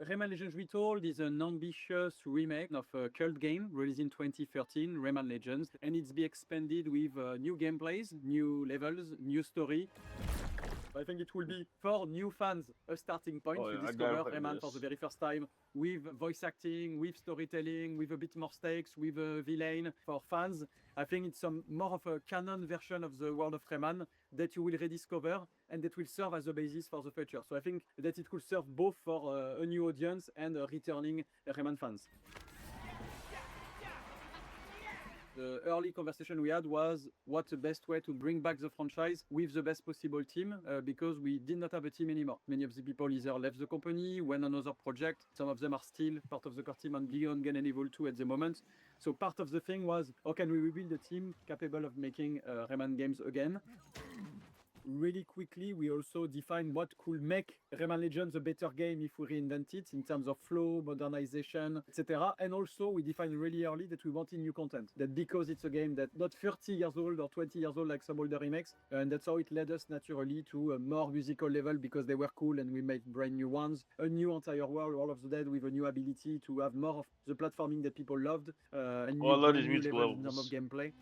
Rayman Legends Retold is an ambitious remake of a cult game released in 2013, Rayman Legends, and it's be expanded with new gameplays, new levels, new story. I think it will be for new fans a starting point to discover Rayman for the very first time, with voice acting, with storytelling, with a bit more stakes, with a villain. For fans, I think it's some more of a canon version of the world of Rayman that you will rediscover and that will serve as a basis for the future. So I think that it could serve both for a new audience and returning Rayman fans. The early conversation we had was what's the best way to bring back the franchise with the best possible team, because we did not have a team anymore. Many of the people either left the company, went on another project. Some of them are still part of the core team on Beyond Gun and Evil 2 at the moment. So part of the thing was, how can we rebuild a team capable of making Rayman games again? Really quickly, we also defined what could make Rayman Legends a better game if we reinvent it in terms of flow, modernization, etc. And also, we defined really early that we wanted new content. That because it's a game that's not 30 years old or 20 years old like some older remakes, and that's how it led us naturally to a more musical level because they were cool and we made brand new ones. A new entire world, All of the Dead, with a new ability to have more of the platforming that people loved, and Well, I love new these music levels in terms levels. of gameplay.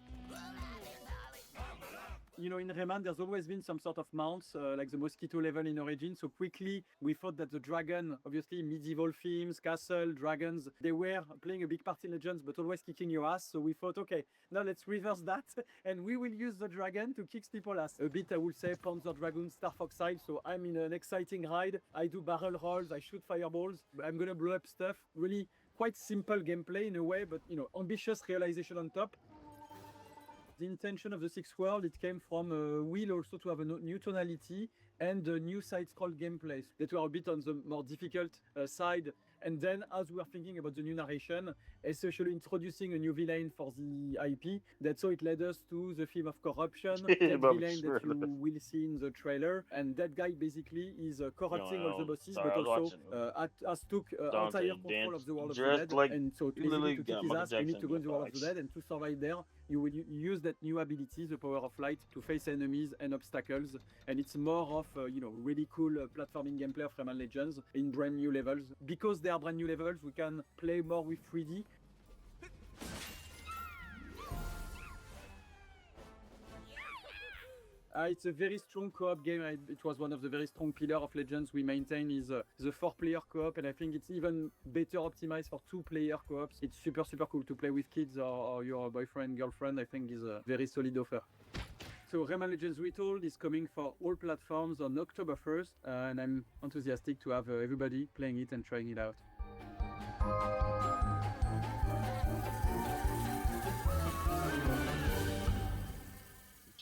You know, in Rayman, there's always been some sort of mounts, like the Mosquito level in Origin. So quickly, we thought that the dragon, obviously medieval themes, castle, dragons, they were playing a big part in Legends, but always kicking your ass. So we thought, okay, now let's reverse that, and we will use the dragon to kick people's ass. A bit, I would say, Panzer Dragoon, Star Fox style. So I'm in an exciting ride. I do barrel rolls, I shoot fireballs. I'm gonna blow up stuff. Really quite simple gameplay in a way, but you know, ambitious realization on top. The intention of the Sixth World, it came from a will also to have a new tonality and a new side-scroll gameplay that were a bit on the more difficult side. And then as we were thinking about the new narration, especially introducing a new villain for the IP, that's how it led us to the theme of corruption, that villain that you will see in the trailer. And that guy basically is corrupting all the bosses, but also has took entire control of the World of the Dead. Like and so basically to kick his ass, you need to go in the World of the Dead, and to survive there, you will use that new ability, the power of light, to face enemies and obstacles. And it's more of, you know, really cool platforming gameplay of Rayman Legends in brand new levels. Because they are brand new levels, we can play more with 3D. It's a very strong co-op game. It was one of the very strong pillars of Legends we maintain is the 4-player co-op, and I think it's even better optimized for 2-player co-ops. It's super cool to play with kids or your boyfriend, girlfriend. I think is a very solid offer. So Rayman Legends Retold is coming for all platforms on October 1st, and I'm enthusiastic to have everybody playing it and trying it out.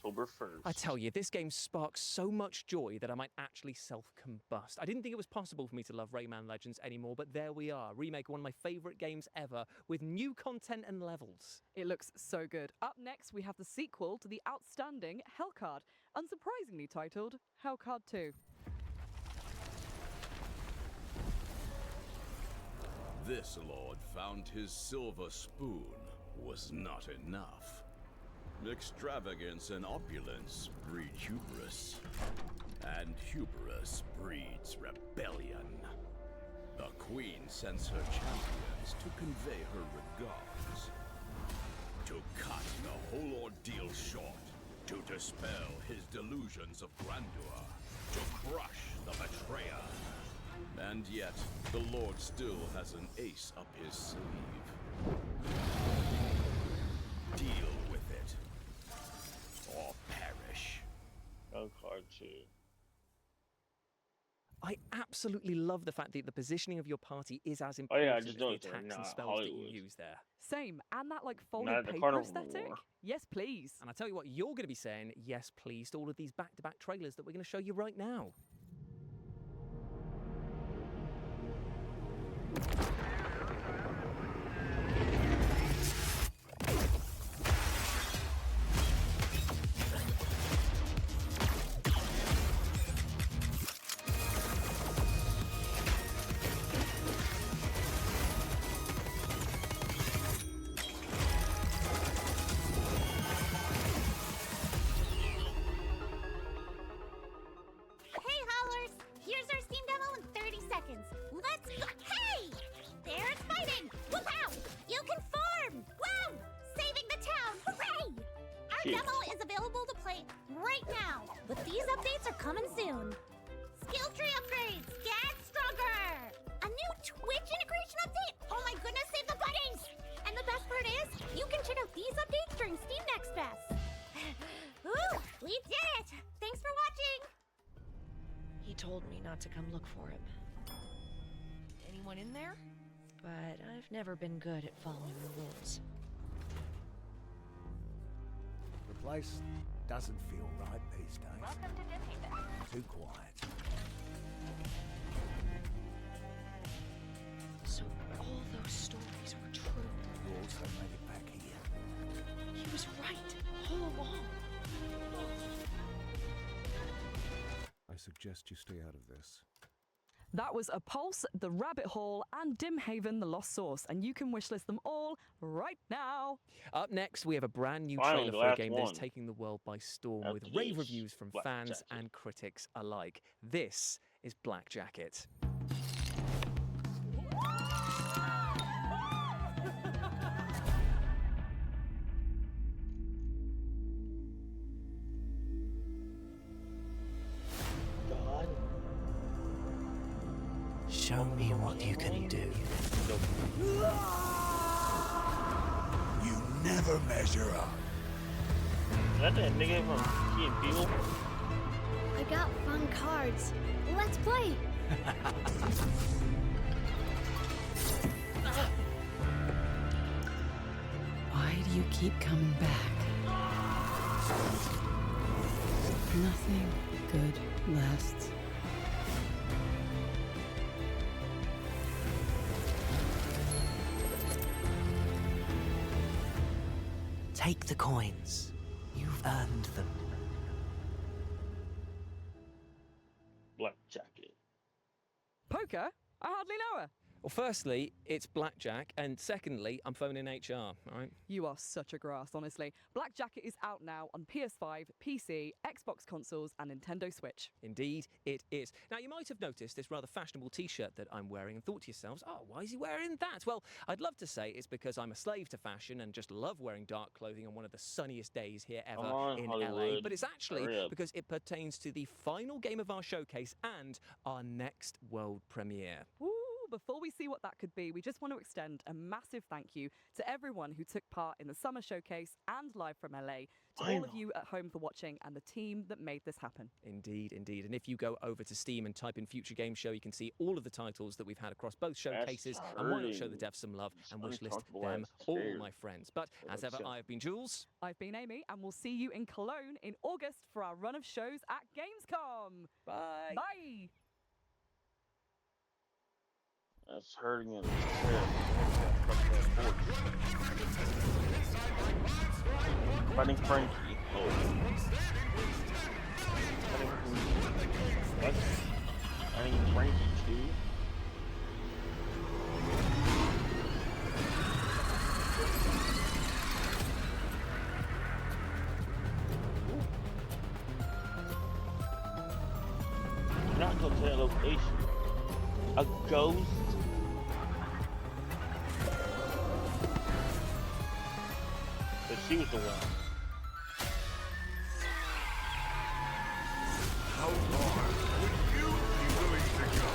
October 1st. I tell you, this game sparks so much joy that I might actually self-combust. I didn't think it was possible for me to love Rayman Legends anymore, but there we are. Remake one of my favourite games ever, with new content and levels. It looks so good. Up next, we have the sequel to the outstanding Hellcard, unsurprisingly titled Hellcard 2. This lord found his silver spoon was not enough. Extravagance and opulence breed hubris, and hubris breeds rebellion. The queen sends her champions to convey her regards, to cut the whole ordeal short, to dispel his delusions of grandeur, to crush the betrayer. And yet, the Lord still has an ace up his sleeve. Deal with it, or perish. Hellcard 2. I absolutely love the fact that the positioning of your party is as Oh important yeah, I as just the noticed attacks they're and not spells that you Hollywood. use there. Same, and that like Not folded the paper Carnival aesthetic. War. Yes, please. And I tell you what, you're going to be saying yes, please, to all of these back-to-back trailers that we're going to show you right now. Hey, Hollers! Here's our Steam demo in 30 seconds. Let's go. Hey! There's fighting! Whoop-pow! You can form! Woo! Saving the town! Hooray! Our Shit. demo is available to play right now, but these updates are coming soon. Skill tree upgrades! Get stronger! A new Twitch integration update! Oh my goodness, save the buddies! And the best part is, you can check out these updates during Steam Next Fest. Ooh, we did it! Thanks for watching! He told me not to come look for him. Anyone in there? But I've never been good at following the rules. Place doesn't feel right these days. Welcome to Dimhaven. Too quiet. So all those stories were true. You also made it back here. He was right all along. I suggest you stay out of this. That was A Pulse, The Rabbit Hole, and Dimhaven, The Lost Source, and you can wishlist them all right now. Up next, we have a brand new Finally, trailer the for a last game that is one. taking the world by storm with After rave this, reviews from Black fans Jacket. and critics alike. This is Black Jacket. God. Show me what you can do. You never measure up. Is that nigga from Key and Peele? I got fun cards. Let's play. Why do you keep coming back? Nothing good lasts. Take the coins. You've earned them. Black Jacket. Poker? I hardly know her. Well, firstly, it's Blackjack, and secondly, I'm phoning HR, all right? You are such a grass, honestly. Black Jacket is out now on PS5, PC, Xbox consoles, and Nintendo Switch. Indeed, it is. Now, you might have noticed this rather fashionable t-shirt that I'm wearing and thought to yourselves, oh, why is he wearing that? Well, I'd love to say it's because I'm a slave to fashion and just love wearing dark clothing on one of the sunniest days here ever Come on, in LA. Hollywood. But it's actually Hurry up. because it pertains to the final game of our showcase and our next world premiere. Woo! Before we see what that could be, we just want to extend a massive thank you to everyone who took part in the summer showcase and live from LA, to all of you at home for watching, and the team that made this happen. Indeed, indeed. And if you go over to Steam and type in Future Game Show, you can see all of the titles that we've had across both showcases. And why not show the devs some love and wishlist uncomfortable them, and all scared. my friends. But as ever, I have been Jules. I've been Amy, and we'll see you in Cologne in August for our run of shows at Gamescom. Bye. Bye. That's hurting in Fighting Frankie. Oh. Fighting Frankie too. You're not going to that location. A ghost? But she was the one. How far would you be willing to go?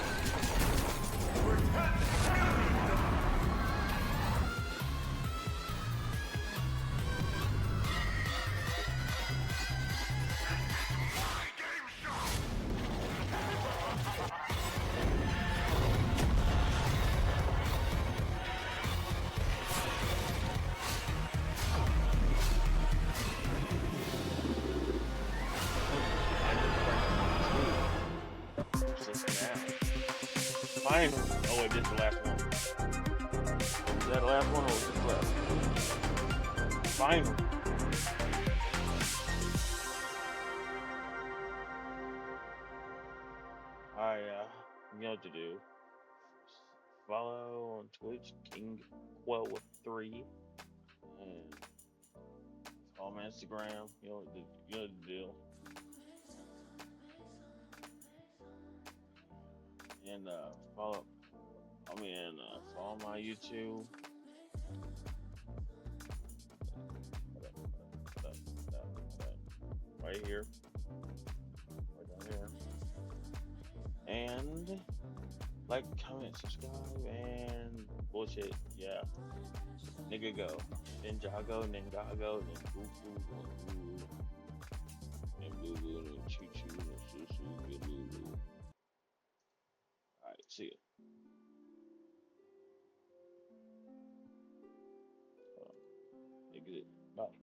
Protect Finally. Oh wait, this is the last one. Is that the last one or was this the last one? Finally. You know what to do. Follow on Twitch, King Quell 3, and follow my Instagram. You know the deal. And follow my YouTube. Right here. Right down here. And like, comment, subscribe, and bullshit. Yeah. Nigga go. Ninjago, Ningago, then Boo Boo, and Boo Boo, and Choo Choo, and Shoo Shoo, and Boo Boo. Alright, see ya. Nigga, bye.